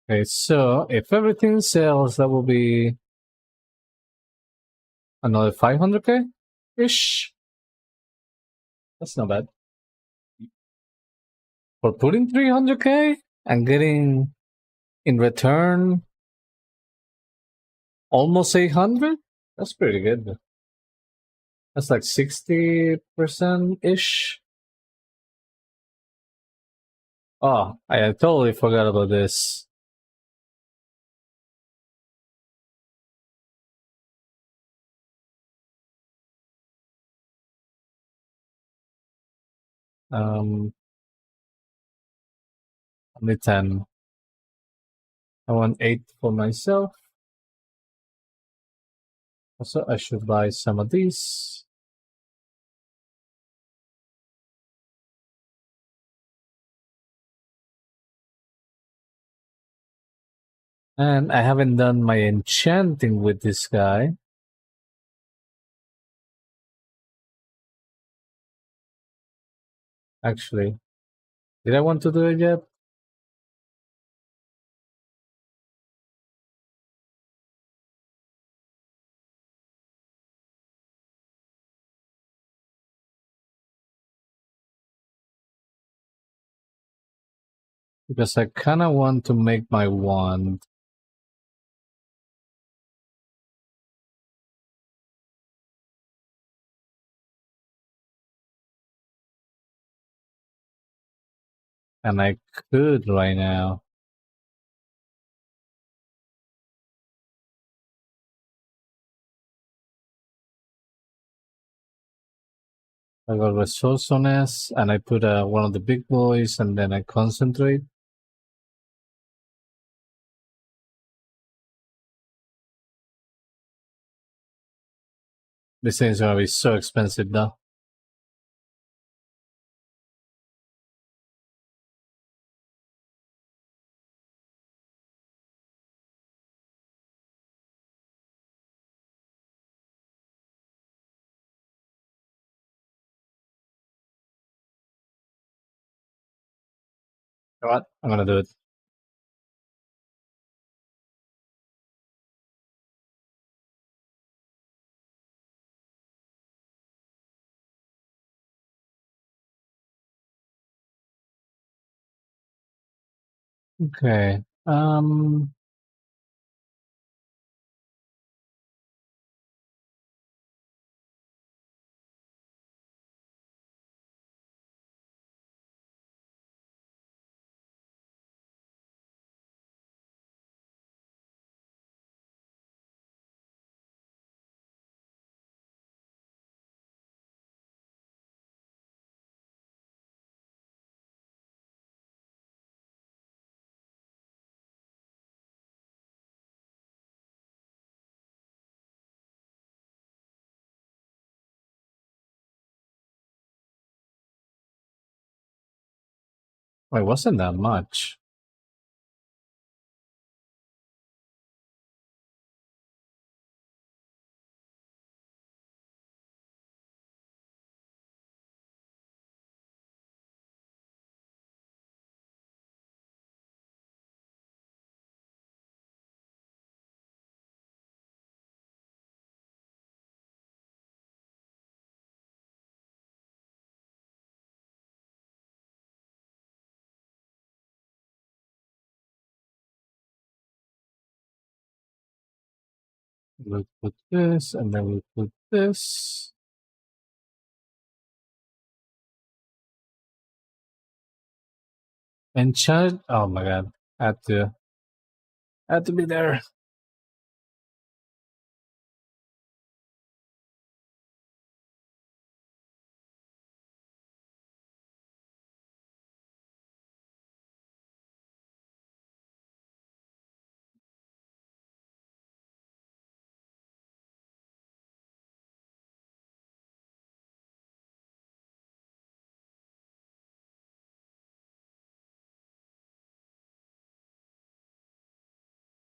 Okay, so if everything sells, that will be another 500k ish. That's not bad. For putting 300k and getting in return almost 800, that's pretty good. That's like 60% ish. Oh, I totally forgot about this. Um, only 10. I want 8 for myself. Also, I should buy some of these. And I haven't done my enchanting with this guy. Actually, did I want to do it yet? Because I kind of want to make my wand. And I could right now. I got resourcefulness and I put one of the big boys and then I concentrate. This thing is gonna be so expensive though. You know what? I'm gonna do it. Okay. It wasn't that much. We'll put this, and then we'll put this. Enchant. Oh my god. Had to be there.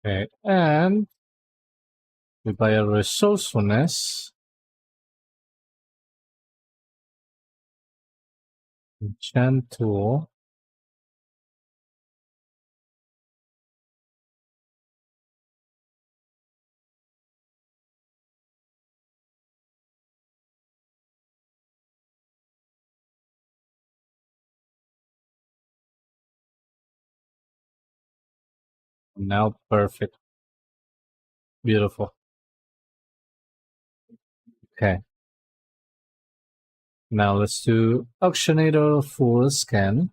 Okay. And we buy a resourcefulness. Enchant tool. Now perfect. Beautiful. Okay. Now let's do Auctionator full scan.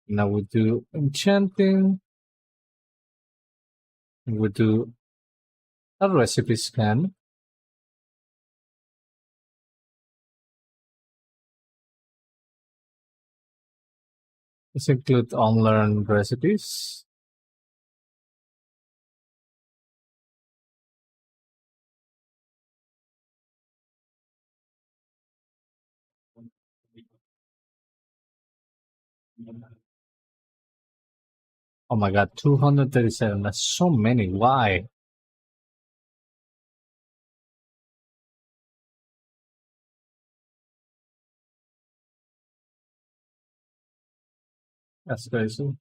Now we do enchanting. We do a recipe scan. Let's include unlearned recipes. Oh my god, 237. That's so many. Why? That's crazy.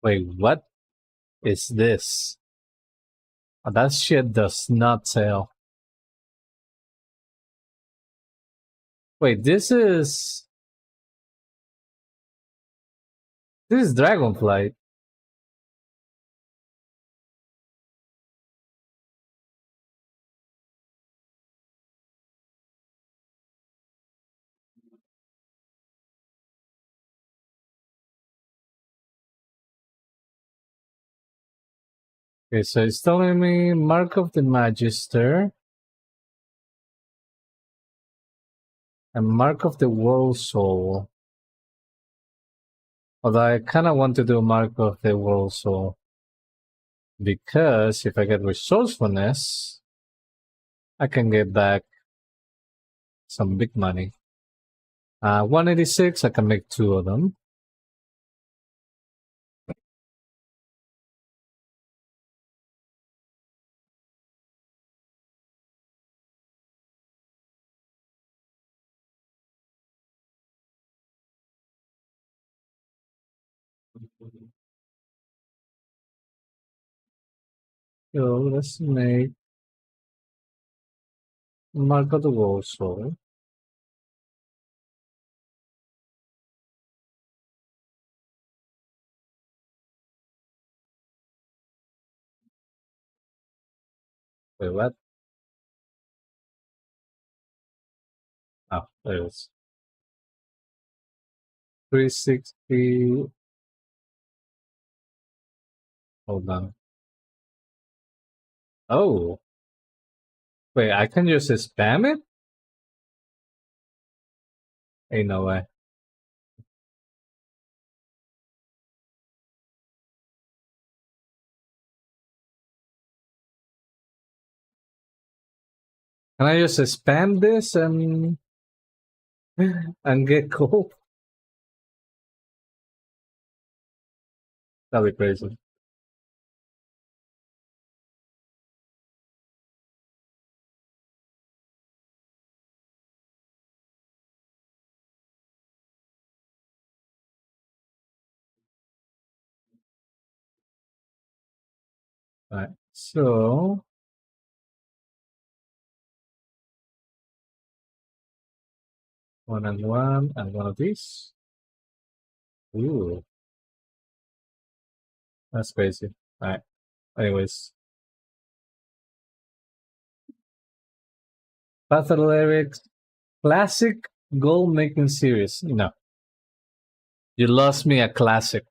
Wait, what is this? Oh, that shit does not sell. Wait, this is Dragonflight. Okay, so it's telling me Mark of the Magister and Mark of the World Soul. Although I kind of want to do Mark of the World Soul because if I get resourcefulness, I can get back some big money. 186, I can make 2 of them. So let's make Mark of the World Soul. Wait, what? Oh, there it is. 360. Hold on. Oh, wait, I can just spam it? Ain't no way. Can I just spam this and get gold? That'd be crazy. Alright, so 1 and 1 and one of these. Ooh, that's crazy. Alright, anyways. Path of the Lyrics Classic Goal Making Series. No. You lost me a classic.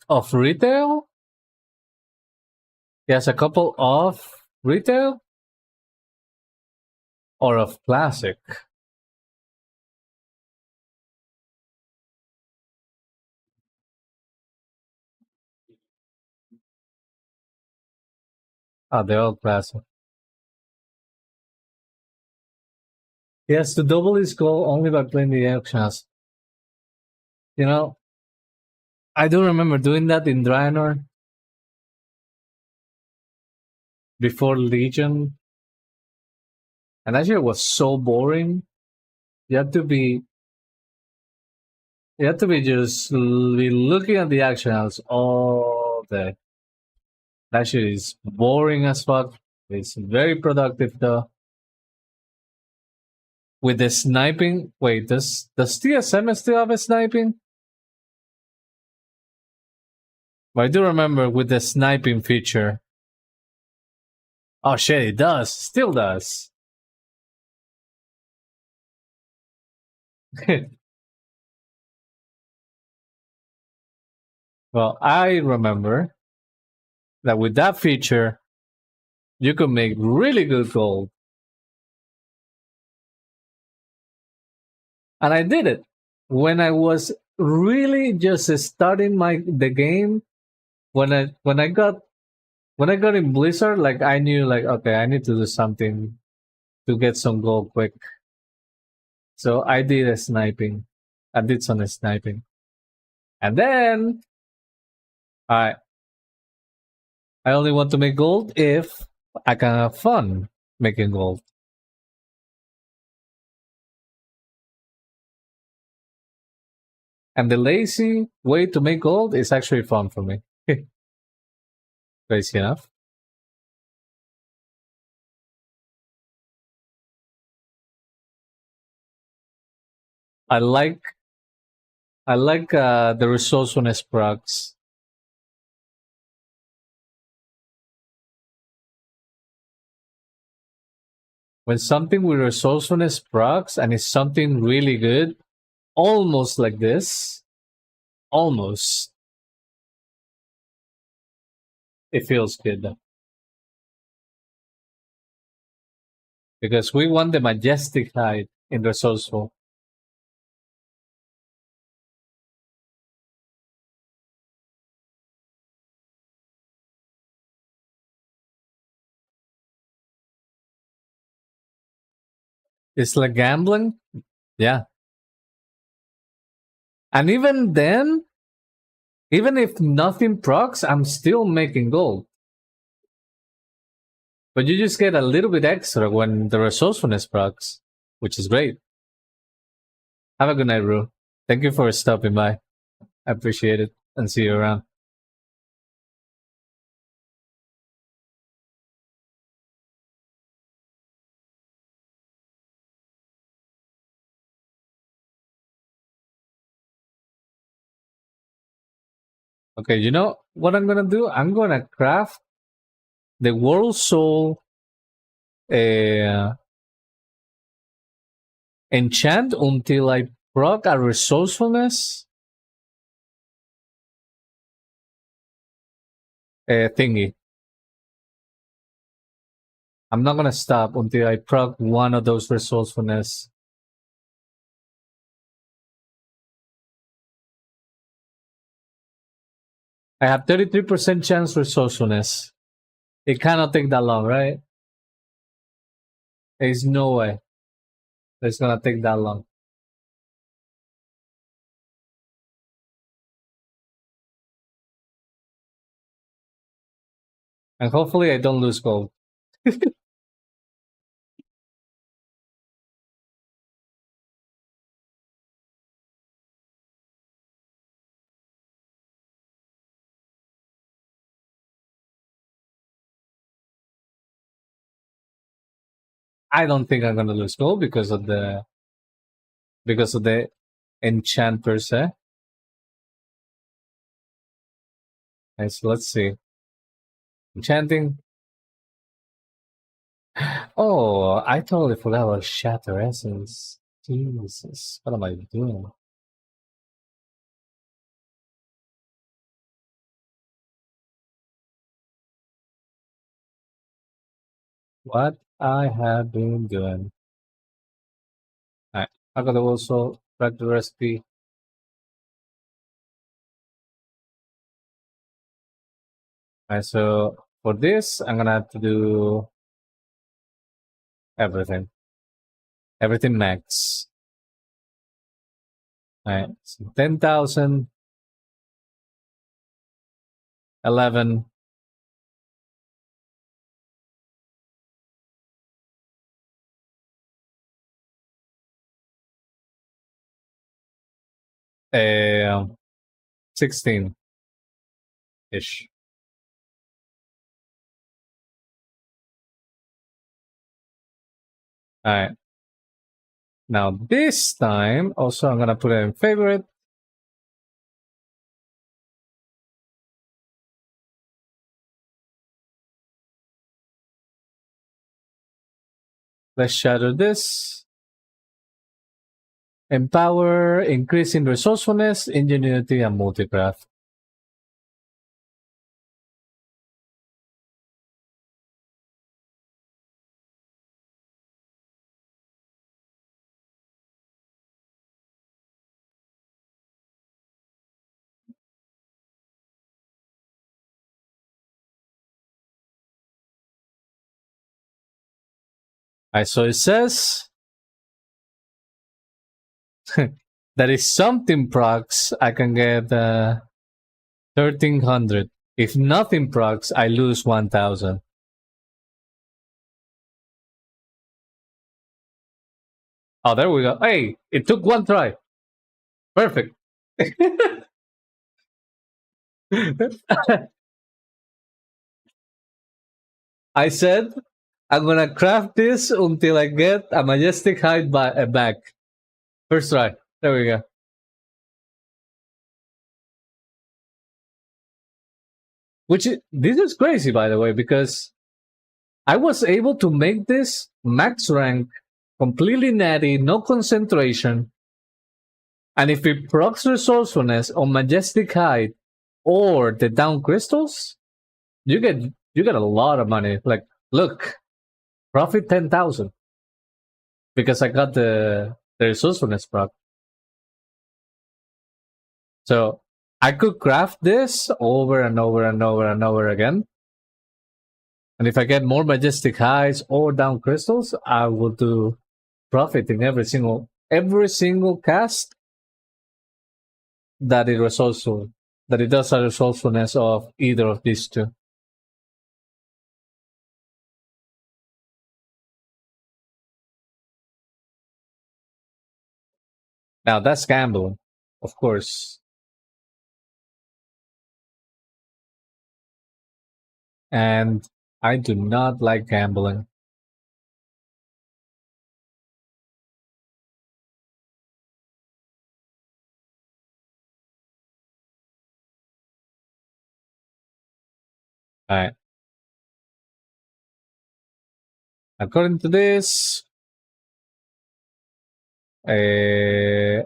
Of retail? Yes, a couple of retail or of classic. Ah, they're all classic. He has to double his goal only by playing the actions. You know, I do remember doing that in Draenor before Legion. And that shit was so boring. You had to be just be looking at the actions all day. That shit is boring as fuck. It's very productive though. With the sniping, wait, does TSM still have a sniping? But I do remember with the sniping feature. Oh shit, it does. Still does. Well, I remember that with that feature, you could make really good gold. And I did it when I was really just starting the game. When I got in Blizzard, like I knew, like, okay, I need to do something to get some gold quick. So I did a sniping. I did some sniping, and then I only want to make gold if I can have fun making gold. And the lazy way to make gold is actually fun for me. Crazy enough. I like the resourcefulness procs. When something with resourcefulness procs and it's something really good, almost like this, almost, it feels good. Because we want the majestic height in resourceful. It's like gambling. Yeah. And even then, even if nothing procs, I'm still making gold. But you just get a little bit extra when the resourcefulness procs, which is great. Have a good night, Rue. Thank you for stopping by. I appreciate it and see you around. Okay, you know what I'm gonna do? I'm gonna craft the World Soul uh, enchant until I proc a resourcefulness thingy. I'm not gonna stop until I proc one of those resourcefulness. I have 33% chance resourcefulness. It cannot take that long, right? There's no way it's gonna take that long. And hopefully I don't lose gold. I don't think I'm gonna lose gold because of the enchant per se. Okay, so let's see. Enchanting. Oh, I totally forgot about Shatter Essence. Jesus, what am I doing? What I have been doing. Alright, I gotta also track the recipe. Alright, so for this, I'm gonna have to do everything. Everything max. Alright, so 10,000, 11, uh, 16 ish. Alright. Now this time, also I'm gonna put it in favorite. Let's shadow this. Empower, increase in resourcefulness, ingenuity, and multicraft. Alright, so it says that if something procs, I can get 1,300. If nothing procs, I lose 1,000. Oh, there we go. Hey, it took one try. Perfect. I said I'm gonna craft this until I get a majestic hide back. First try. There we go. This is crazy, by the way, because I was able to make this max rank, completely natty, no concentration. And if it procs resourcefulness on majestic hide or the down crystals, you get a lot of money. Like, look, profit 10,000 because I got the resourcefulness proc. So I could craft this over and over and over and over again. And if I get more majestic highs or down crystals, I will do profit in every single cast that it does a resourcefulness of either of these two. Now that's gambling. of course. And I do not like gambling. All right. According to this, uh,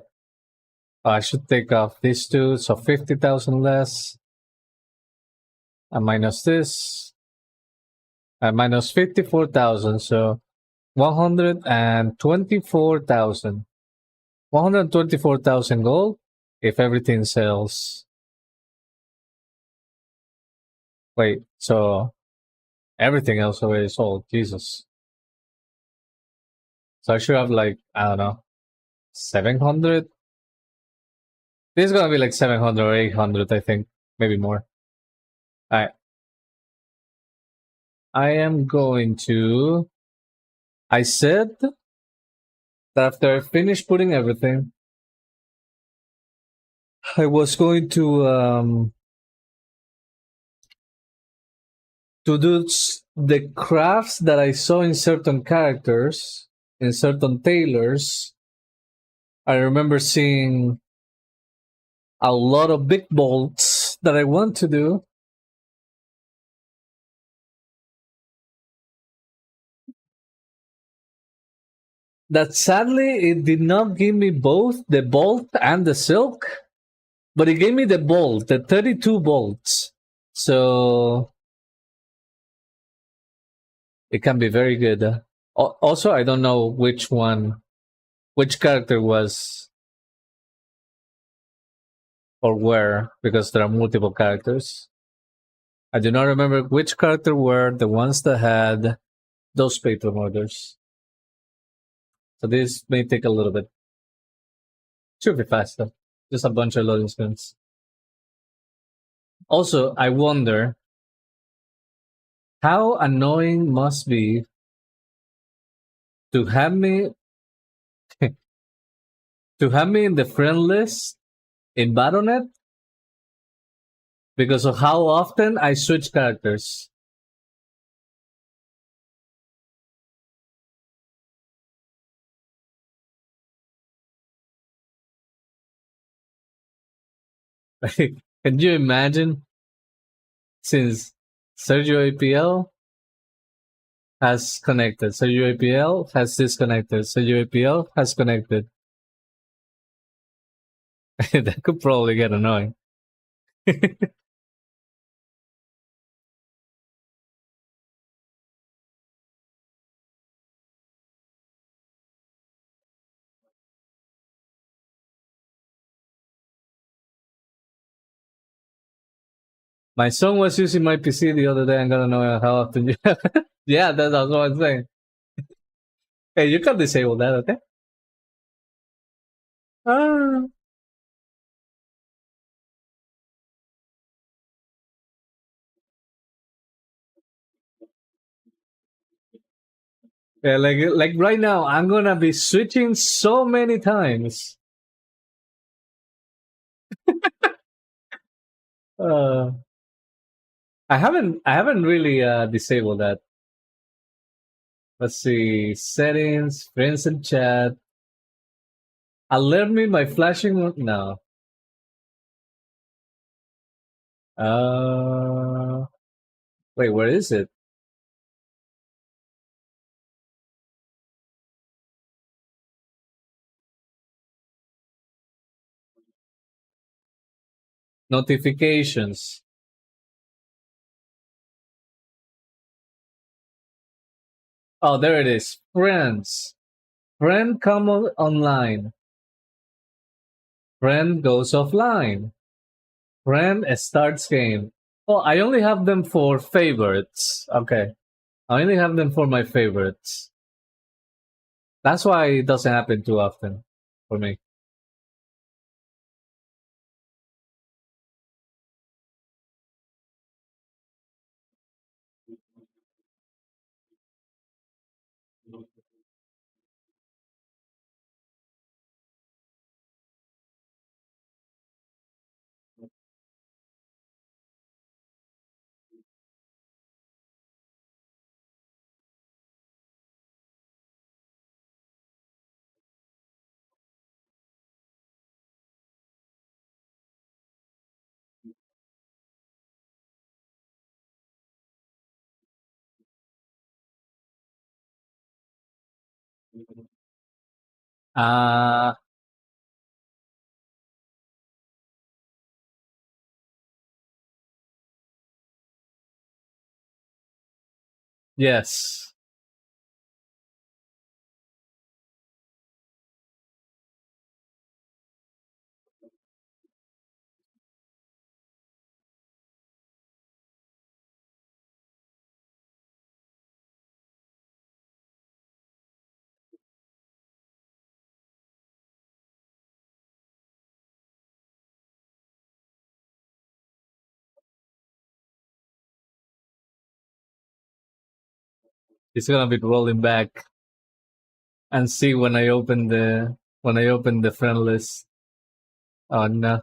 I should take off these two, so 50,000 less, and minus this, and minus 54,000, so 124,000. 124,000 gold if everything sells. Wait, so everything else already sold. Jesus. So I should have like, I don't know, 700? This is gonna be like 700 or 800, I think. Maybe more. Alright. I am going to. I said that after I finish putting everything, I was going to do the crafts that I saw in certain characters, in certain tailors. I remember seeing a lot of big bolts that I want to do. That sadly it did not give me both the bolt and the silk, but it gave me the bolt, the 32 bolts. So it can be very good. Also, I don't know which character was or where, because there are multiple characters. I do not remember which character were the ones that had those patron orders. So this may take a little bit. Should be faster. Just a bunch of loading screens. Also, I wonder how annoying must be to have me to have me in the friend list in Battle.net because of how often I switch characters. Can you imagine since Sergio APL has connected, Sergio APL has disconnected, Sergio APL has connected. That could probably get annoying. My son was using my PC the other day. I'm gonna know how often you. Yeah, that's what I'm saying. Hey, you can disable that, okay? Ah. Yeah, like right now, I'm gonna be switching so many times. Uh, I haven't really disabled that. Let's see, settings, friends and chat. Alert me by flashing. No. Uh, wait, where is it? Notifications. Oh, there it is. Friends. Friend come online. Friend goes offline. Friend starts game. Oh, I only have them for favorites. Okay. I only have them for my favorites. That's why it doesn't happen too often for me. Uh yes. It's gonna be rolling back and see when I open the friend list. Oh no.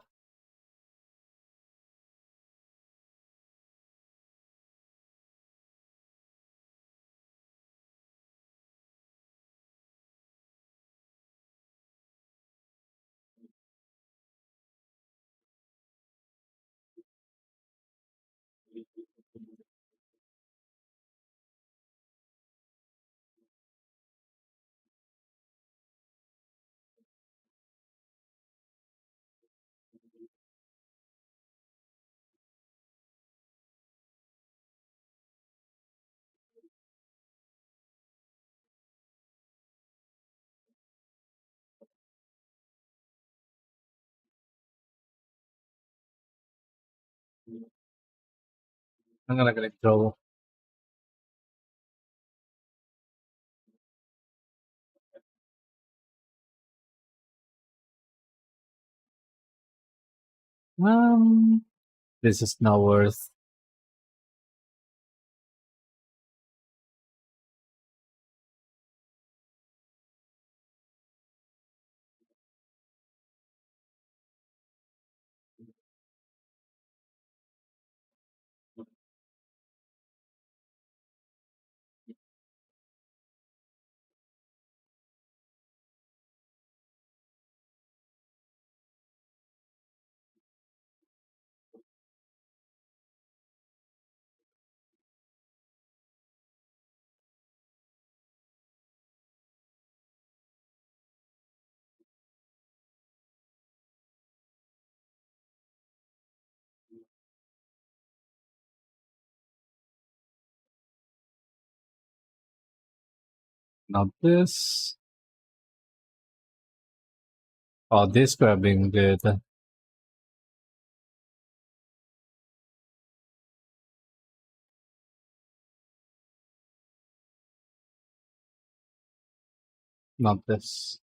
I'm gonna get in trouble. Um this is not worth. Not this. Oh, this could have been good. Not this.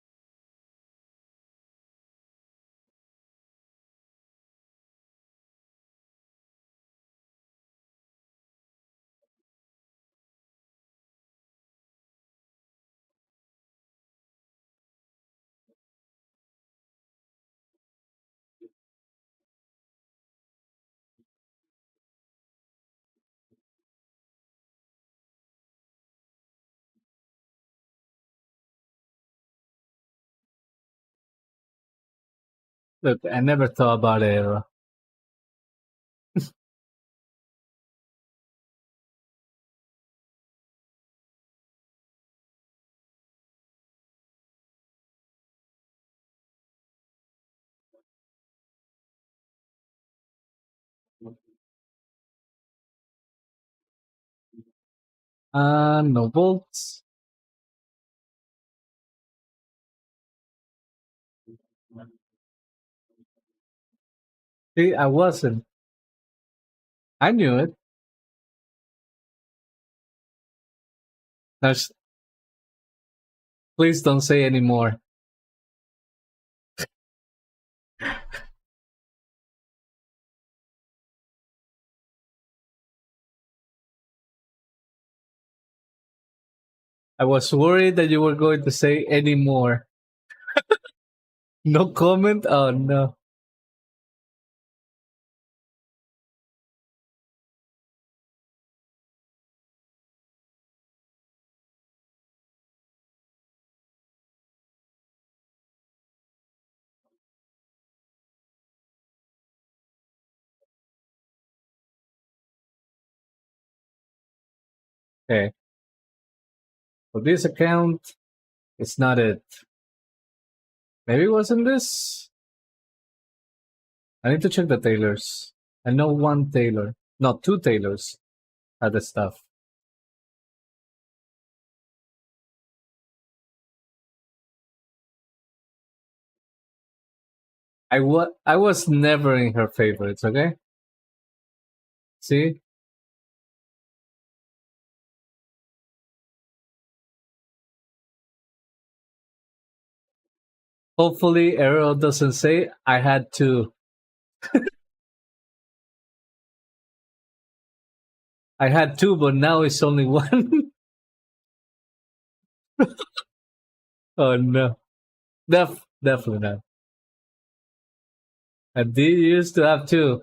Look, I never thought about it. No bolts. See, I wasn't. I knew it. There's, please don't say anymore. I was worried that you were going to say anymore. No comment? Oh no. Okay. For this account, It's not it. Maybe it wasn't this. I need to check the tailors. I know one tailor. No, two tailors had the stuff. I was never in her favorites, okay? See? Hopefully Arrow doesn't say I had two. I had two, but now it's only one. Oh no. Definitely not. I did used to have two.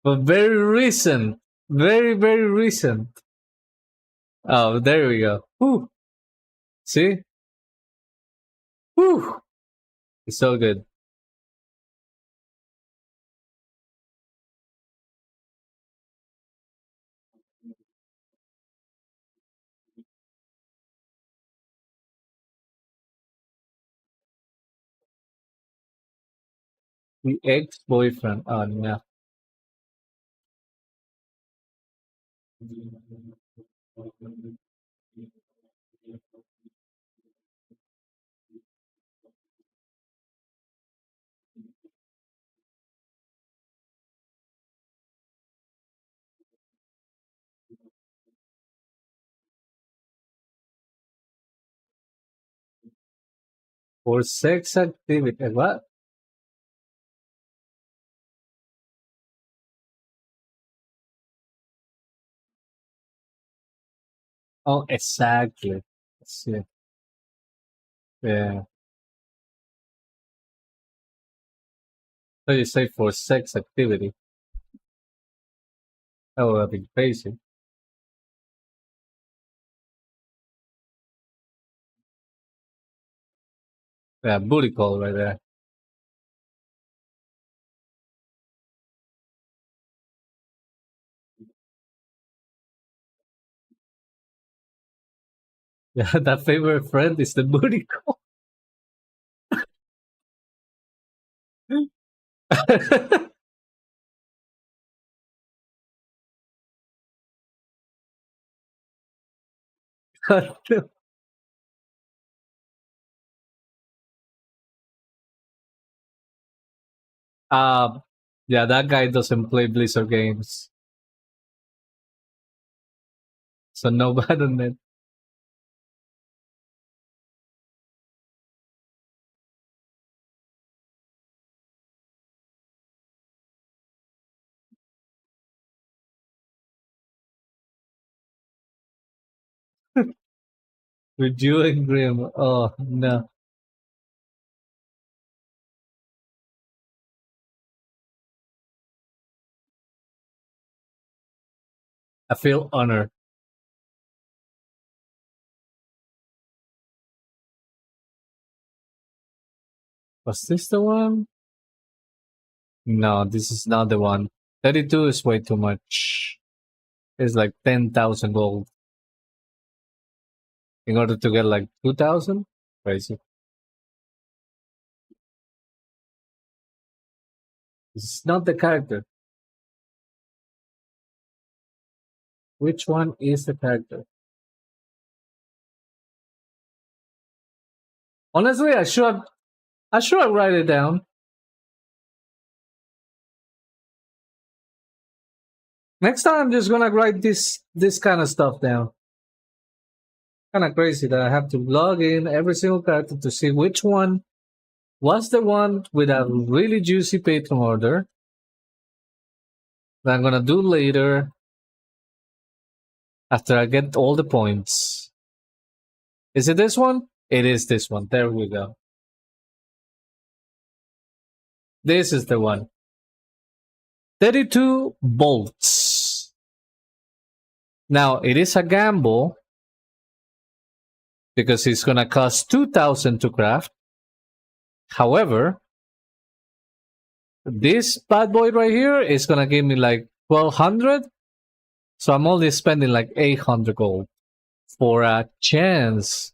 But very recent. Very, very recent. Oh, there we go. Whew. See? Whew. It's so good. The ex-boyfriend. Oh no. For sex activity. What? Oh, exactly. Let's see. Yeah. So you say for sex activity. Oh, I've been crazy. Yeah, booty call right there. Yeah, that favorite friend is the booty call. um, yeah, that guy doesn't play Blizzard games, so no bad on it. With you and Grim, oh no, I feel honored. Was this the one? No, this is not the one. 32 is way too much. It's like 10,000 gold in order to get like 2,000. Crazy. This is not the character. Which one is the character? Honestly, I should write it down. Next time, I'm just gonna write this kind of stuff down. Kind of crazy that I have to log in every single character to see which one was the one with a really juicy patron order that I'm gonna do later after I get all the points. Is it this one? It is this one. There we go. This is the one. 32 bolts. Now, it is a gamble because it's going to cost 2,000 to craft. However, this bad boy right here is going to give me like 1,200. So I'm only spending like 800 gold. for a chance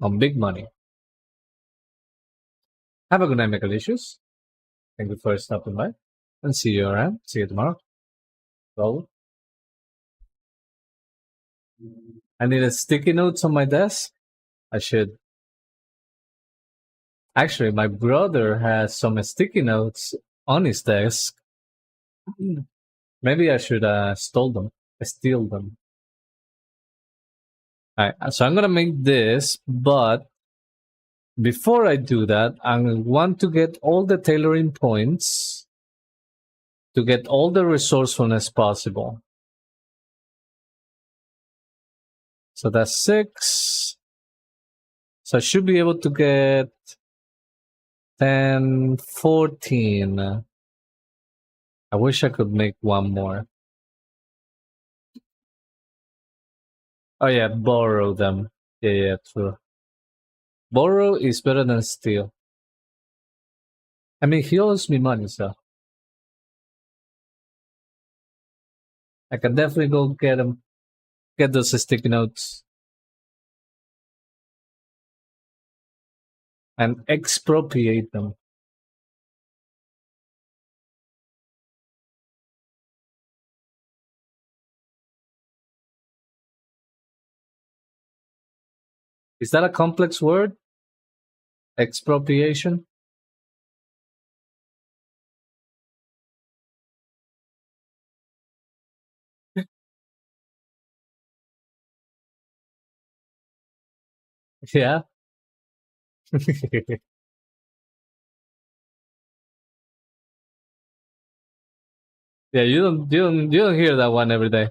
on big money. Have a good night, Megalicious. Thank you for stopping by. And see you around. See you tomorrow. Well, I need a sticky notes on my desk. I should. Actually, my brother has some sticky notes on his desk. Maybe I should steal them. Alright, so I'm gonna make this, but before I do that, I want to get all the tailoring points to get all the resourcefulness possible. So that's 6. So I should be able to get 10, 14. I wish I could make one more. Oh yeah, borrow them. Yeah, true. Borrow is better than steal. I mean, he owes me money, so I can definitely go get him, get those sticky notes, and expropriate them. Is that a complex word? Expropriation? Yeah. Yeah, you don't hear that one every day.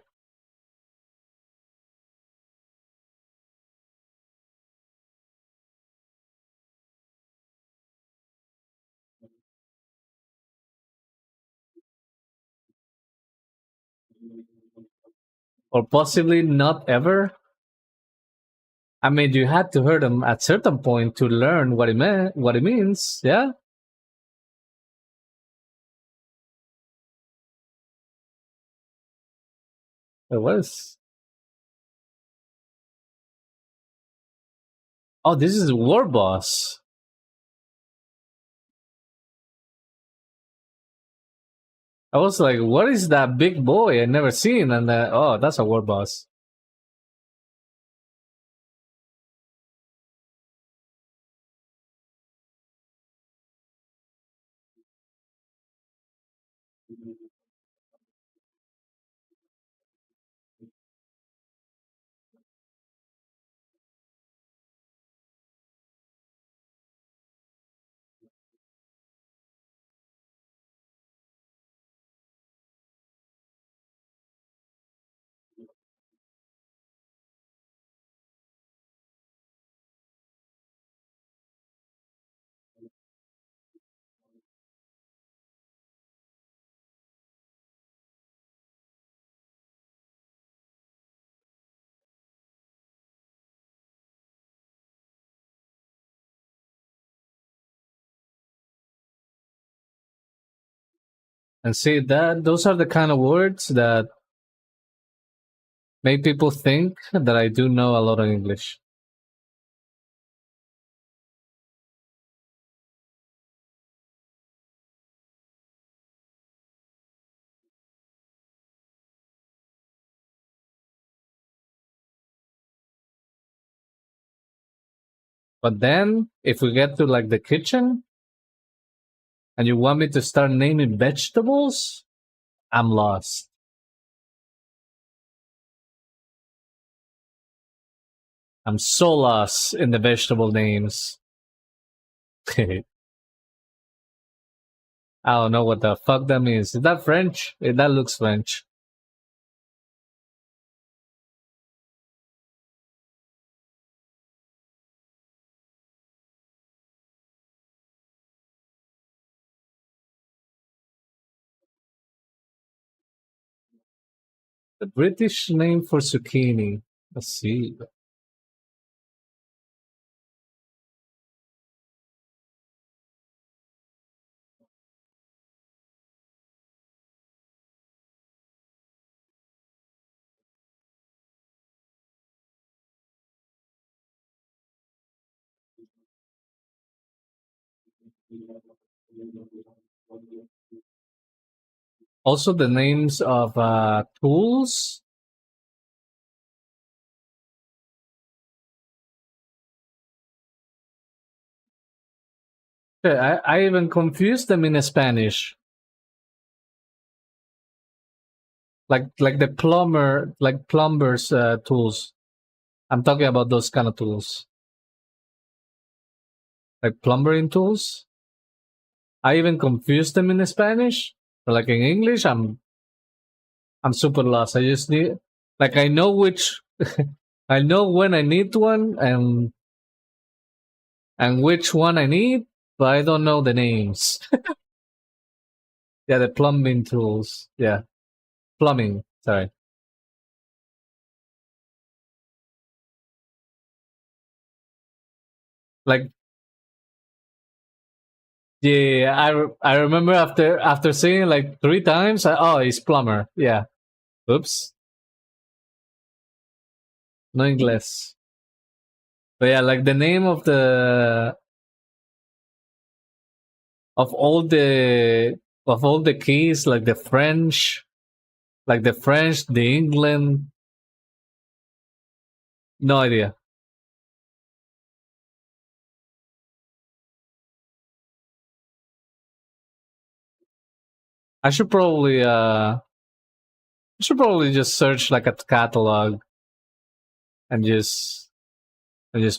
Or possibly not ever. I mean, you had to hear them at certain point to learn what it meant, what it means. Yeah, it was. Oh, this is War Boss. I was like, what is that big boy I never seen? And oh, that's a War Boss. And see that those are the kind of words that make people think that I do know a lot of English. But then, if we get to like the kitchen, and you want me to start naming vegetables, I'm lost. I'm so lost in the vegetable names. I don't know what the fuck that means. Is that French? That looks French. The British name for zucchini. Let's see. Also, the names of tools. Yeah, I even confused them in Spanish. Like the plumbers tools. I'm talking about those kind of tools, like plumbering tools. I even confused them in Spanish, but like in English, I'm super lost. I just need, like, I know which, I know when I need one and which one I need, but I don't know the names. Yeah, the plumbing tools. Yeah, plumbing. Sorry. Like, yeah, I remember after seeing it like 3 times. Oh, he's plumber. Yeah. Oops. No English. But yeah, like the name of all the of all the keys, like the French, the England. No idea. I should probably just search like a catalog and just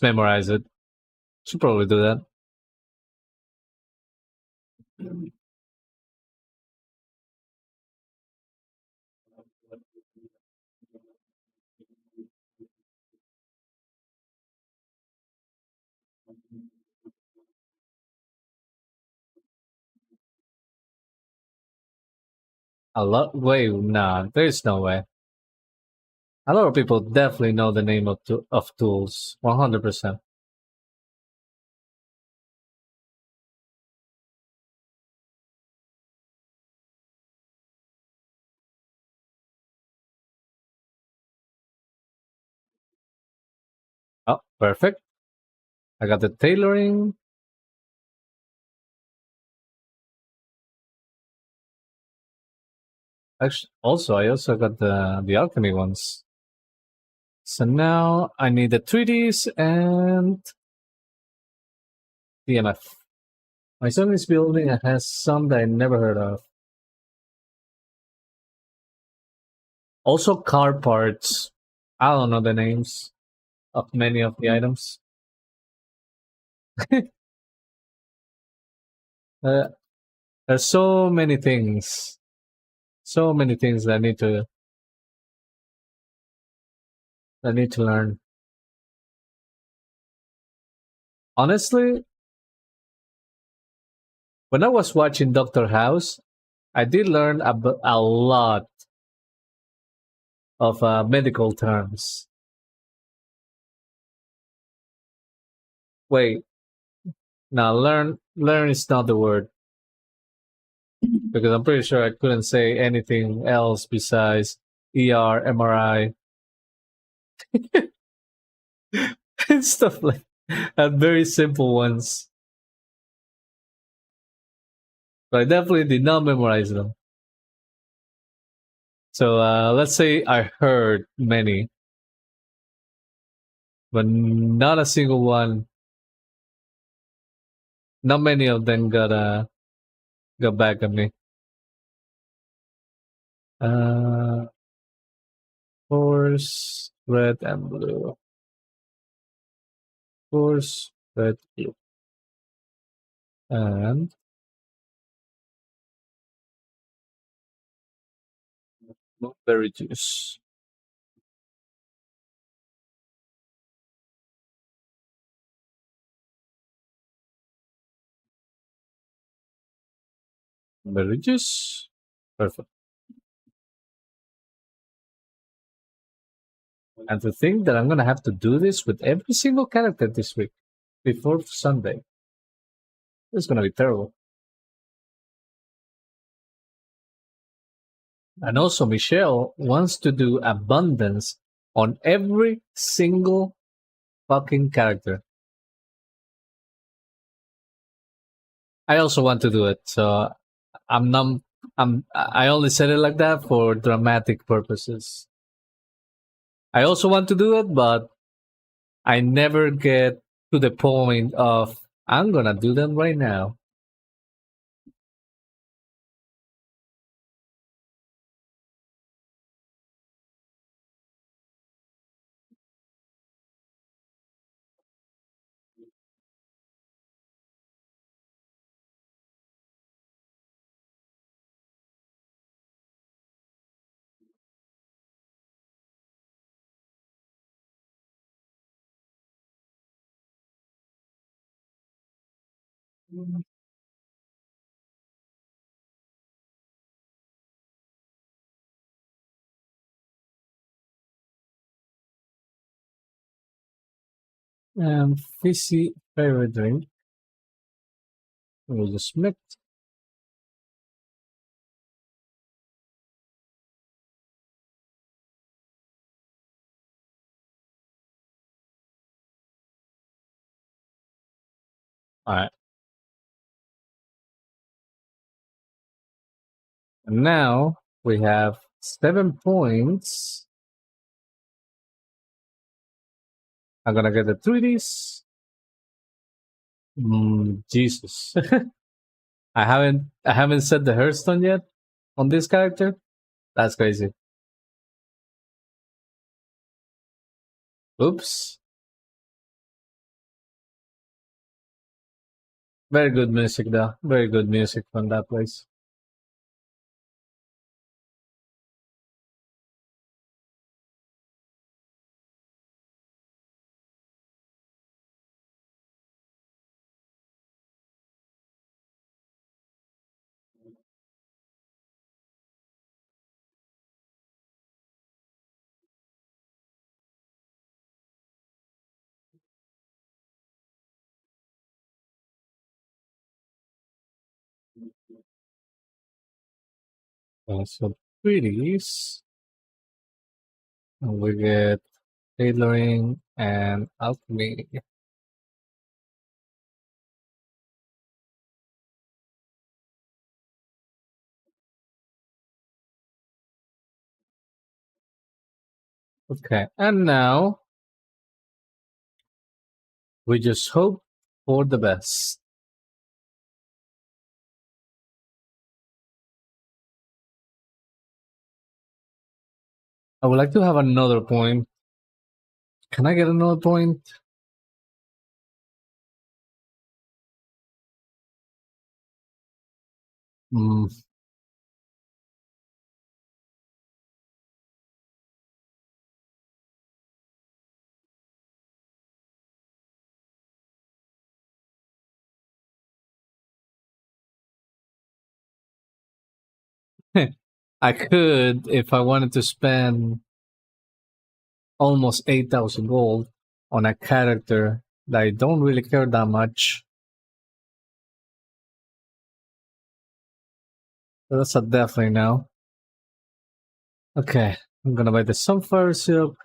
memorize it. Should probably do that. A lot. Wait, nah, there's no way. A lot of people definitely know the name of tools. 100%. Oh, perfect. I got the tailoring. Actually, I also got the alchemy ones. So now I need the 3Ds and DMF. My son is building and has some that I never heard of. Also, car parts. I don't know the names of many of the items. uh, there's so many things that I need to learn. Honestly, when I was watching Doctor House, I did learn a lot of medical terms. Wait, now learn is not the word because I'm pretty sure I couldn't say anything else besides ER, MRI, and stuff like that. Very simple ones. But I definitely did not memorize them. So let's say I heard many, but not a single one. Not many of them got back at me. Uh, Horse, red and blue. Horse, red, blue, and berry juice. Berry juice. Perfect. And to think that I'm gonna have to do this with every single character this week before Sunday. It's gonna be terrible. And also, Michelle wants to do abundance on every single fucking character. I also want to do it, so I'm not. I only said it like that for dramatic purposes. I also want to do it, but I never get to the point of I'm gonna do them right now. Fizzy favorite drink. We just mix. All right. And now we have 7 points. I'm gonna get the 3Ds. Jesus. I haven't set the Hearthstone yet on this character. That's crazy. Oops. Very good music though. Very good music from that place. So 3Ds. And we get tailoring and alchemy. Okay. And now we just hope for the best. I would like to have another point. Can I get another point? Hmm. I could if I wanted to spend almost 8,000 gold on a character that I don't really care that much. So that's a definitely no. Okay, I'm gonna buy the Sunfire Silk.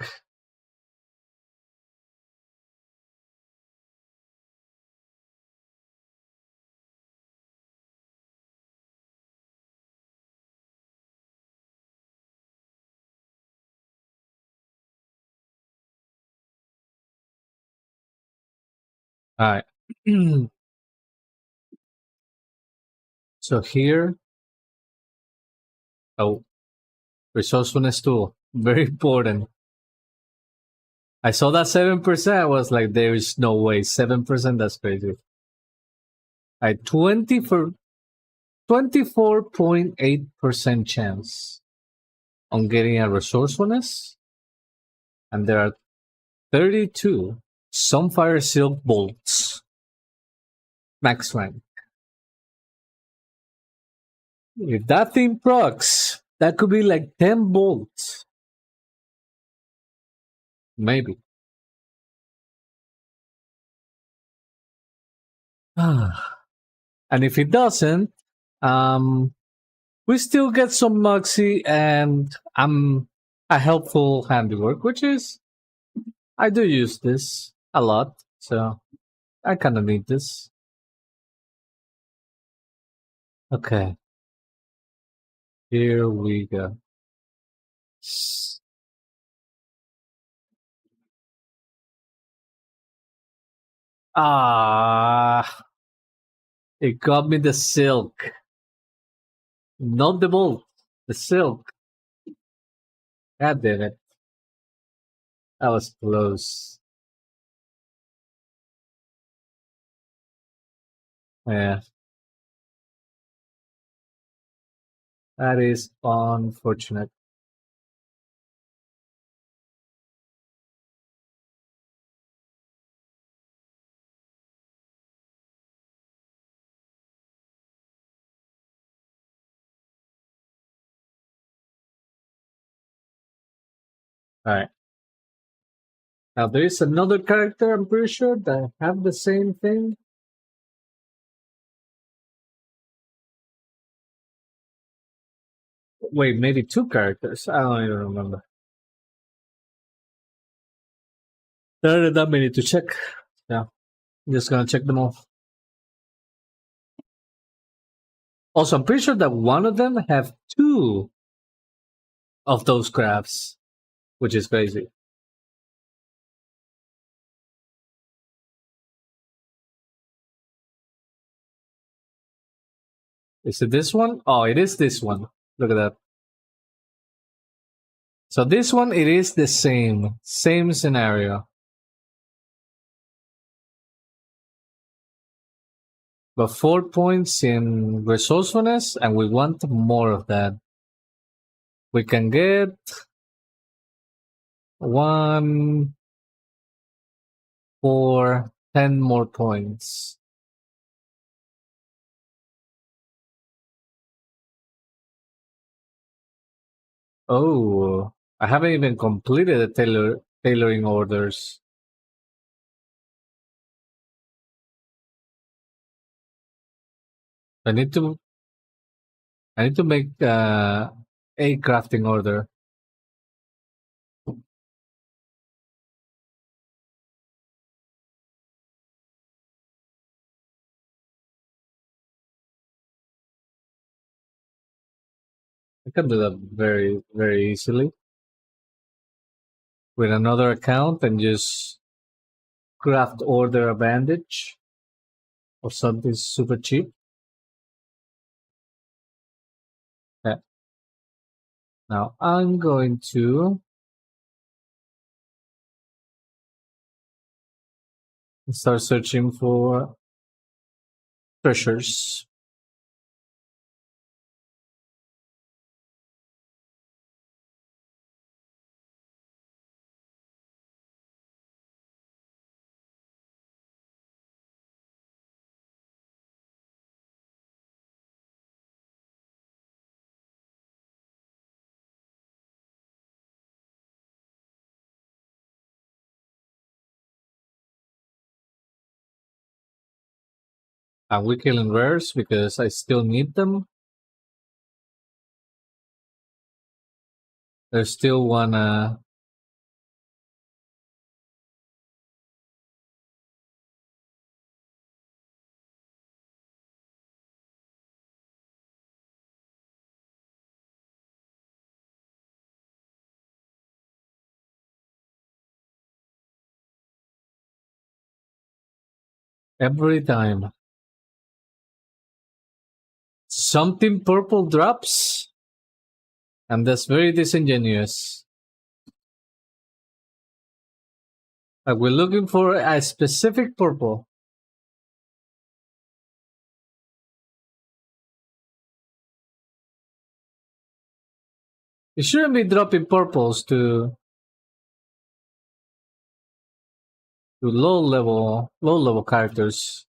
Alright. So here, oh, resourcefulness tool. Very important. I saw that 7%. I was like, there is no way. 7%, that's crazy. I 24.8% chance on getting a resourcefulness. And there are 32 Sunfire Silk bolts. Max rank. If that thing procs, that could be like 10 bolts. Maybe. And if it doesn't, we still get some Moxie and a helpful handiwork, which is I do use this a lot, so I kind of need this. Okay, here we go. Ah, it got me the silk, not the bolt, the silk. God damn it, that was close. Yeah, that is unfortunate. All right. Now there is another character, I'm pretty sure, that have the same thing. Wait, maybe two characters. I don't even remember. There are that many to check. Yeah, I'm just gonna check them all. Also, I'm pretty sure that one of them have two of those crafts, which is crazy. Is it this one? Oh, it is this one. Look at that. So this one, it is the same scenario, but 4 points in resourcefulness, and we want more of that. We can get one for 10 more points. Oh, I haven't even completed the tailoring orders. I need to make a crafting order. I can do that very easily with another account and just craft order a bandage or something super cheap. Yeah. Now I'm going to start searching for treasures. And we killing rares because I still need them. There's still one every time. Something purple drops, and that's very disingenuous. Like we're looking for a specific purple. You shouldn't be dropping purples to low level characters.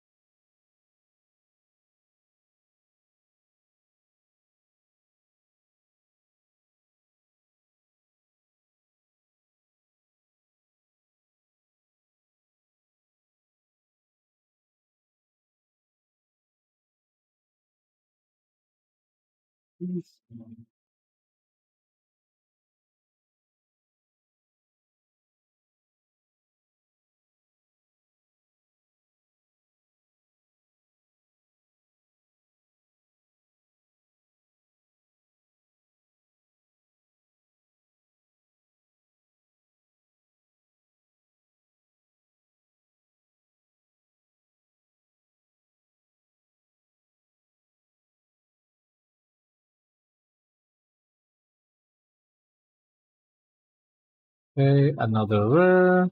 Okay, another rare.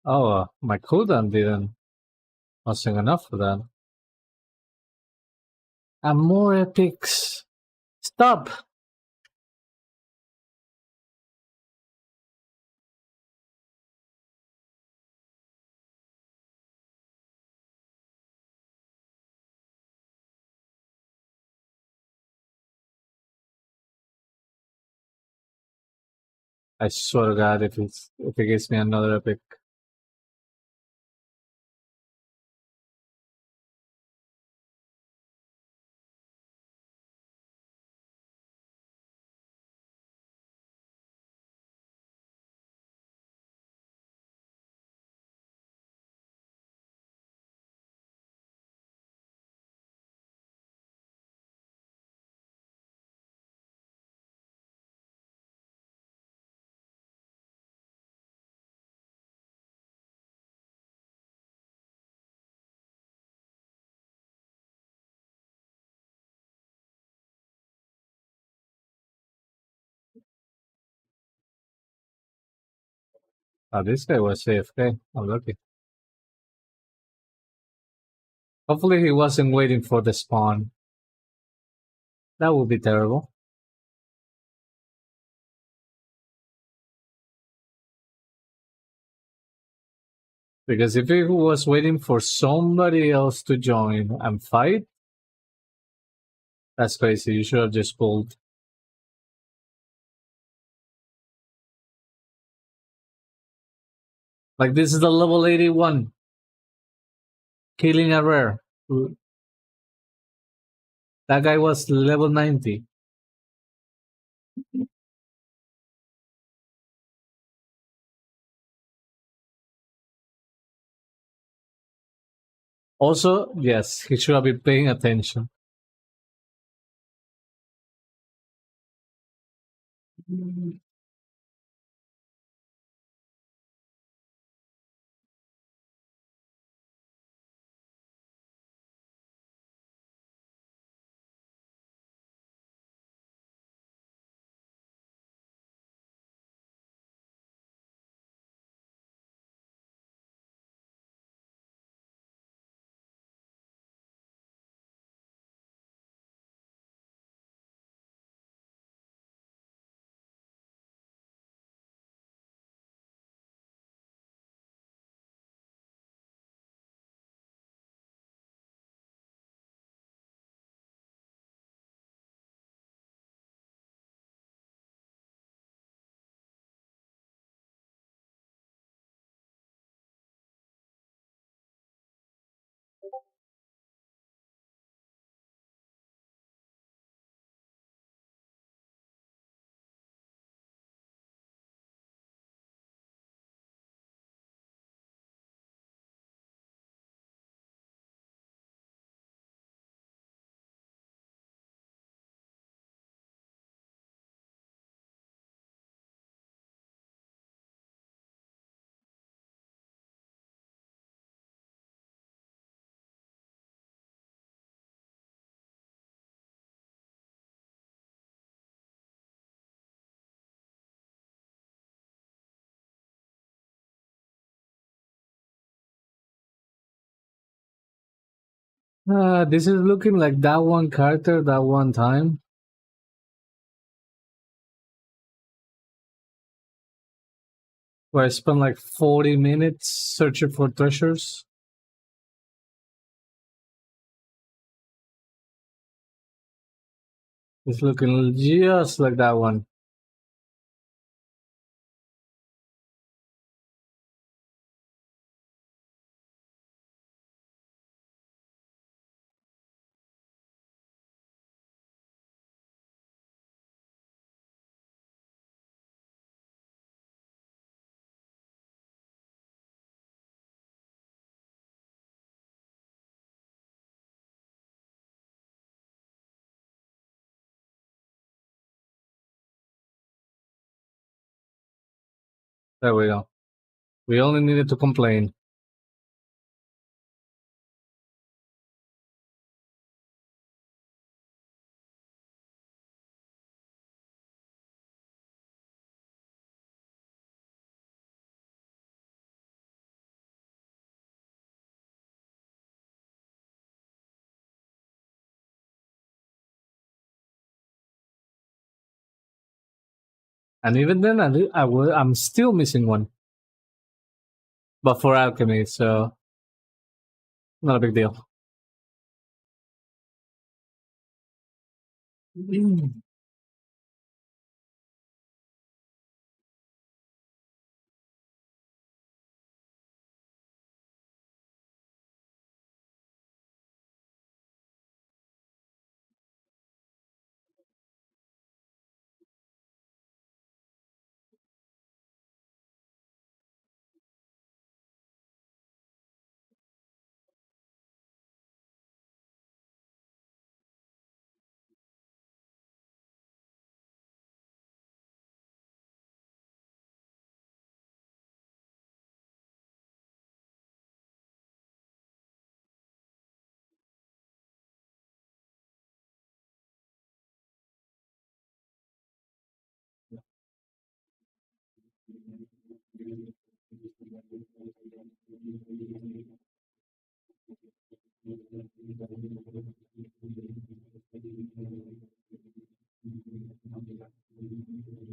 Oh, my cooldown didn't wasn't enough for that. And more epics. Stop! I swear to God, if it gives me another epic. Oh, this guy was AFK. I'm lucky. Hopefully he wasn't waiting for the spawn. That would be terrible. Because if he was waiting for somebody else to join and fight, that's crazy. You should have just pulled. Like this is the level 81. Killing a rare. That guy was level 90. Also, yes, he should have been paying attention. This is looking like that one character that one time where I spent like 40 minutes searching for treasures. It's looking just like that one. There we go. We only needed to complain. And even then, I'm still missing one. But for alchemy, so not a big deal.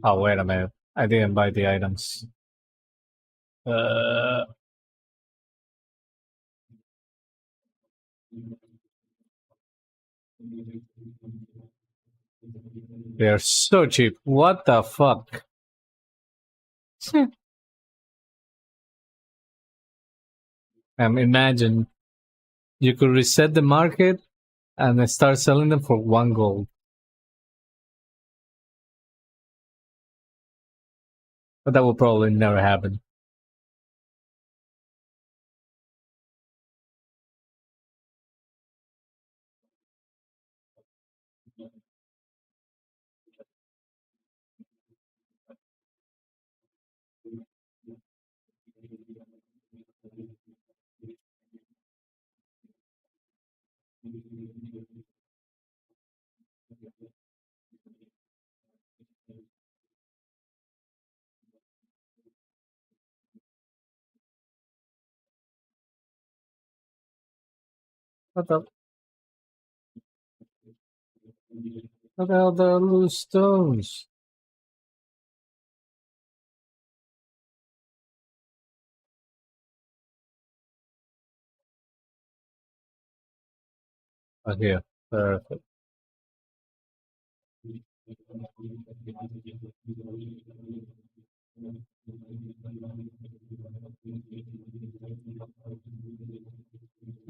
Oh, wait a minute. I didn't buy the items. Uh, they're so cheap. What the fuck? Imagine you could reset the market and then start selling them for 1 gold. But that will probably never happen. What the? What the hell? The loose stones. Oh, here. Perfect.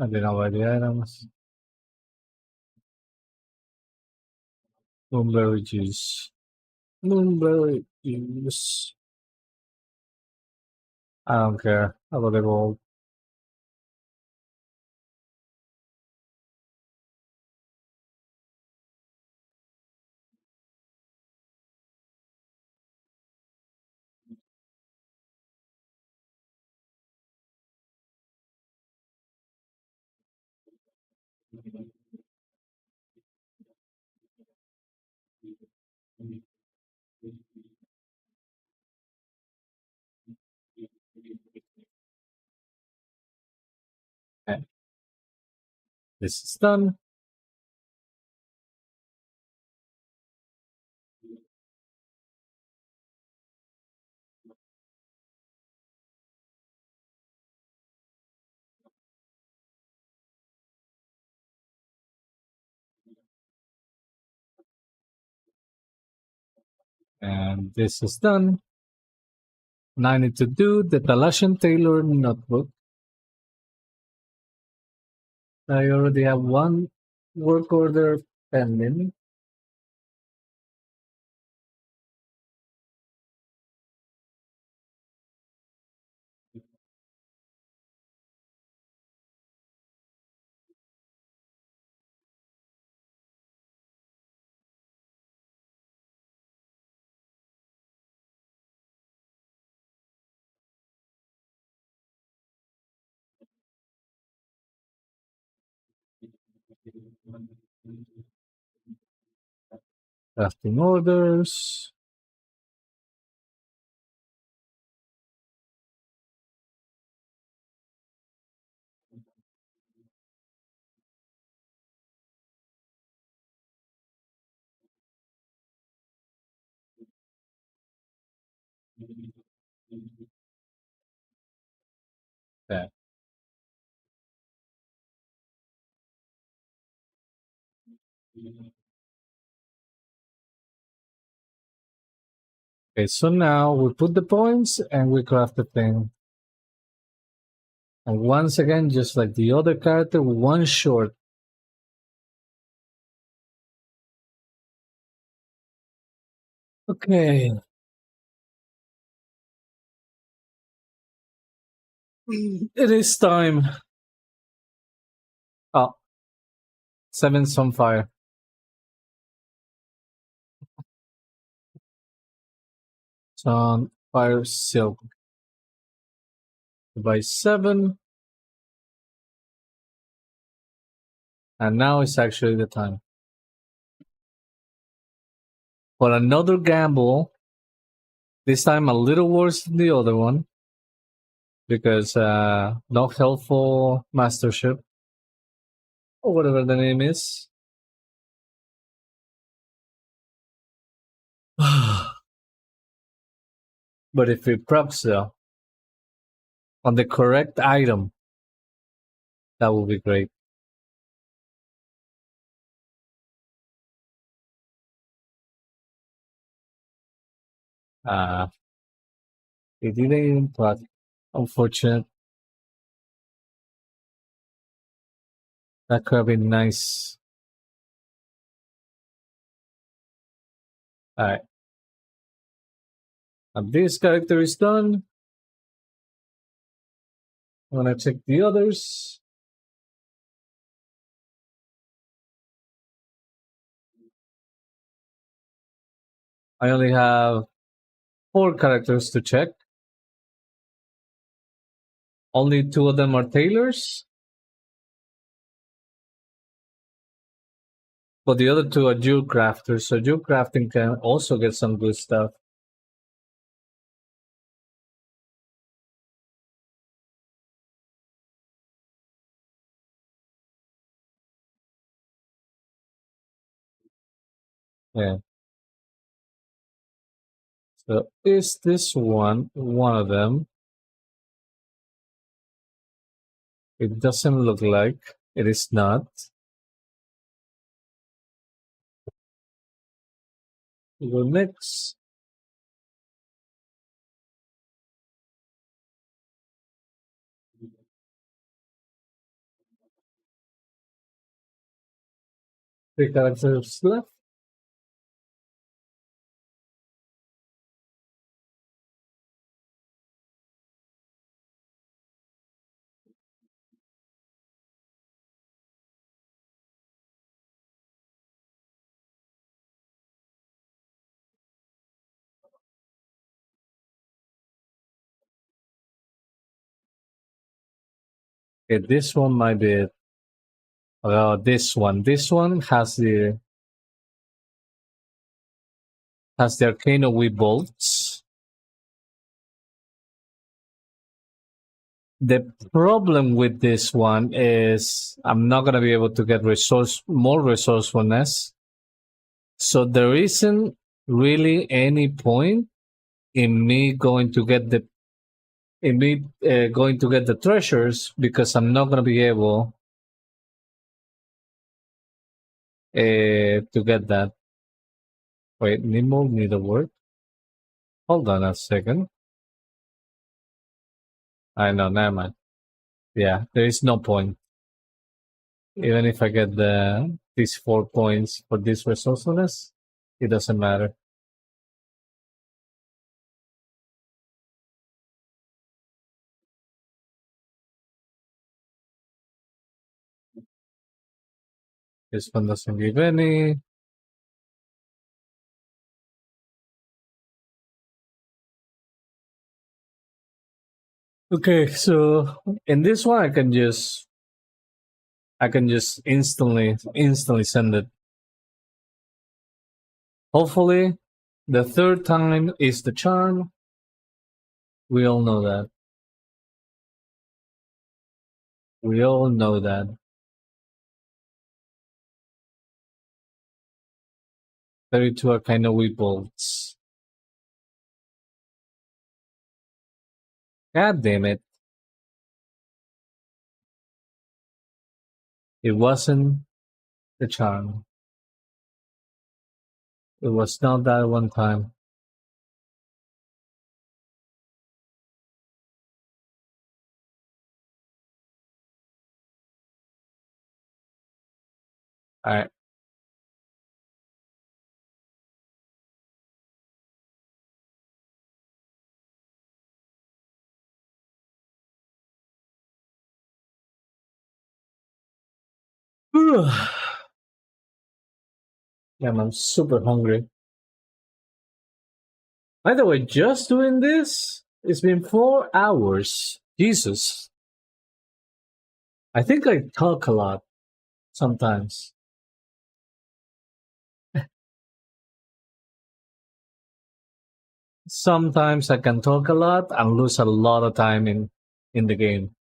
I didn't know where the items. Moonberry juice. Moonberry juice. I don't care about the gold. Okay, this is done. And this is done. Now I need to do the Talashan Taylor notebook. I already have one work order pending. Crafting orders. Yeah. Okay, so now we put the points and we craft the thing. And once again, just like the other character, one short. Okay. It is time. Oh, 7's on fire. It's on fire silk. By 7. And now it's actually the time. For another gamble. This time a little worse than the other one. Because no helpful mastership. Or whatever the name is. But if it procs though, on the correct item, that would be great. It didn't even proc. Unfortunate. That could have been nice. Alright. And this character is done. I'm gonna check the others. I only have 4 characters to check. Only 2 of them are tailors. But the other 2 are jewel crafters, so jewel crafting can also get some good stuff. Yeah. So is this one of them? It doesn't look like. It is not. We go next. Three characters left. Okay, this one might be it. This one. This one has the Arcano Wii bolts. The problem with this one is I'm not gonna be able to get more resourcefulness. So there isn't really any point in me going to get the treasures because I'm not gonna be able to get that. Wait, nimble needlework. Hold on a second. I know, never mind. Yeah, there is no point. Even if I get these 4 points for this resourcefulness, it doesn't matter. This one doesn't give any. Okay, so in this one I can just I can just instantly send it. Hopefully, the third time is the charm. We all know that. We all know that. 32 are kind of weak bolts. God damn it. It wasn't the charm. It was not that one time. Alright. Yeah, I'm super hungry. By the way, just doing this, it's been 4 hours. Jesus. I think I talk a lot sometimes. Sometimes I can talk a lot and lose a lot of time in the game.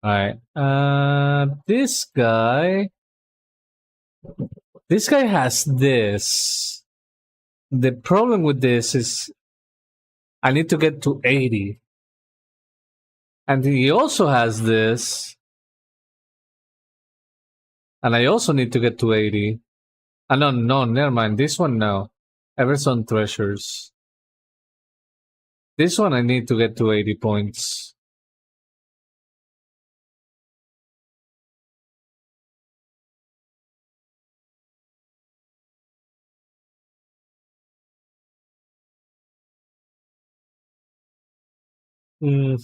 Alright. This guy has this. The problem with this is I need to get to 80. And he also has this. And I also need to get to 80. No, never mind. This one, no. Everson Treasures. This one, I need to get to 80 points. Mm,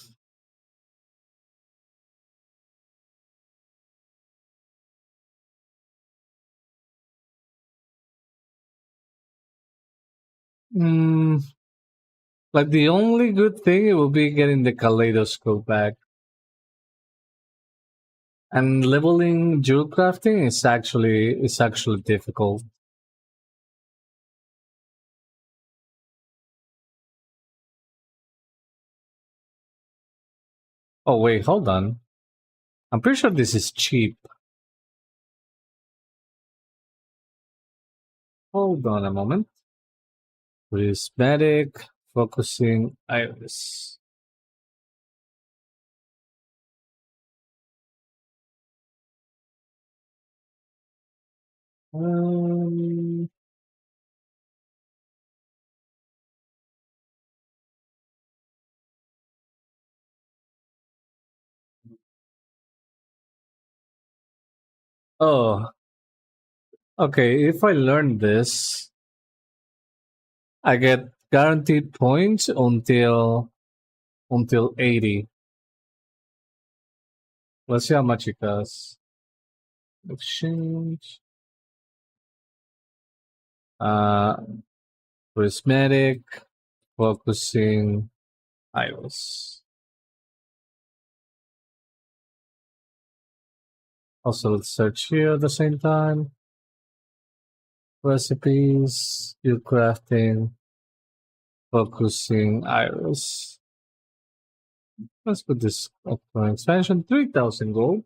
mm, like the only good thing it will be getting the kaleidoscope back. And leveling jewel crafting is actually difficult. Oh wait, hold on. I'm pretty sure this is cheap. Hold on a moment. Prismatic focusing iris. Um, oh, okay. If I learn this, I get guaranteed points until 80. Let's see how much it costs. Exchange. Uh, prismatic focusing iris. Also, let's search here at the same time. Recipes, skill crafting, focusing iris. Let's put this up for expansion. 3,000 gold.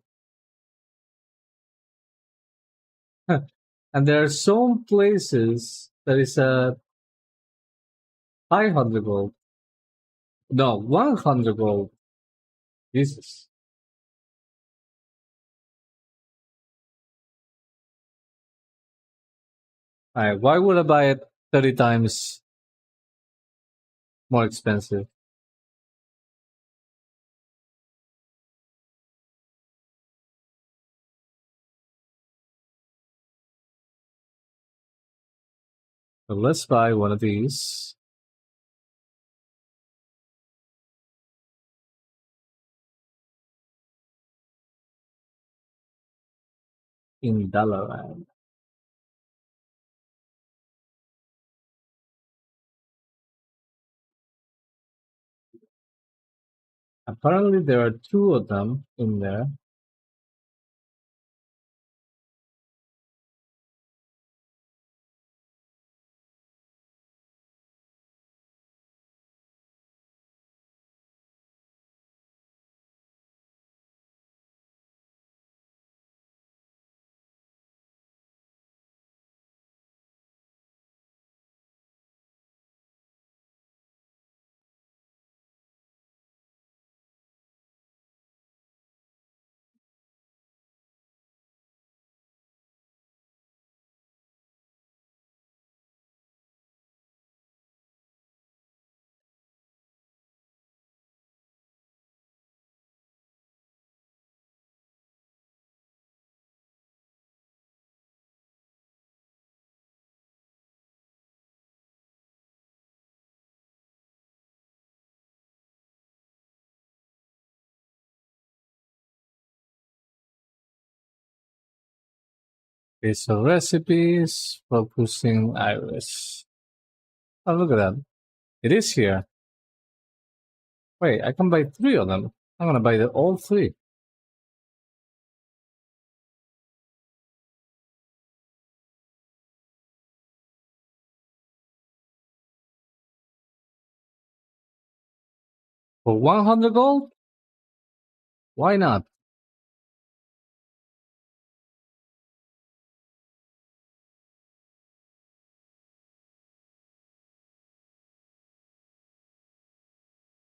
And there are some places that is 500 gold. No, 100 gold. Jesus. Alright, why would I buy it 30 times more expensive? So let's buy one of these. In Dalaran. Apparently, there are two of them in there. Okay, so recipes, focusing iris. Oh, look at that. It is here. Wait, I can buy three of them. I'm gonna buy all three. For 100 gold? Why not?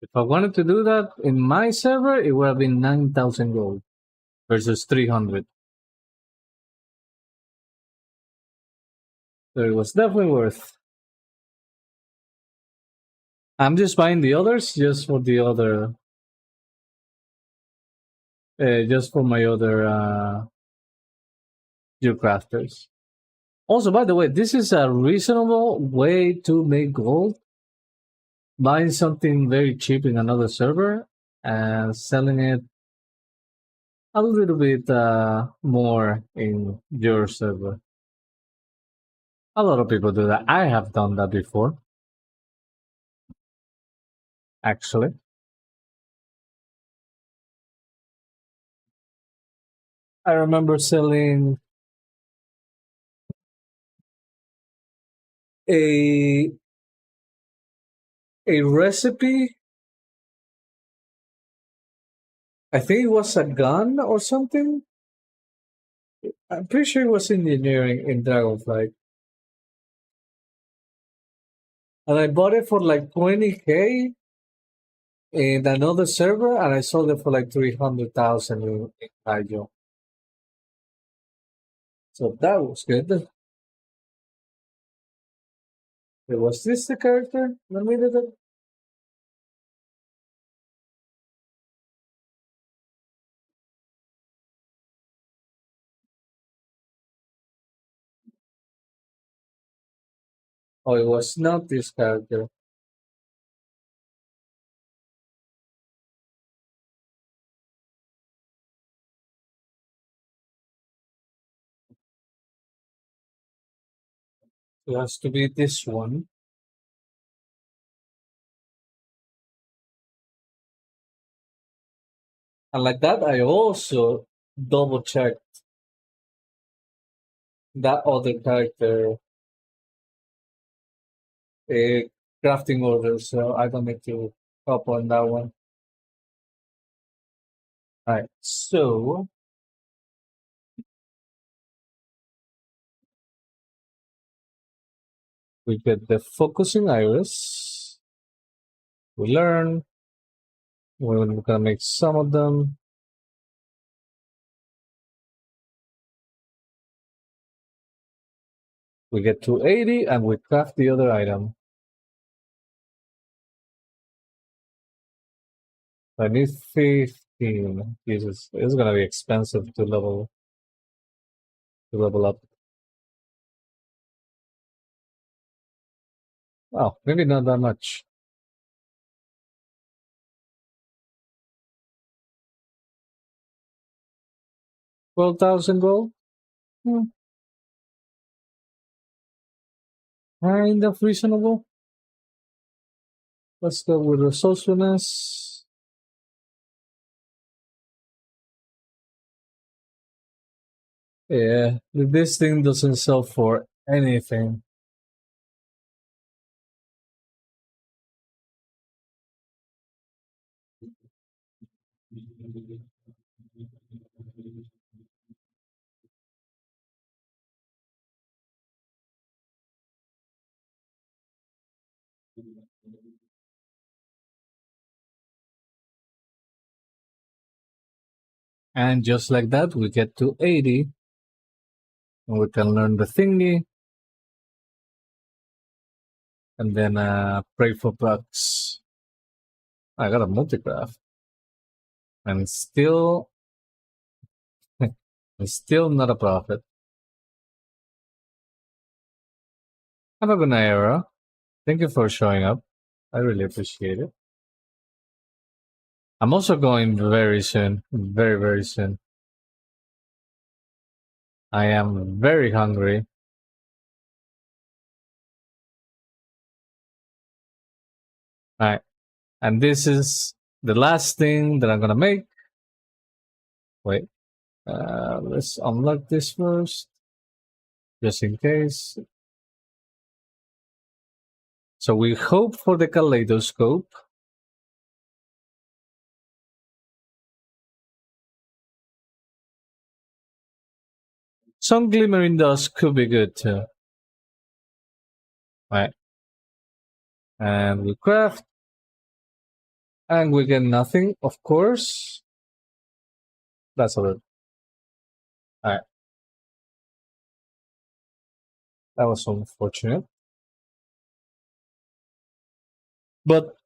If I wanted to do that in my server, it would have been 9,000 gold versus 300. So it was definitely worth. I'm just buying the others just for the other, just for my other geocrafters. Also, by the way, this is a reasonable way to make gold. Buying something very cheap in another server and selling it a little bit more in your server. A lot of people do that. I have done that before, actually. I remember selling a recipe. I think it was a gun or something. I'm pretty sure it was engineering in Dragonflight. And I bought it for like 20K in another server, and I sold it for like 300,000 in Kaijo. So that was good. Wait, was this the character? Let me look at. Oh, it was not this character. It has to be this one. And like that, I also double checked that other character a crafting order, so I don't need to hop on that one. Alright, so we get the focusing iris. We learn. We're gonna make some of them. We get 280 and we craft the other item. I need 15. Jesus, it's gonna be expensive to level up. Oh, maybe not that much. 12,000 gold? Kind of reasonable. Let's go with resourcefulness. Yeah, this thing doesn't sell for anything. And just like that, we get to 80. And we can learn the thingy. And then pray for bucks. I got a multigraph. And still, it's still not a profit. Have a good night, Era. Thank you for showing up. I really appreciate it. I'm also going very soon. Very, very soon. I am very hungry. Alright. And this is the last thing that I'm gonna make. Wait. Let's unlock this first. Just in case. So we hope for the kaleidoscope. Some glimmering dust could be good too. Right. And we craft. And we get nothing, of course. That's all. Alright. That was unfortunate. But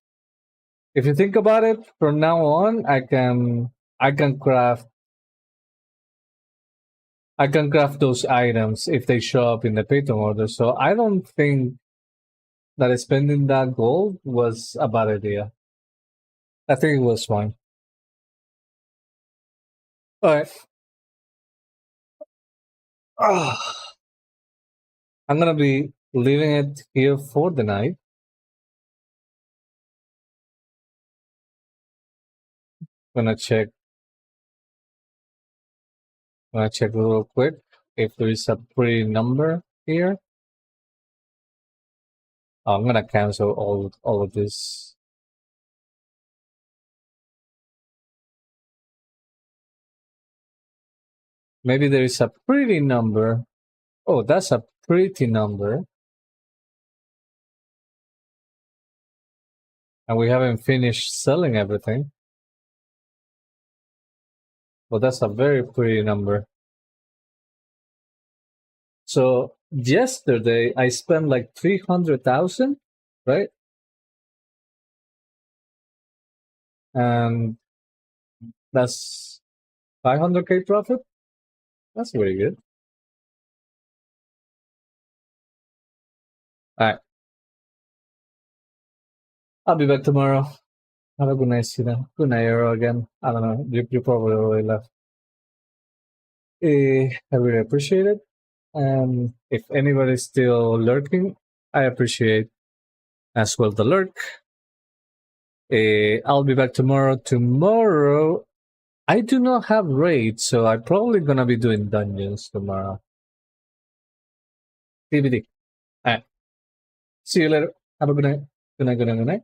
if you think about it, from now on I can craft those items if they show up in the pay to order. So I don't think that spending that gold was a bad idea. I think it was fine. Alright. I'm gonna be leaving it here for the night. Gonna check real quick if there is a pretty number here. I'm gonna cancel all of this. Maybe there is a pretty number. Oh, that's a pretty number. And we haven't finished selling everything. But that's a very pretty number. So yesterday I spent like 300,000, right? And that's 500k profit. That's very good. All right. I'll be back tomorrow. Have a good night, Sina. Good night, Eero, again. I don't know. You probably already left. I really appreciate it. And if anybody's still lurking, I appreciate as well the lurk. I'll be back tomorrow. Tomorrow, I do not have raids, so I'm probably gonna be doing dungeons tomorrow. TBD. Alright. See you later. Have a good night. Good night, good night, good night.